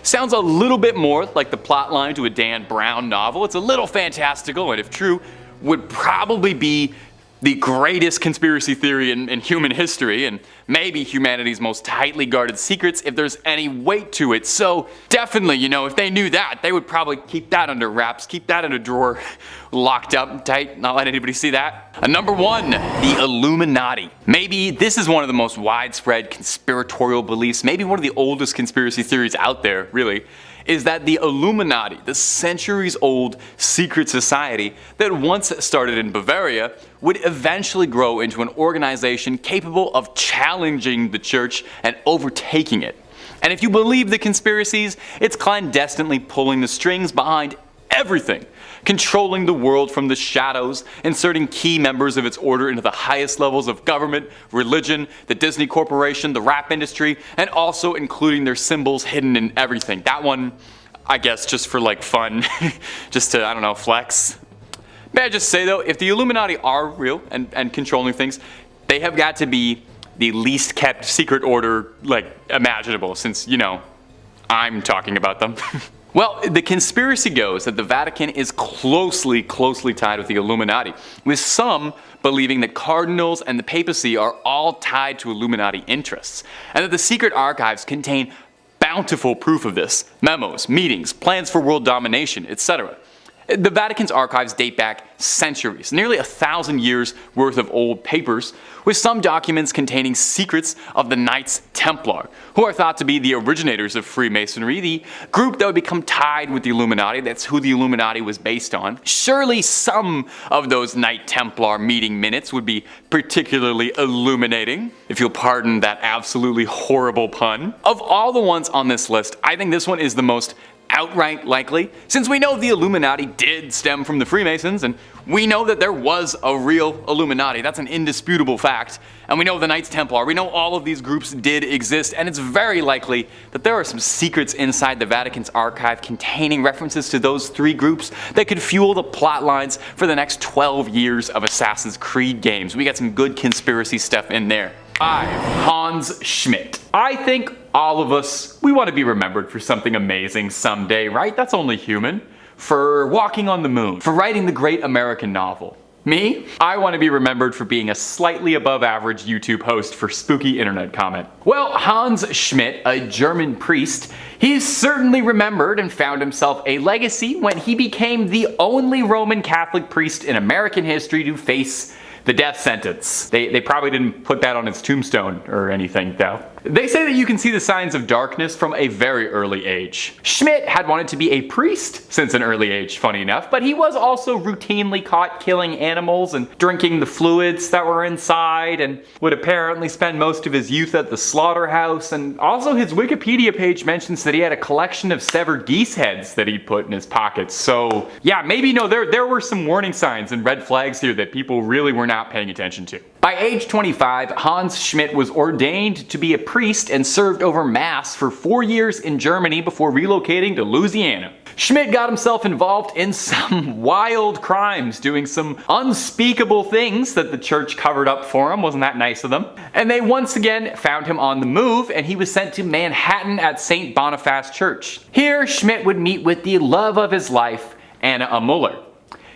Sounds a little bit more like the plotline to a Dan Brown novel. It's a little fantastical, and if true, would probably be the greatest conspiracy theory in human history, and maybe humanity's most tightly guarded secrets if there's any weight to it. So definitely, you know, if they knew that, they would probably keep that under wraps, keep that in a drawer, locked up tight, not let anybody see that. Number 1, the Illuminati. Maybe this is one of the most widespread conspiratorial beliefs, maybe one of the oldest conspiracy theories out there, really, is that the Illuminati, the centuries-old secret society that once started in Bavaria, would eventually grow into an organization capable of challenging the church and overtaking it. And if you believe the conspiracies, it's clandestinely pulling the strings behind everything, controlling the world from the shadows, inserting key members of its order into the highest levels of government, religion, the Disney Corporation, the rap industry, and also including their symbols hidden in everything. That one, I guess, just for like fun, just to, I don't know, flex. May I just say though, if the Illuminati are real and controlling things, they have got to be the least kept secret order, like, imaginable, since, you know, I'm talking about them. Well, the conspiracy goes that the Vatican is closely tied with the Illuminati, with some believing that cardinals and the papacy are all tied to Illuminati interests, and that the secret archives contain bountiful proof of this: memos, meetings, plans for world domination, etc. The Vatican's archives date back centuries, nearly 1,000 years worth of old papers, with some documents containing secrets of the Knights Templar, who are thought to be the originators of Freemasonry, the group that would become tied with the Illuminati. That's who the Illuminati was based on. Surely some of those Knight Templar meeting minutes would be particularly illuminating, if you'll pardon that absolutely horrible pun. Of all the ones on this list, I think this one is the most outright likely, since we know the Illuminati did stem from the Freemasons, and we know that there was a real Illuminati. That's an indisputable fact. And we know the Knights Templar, we know all of these groups did exist, and it's very likely that there are some secrets inside the Vatican's archive containing references to those three groups that could fuel the plot lines for the next 12 years of Assassin's Creed games. We got some good conspiracy stuff in there. 5. Hans Schmidt. I think all of us, we want to be remembered for something amazing someday, right? That's only human. For walking on the moon, for writing the great American novel. Me? I want to be remembered for being a slightly above average YouTube host for spooky internet comment. Well, Hans Schmidt, a German priest, he's certainly remembered and found himself a legacy when he became the only Roman Catholic priest in American history to face the death sentence. They probably didn't put that on his tombstone or anything though. They say that you can see the signs of darkness from a very early age. Schmidt had wanted to be a priest since an early age, funny enough, but he was also routinely caught killing animals and drinking the fluids that were inside, and would apparently spend most of his youth at the slaughterhouse. And also his Wikipedia page mentions that he had a collection of severed geese heads that he'd put in his pockets. So yeah, maybe there were some warning signs and red flags here that people really were not paying attention to. By age 25, Hans Schmidt was ordained to be a priest and served over Mass for 4 years in Germany before relocating to Louisiana. Schmidt got himself involved in some wild crimes, doing some unspeakable things that the church covered up for him. Wasn't that nice of them? And they once again found him on the move, and he was sent to Manhattan at St. Boniface Church. Here, Schmidt would meet with the love of his life, Anna Muller.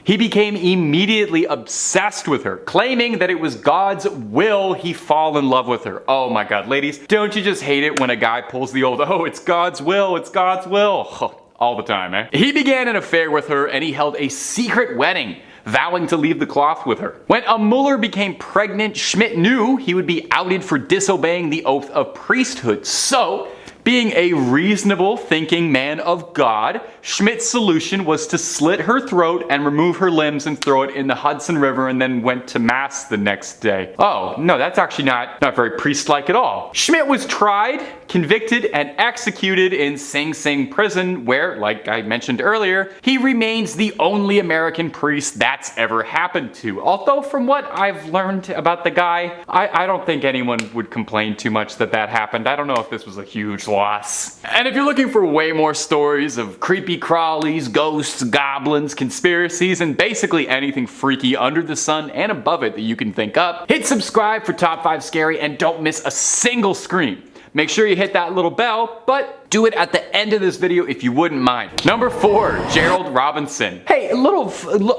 He became immediately obsessed with her, claiming that it was God's will he fall in love with her. Oh my god, ladies, don't you just hate it when a guy pulls the old, oh, it's God's will, it's God's will. Oh, all the time, eh? He began an affair with her, and he held a secret wedding, vowing to leave the cloth with her. When Muller became pregnant, Schmidt knew he would be outed for disobeying the oath of priesthood. So, being a reasonable thinking man of God, Schmidt's solution was to slit her throat and remove her limbs and throw it in the Hudson River, and then went to Mass the next day. Oh, no, that's actually not very priest-like at all. Schmidt was tried, convicted, and executed in Sing Sing prison, where, like I mentioned earlier, he remains the only American priest that's ever happened to. Although from what I've learned about the guy, I don't think anyone would complain too much that happened. I don't know if this was a huge loss. And if you're looking for way more stories of creepy crawlies, ghosts, goblins, conspiracies, and basically anything freaky under the sun and above it that you can think up, hit subscribe for Top 5 Scary and don't miss a single scream. Make sure you hit that little bell, but do it at the end of this video if you wouldn't mind. Number 4, Gerald Robinson. Hey, a little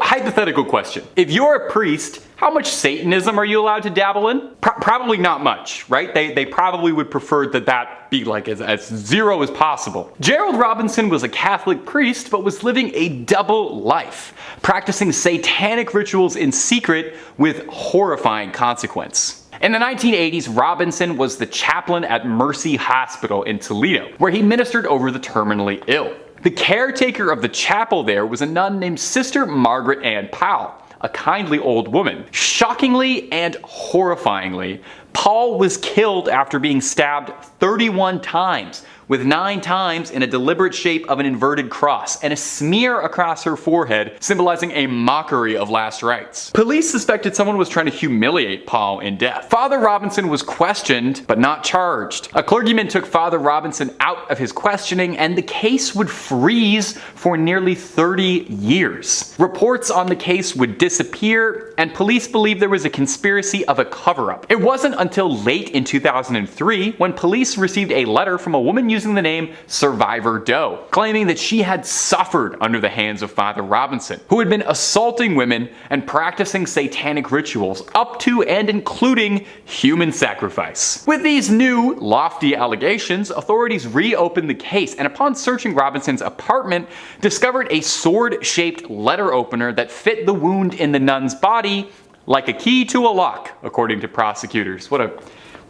hypothetical question. If you're a priest, how much Satanism are you allowed to dabble in? Probably not much, right? They probably would prefer that be like as zero as possible. Gerald Robinson was a Catholic priest, but was living a double life, practicing satanic rituals in secret with horrifying consequence. In the 1980s, Robinson was the chaplain at Mercy Hospital in Toledo, where he ministered over the terminally ill. The caretaker of the chapel there was a nun named Sister Margaret Ann Powell, a kindly old woman. Shockingly and horrifyingly, Paul was killed after being stabbed 31 times, with 9 times in a deliberate shape of an inverted cross, and a smear across her forehead symbolizing a mockery of last rites. Police suspected someone was trying to humiliate Paul in death. Father Robinson was questioned, but not charged. A clergyman took Father Robinson out of his questioning, and the case would freeze for nearly 30 years. Reports on the case would disappear, and police believed there was a conspiracy of a cover-up. It wasn't until late in 2003 when police received a letter from a woman using the name Survivor Doe, claiming that she had suffered under the hands of Father Robinson, who had been assaulting women and practicing satanic rituals up to and including human sacrifice. With these new, lofty allegations, authorities reopened the case, and upon searching Robinson's apartment, discovered a sword-shaped letter opener that fit the wound in the nun's body like a key to a lock, according to prosecutors. What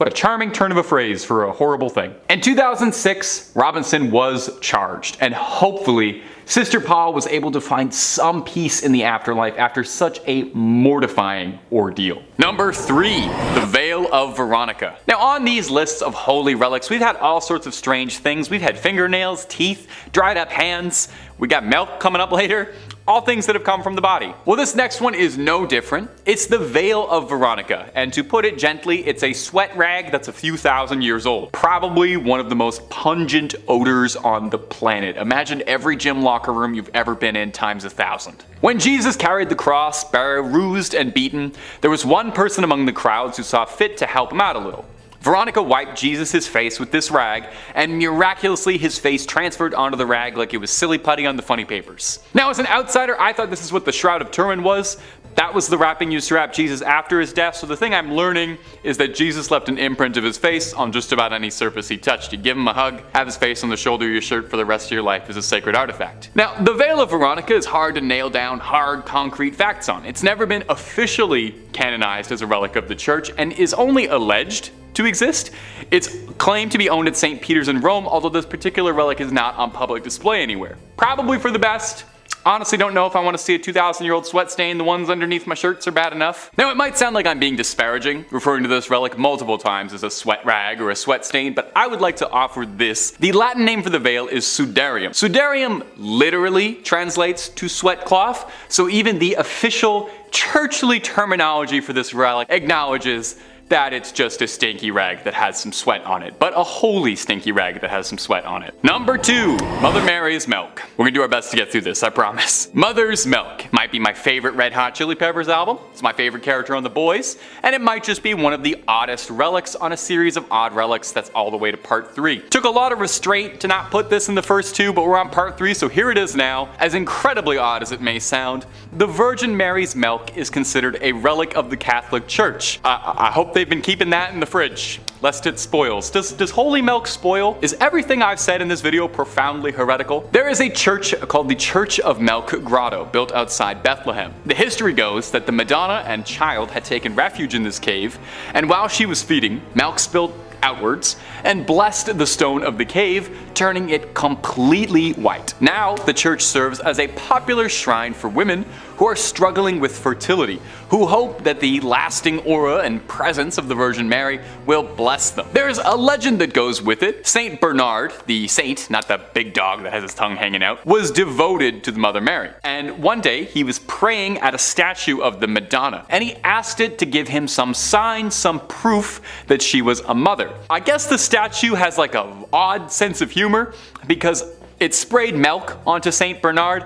a charming turn of a phrase for a horrible thing. In 2006, Robinson was charged, and hopefully, Sister Paul was able to find some peace in the afterlife after such a mortifying ordeal. Number 3, the Veil of Veronica. Now on these lists of holy relics, we've had all sorts of strange things. We've had fingernails, teeth, dried up hands, we got milk coming up later. All things that have come from the body. Well, this next one is no different. It's the Veil of Veronica, and to put it gently, it's a sweat rag that's a few thousand years old. Probably one of the most pungent odors on the planet. Imagine every gym locker room you've ever been in times 1,000. When Jesus carried the cross, bruised and beaten, there was one person among the crowds who saw fit to help him out a little. Veronica wiped Jesus' face with this rag, and miraculously his face transferred onto the rag like it was silly putty on the funny papers. Now as an outsider, I thought this is what the Shroud of Turin was, That was the wrapping used to wrap Jesus after his death, so the thing I'm learning is that Jesus left an imprint of his face on just about any surface he touched. You give him a hug, have his face on the shoulder of your shirt for the rest of your life as a sacred artifact. Now, the Veil of Veronica is hard to nail down hard, concrete facts on. It's never been officially canonized as a relic of the church and is only alleged to exist. It's claimed to be owned at St. Peter's in Rome, although this particular relic is not on public display anywhere. Probably for the best. Honestly don't know if I want to see a 2,000-year-old sweat stain. The ones underneath my shirts are bad enough. Now it might sound like I'm being disparaging, referring to this relic multiple times as a sweat rag or a sweat stain, but I would like to offer this. The Latin name for the veil is sudarium. Sudarium literally translates to sweat cloth, so even the official churchly terminology for this relic acknowledges that it's just a stinky rag that has some sweat on it, but a holy stinky rag that has some sweat on it. Number 2, Mother Mary's milk. We're gonna do our best to get through this, I promise. Mother's Milk might be my favorite Red Hot Chili Peppers album, it's my favorite character on The Boys, and it might just be one of the oddest relics on a series of odd relics that's all the way to part 3. Took a lot of restraint to not put this in the first 2, but we're on part 3, so here it is now. As incredibly odd as it may sound, the Virgin Mary's milk is considered a relic of the Catholic Church. I hope they've been keeping that in the fridge, lest it spoils. Does holy milk spoil? Is everything I've said in this video profoundly heretical? There is a church called the Church of Milk Grotto, built outside Bethlehem. The history goes that the Madonna and child had taken refuge in this cave, and while she was feeding, milk spilled outwards and blessed the stone of the cave, turning it completely white. Now the church serves as a popular shrine for women who are struggling with fertility, who hope that the lasting aura and presence of the Virgin Mary will bless them. There's a legend that goes with it. Saint Bernard, the saint, not the big dog that has his tongue hanging out, was devoted to the Mother Mary. And one day he was praying at a statue of the Madonna, and he asked it to give him some sign, some proof that she was a mother. I guess the statue has like an odd sense of humor because it sprayed milk onto Saint Bernard.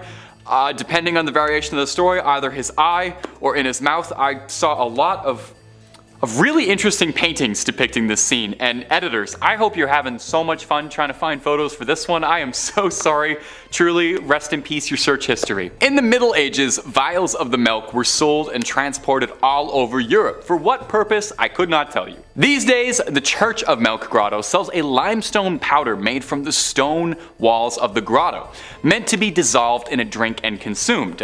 Depending on the variation of the story, either his eye or in his mouth. I saw a lot of really interesting paintings depicting this scene, and editors, I hope you're having so much fun trying to find photos for this one. I am so sorry. Truly, rest in peace your search history. In the Middle Ages, vials of the milk were sold and transported all over Europe. For what purpose, I could not tell you. These days, the Church of Milk Grotto sells a limestone powder made from the stone walls of the grotto, meant to be dissolved in a drink and consumed.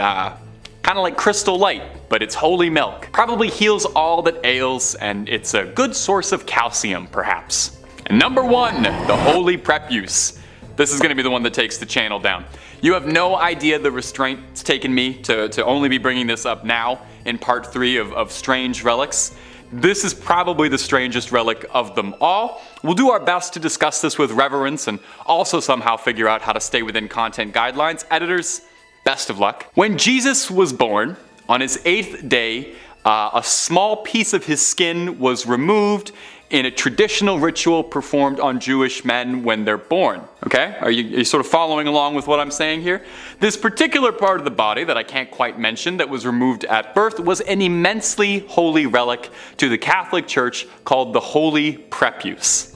Kind of like Crystal Light, but it's holy milk. Probably heals all that ails, and it's a good source of calcium, perhaps. And number 1, the Holy Prepuse. This is going to be the one that takes the channel down. You have no idea the restraint it's taken me to only be bringing this up now in part 3 of strange relics. This is probably the strangest relic of them all. We'll do our best to discuss this with reverence and also somehow figure out how to stay within content guidelines. Editors, best of luck. When Jesus was born, on his 8th day, a small piece of his skin was removed in a traditional ritual performed on Jewish men when they're born. Okay? Are you sort of following along with what I'm saying here? This particular part of the body that I can't quite mention that was removed at birth was an immensely holy relic to the Catholic Church called the Holy Prepuse.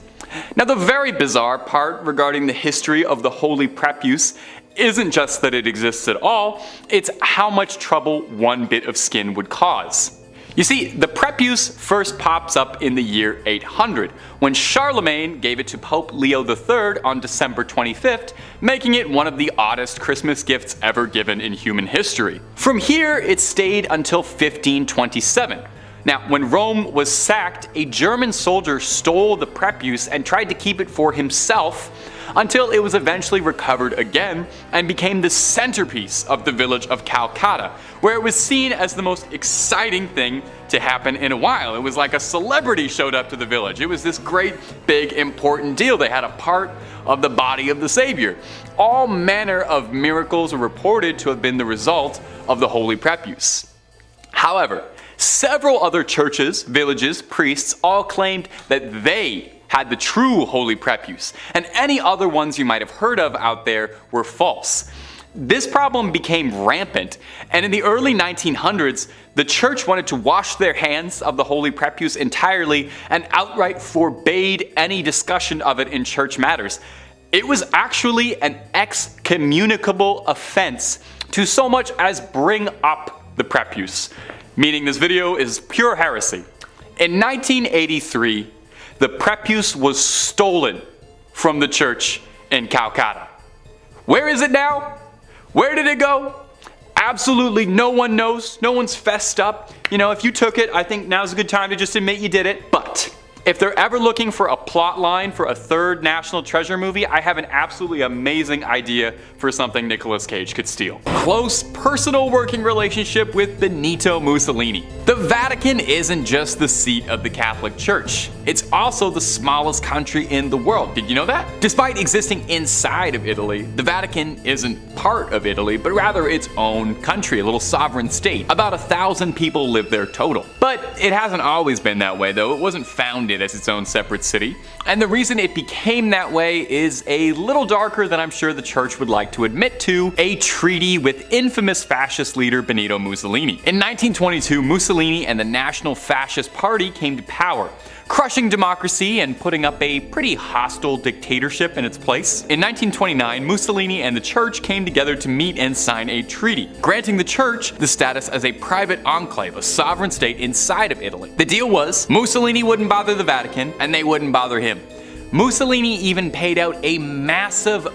Now the very bizarre part regarding the history of the Holy Prepuse isn't just that it exists at all, it's how much trouble one bit of skin would cause. You see, the Prepuse first pops up in the year 800, when Charlemagne gave it to Pope Leo III on December 25th, making it one of the oddest Christmas gifts ever given in human history. From here, it stayed until 1527. Now, when Rome was sacked, a German soldier stole the Prepuse and tried to keep it for himself, until it was eventually recovered again and became the centerpiece of the village of Calcutta, where it was seen as the most exciting thing to happen in a while. It was like a celebrity showed up to the village. It was this great, big, important deal. They had a part of the body of the Savior. All manner of miracles are reported to have been the result of the Holy Prepuse. However, several other churches, villages, priests all claimed that they had the true Holy Prepuse, and any other ones you might have heard of out there were false. This problem became rampant, and in the early 1900s, the church wanted to wash their hands of the Holy Prepuse entirely and outright forbade any discussion of it in church matters. It was actually an excommunicable offense to so much as bring up the Prepuse, meaning this video is pure heresy. In 1983, the Prepuse was stolen from the church in Calcutta. Where is it now? Where did it go? Absolutely no one knows. No one's fessed up. You know, if you took it, I think now's a good time to just admit you did it. But if they're ever looking for a plot line for a third National Treasure movie, I have an absolutely amazing idea for something Nicolas Cage could steal. Close personal working relationship with Benito Mussolini. The Vatican isn't just the seat of the Catholic Church. It's also the smallest country in the world. Did you know that? Despite existing inside of Italy, the Vatican isn't part of Italy, but rather its own country, a little sovereign state. About 1,000 people live there total. But it hasn't always been that way, though. It wasn't founded as its own separate city. And the reason it became that way is a little darker than I'm sure the church would like to admit to: a treaty with infamous fascist leader Benito Mussolini. In 1922, Mussolini and the National Fascist Party came to power, crushing democracy and putting up a pretty hostile dictatorship in its place. In 1929, Mussolini and the church came together to meet and sign a treaty, granting the church the status as a private enclave, a sovereign state inside of Italy. The deal was, Mussolini wouldn't bother the Vatican, and they wouldn't bother him. Mussolini even paid out a massive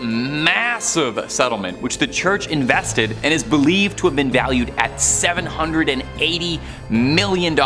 settlement, which the church invested and is believed to have been valued at $780 million,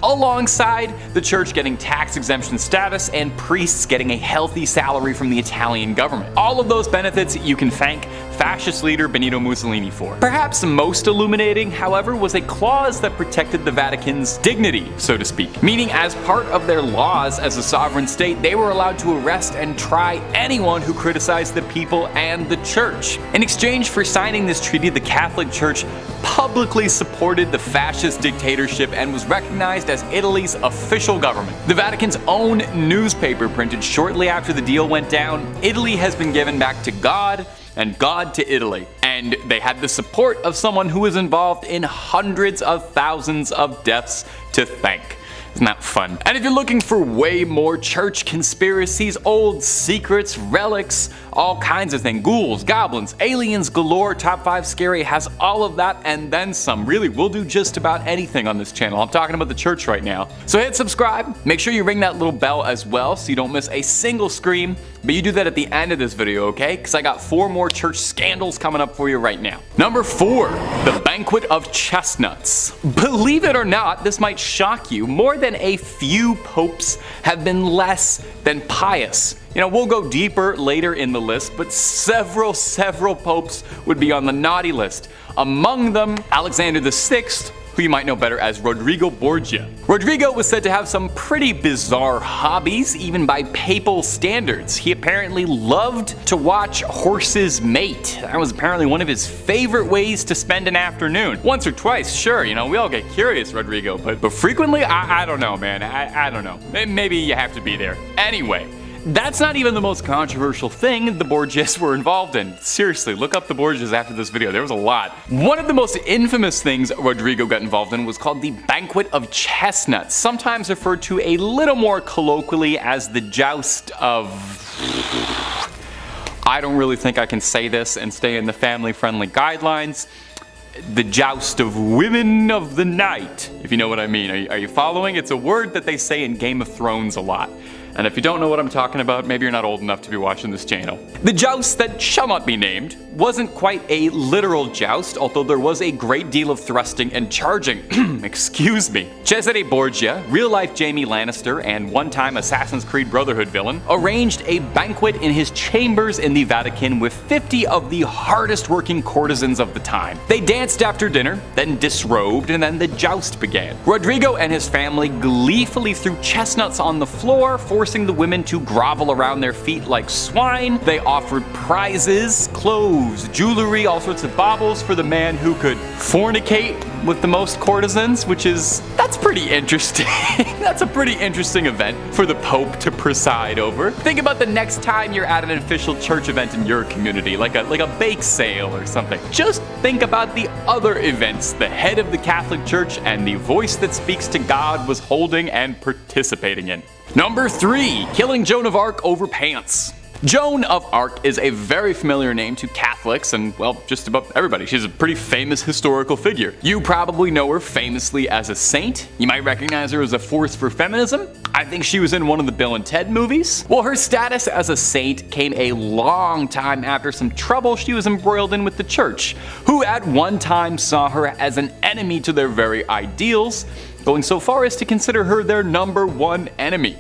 alongside the church getting tax exemption status and priests getting a healthy salary from the Italian government. All of those benefits you can thank fascist leader Benito Mussolini for. Perhaps most illuminating, however, was a clause that protected the Vatican's dignity, so to speak, meaning as part of their laws as a sovereign state, they were allowed to arrest and try anyone who criticized the people and the church. In exchange for signing this treaty, the Catholic Church publicly supported the fascist dictatorship and was recognized as Italy's official government. The Vatican's own newspaper printed shortly after the deal went down, "Italy has been given back to God, and God to Italy." And they had the support of someone who was involved in hundreds of thousands of deaths to thank. Isn't that fun? And if you're looking for way more church conspiracies, old secrets, relics, all kinds of things, ghouls, goblins, aliens galore, Top 5 Scary has all of that and then some. Really, we'll do just about anything on this channel. I'm talking about the church right now. So hit subscribe, make sure you ring that little bell as well so you don't miss a single scream, but you do that at the end of this video, okay? Because I got 4 more church scandals coming up for you right now. Number 4, the Banquet of Chestnuts. Believe it or not, this might shock you, more than a few popes have been less than pious. You know, we'll go deeper later in the list, but several popes would be on the naughty list. Among them, Alexander VI, who you might know better as Rodrigo Borgia. Rodrigo was said to have some pretty bizarre hobbies, even by papal standards. He apparently loved to watch horses mate. That was apparently one of his favorite ways to spend an afternoon. Once or twice, sure, you know, we all get curious, Rodrigo, but frequently, I don't know, man. I don't know. Maybe you have to be there. Anyway, that's not even the most controversial thing the Borgias were involved in. Seriously, look up the Borgias after this video, there was a lot. One of the most infamous things Rodrigo got involved in was called the Banquet of Chestnuts, sometimes referred to a little more colloquially as the Joust of... I don't really think I can say this and stay in the family-friendly guidelines. The Joust of Women of the Night, if you know what I mean. Are you following? It's a word that they say in Game of Thrones a lot. And if you don't know what I'm talking about, maybe you're not old enough to be watching this channel. The joust that shall not be named wasn't quite a literal joust, although there was a great deal of thrusting and charging. Excuse me. Cesare Borgia, real-life Jaime Lannister and one-time Assassin's Creed Brotherhood villain, arranged a banquet in his chambers in the Vatican with 50 of the hardest-working courtesans of the time. They danced after dinner, then disrobed, and then the joust began. Rodrigo and his family gleefully threw chestnuts on the floor, forcing the women to grovel around their feet like swine. They offered prizes, clothes, jewelry, all sorts of baubles for the man who could fornicate with the most courtesans, that's pretty interesting. That's a pretty interesting event for the Pope to preside over. Think about the next time you're at an official church event in your community, like a bake sale or something. Just think about the other events the head of the Catholic Church and the voice that speaks to God was holding and participating in. Number 3, killing Joan of Arc over pants. Joan of Arc is a very familiar name to Catholics and, well, just about everybody. She's a pretty famous historical figure. You probably know her famously as a saint. You might recognize her as a force for feminism. I think she was in one of the Bill and Ted movies. Well, her status as a saint came a long time after some trouble she was embroiled in with the church, who at one time saw her as an enemy to their very ideals, going so far as to consider her their #1 enemy.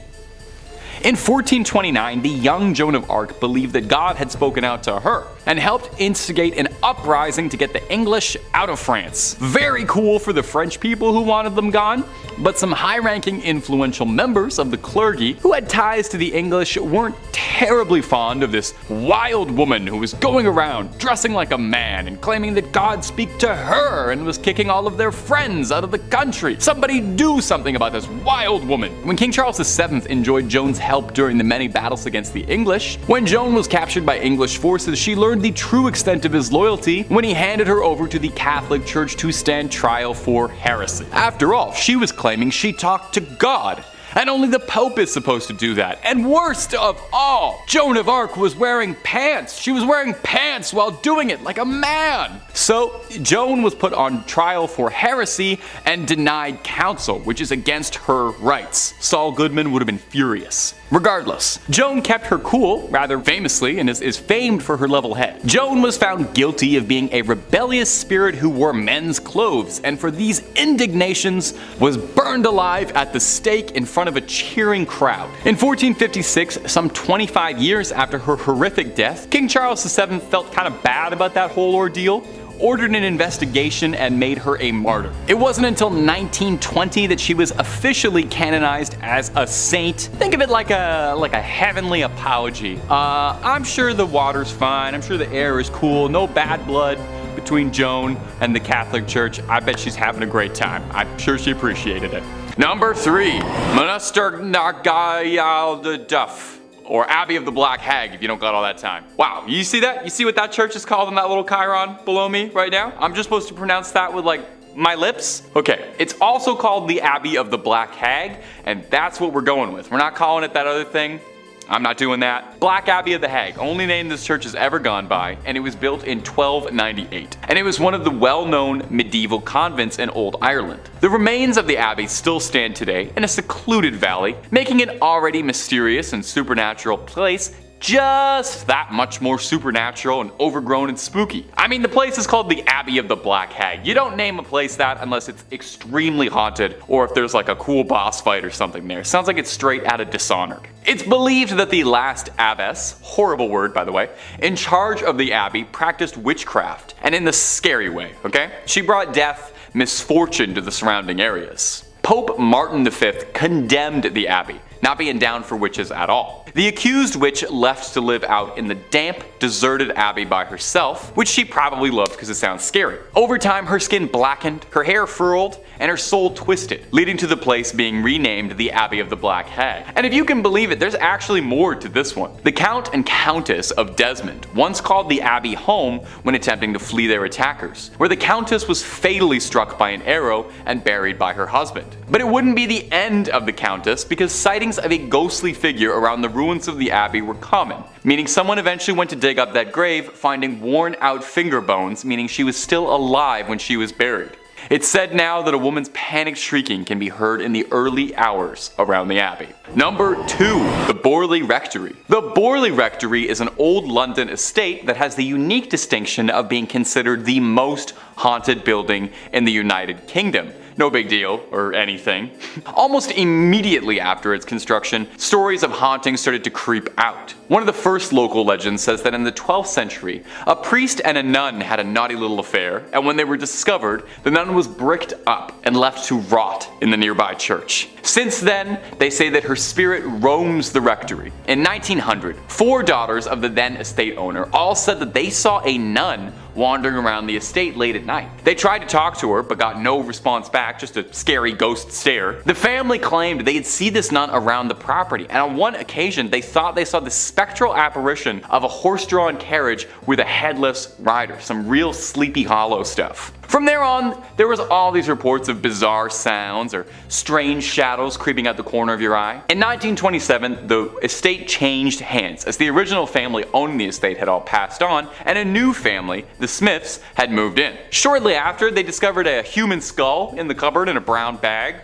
In 1429, the young Joan of Arc believed that God had spoken out to her and helped instigate an uprising to get the English out of France. Very cool for the French people who wanted them gone, but some high-ranking influential members of the clergy who had ties to the English weren't terribly fond of this wild woman who was going around dressing like a man and claiming that God spoke to her and was kicking all of their friends out of the country. Somebody do something about this wild woman. When King Charles VII enjoyed Joan's help during the many battles against the English, when Joan was captured by English forces, she learned the true extent of his loyalty when he handed her over to the Catholic Church to stand trial for heresy. After all, she was claiming she talked to God, and only the Pope is supposed to do that. And worst of all, Joan of Arc was wearing pants. She was wearing pants while doing it like a man. So Joan was put on trial for heresy and denied counsel, which is against her rights. Saul Goodman would have been furious. Regardless, Joan kept her cool, rather famously, and is famed for her level head. Joan was found guilty of being a rebellious spirit who wore men's clothes, and for these indignations was burned alive at the stake in front of a cheering crowd. In 1456, some 25 years after her horrific death, King Charles VII felt kind of bad about that whole ordeal, ordered an investigation and made her a martyr. It wasn't until 1920 that she was officially canonized as a saint. Think of it like a heavenly apology. I'm sure the water's fine, I'm sure the air is cool, no bad blood between Joan and the Catholic Church. I bet she's having a great time. I'm sure she appreciated it. Number 3, Monaster Nagayal de Duff. Or Abbey of the Black Hag, if you don't got all that time. Wow, you see that? You see what that church is called in that little chyron below me right now? I'm just supposed to pronounce that with like my lips? Okay, it's also called the Abbey of the Black Hag, and that's what we're going with. We're not calling it that other thing. I'm not doing that. Black Abbey of the Hag, only name this church has ever gone by, and it was built in 1298. And it was one of the well-known medieval convents in Old Ireland. The remains of the abbey still stand today in a secluded valley, making it already mysterious and supernatural place just that much more supernatural and overgrown and spooky. I mean, the place is called the Abbey of the Black Hag. You don't name a place that unless it's extremely haunted or if there's like a cool boss fight or something there. Sounds like it's straight out of Dishonored. It's believed that the last abbess, horrible word by the way, in charge of the abbey practiced witchcraft, and in the scary way, okay? She brought death, misfortune to the surrounding areas. Pope Martin V condemned the abbey, not being down for witches at all. The accused witch left to live out in the damp, deserted abbey by herself, which she probably loved because it sounds scary. Over time, her skin blackened, her hair furled, and her soul twisted, leading to the place being renamed the Abbey of the Black Hag. And if you can believe it, there's actually more to this one. The Count and Countess of Desmond once called the abbey home when attempting to flee their attackers, where the Countess was fatally struck by an arrow and buried by her husband. But it wouldn't be the end of the Countess, because sightings of a ghostly figure around the ruins of the abbey were common, meaning someone eventually went to dig up that grave, finding worn out finger bones, meaning she was still alive when she was buried. It's said now that a woman's panicked shrieking can be heard in the early hours around the abbey. Number 2, the Borley Rectory. The Borley Rectory is an old London estate that has the unique distinction of being considered the most haunted building in the United Kingdom. No big deal or anything. Almost immediately after its construction, stories of hauntings started to creep out. One of the first local legends says that in the 12th century, a priest and a nun had a naughty little affair, and when they were discovered, the nun was bricked up and left to rot in the nearby church. Since then, they say that her spirit roams the rectory. In 1900, 4 daughters of the then estate owner all said that they saw a nun wandering around the estate late at night. They tried to talk to her but got no response back, just a scary ghost stare. The family claimed they'd see this nun around the property, and on one occasion they thought they saw the spectral apparition of a horse-drawn carriage with a headless rider, some real Sleepy Hollow stuff. From there on, there was all these reports of bizarre sounds or strange shadows creeping out the corner of your eye. In 1927, the estate changed hands as the original family owning the estate had all passed on and a new family, the Smiths, had moved in. Shortly after, they discovered a human skull in the cupboard in a brown bag.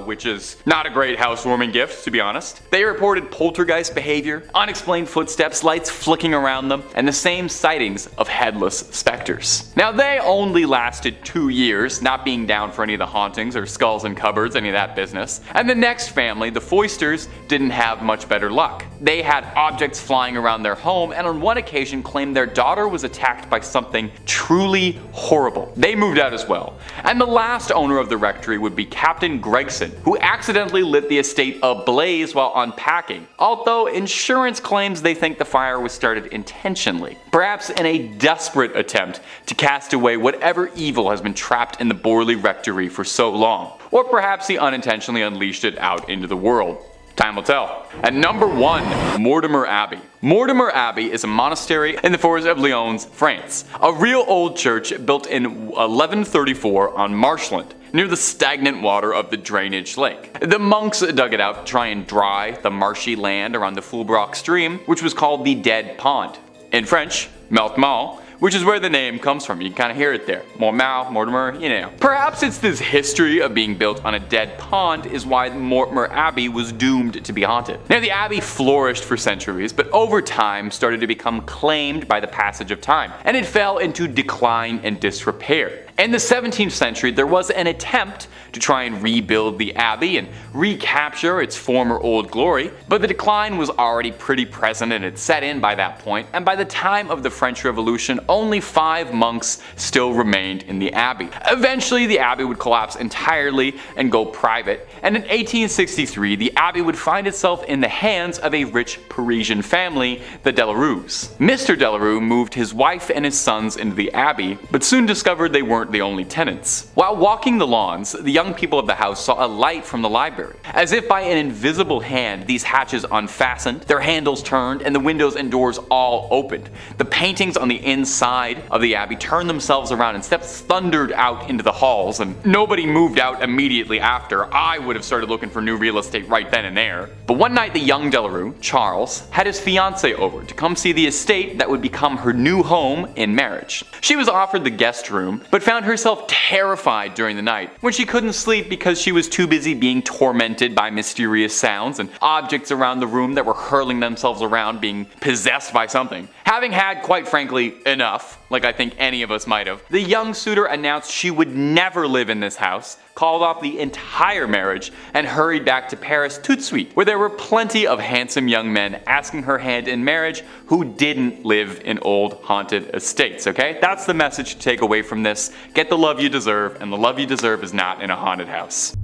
Which is not a great housewarming gift, to be honest. They reported poltergeist behavior, unexplained footsteps, lights flicking around them, and the same sightings of headless specters. Now they only lasted 2 years, not being down for any of the hauntings or skulls in cupboards, any of that business. And the next family, the Foysters, didn't have much better luck. They had objects flying around their home and on one occasion claimed their daughter was attacked by something truly horrible. They moved out as well. And the last owner of the rectory would be Captain Gregson, who accidentally lit the estate ablaze while unpacking, although insurance claims they think the fire was started intentionally, perhaps in a desperate attempt to cast away whatever evil has been trapped in the Borley Rectory for so long, or perhaps he unintentionally unleashed it out into the world. Time will tell. At number 1, Mortimer Abbey. Mortimer Abbey is a monastery in the forest of Lyons, France. A real old church built in 1134 on marshland, near the stagnant water of the drainage lake. The monks dug it out to try and dry the marshy land around the Fulbrock stream, which was called the Dead Pond. In French, Mortemont, which is where the name comes from. You can kind of hear it there. Mortimer, you know. Perhaps it's this history of being built on a dead pond is why Mortimer Abbey was doomed to be haunted. Now the abbey flourished for centuries, but over time started to become claimed by the passage of time, and it fell into decline and disrepair. In the 17th century, there was an attempt to try and rebuild the abbey and recapture its former old glory, but the decline was already pretty present and had set in by that point, and by the time of the French Revolution, only 5 monks still remained in the abbey. Eventually, the abbey would collapse entirely and go private, and in 1863, the abbey would find itself in the hands of a rich Parisian family, the Delarues. Mr. Delarue moved his wife and his sons into the abbey, but soon discovered they weren't the only tenants. While walking the lawns, the young people of the house saw a light from the library. As if by an invisible hand, these hatches unfastened, their handles turned, and the windows and doors all opened. The paintings on the inside of the abbey turned themselves around and steps thundered out into the halls, and nobody moved out immediately after. I would have started looking for new real estate right then and there. But one night the young Delarue, Charles, had his fiancée over to come see the estate that would become her new home in marriage. She was offered the guest room, but found herself terrified during the night when she couldn't sleep because she was too busy being tormented by mysterious sounds and objects around the room that were hurling themselves around, being possessed by something. Having had, quite frankly, enough, like I think any of us might have, the young suitor announced she would never live in this house, called off the entire marriage, and hurried back to Paris tout de suite, where there were plenty of handsome young men asking her hand in marriage who didn't live in old haunted estates, okay? That's the message to take away from this. Get the love you deserve, and the love you deserve is not in a haunted house.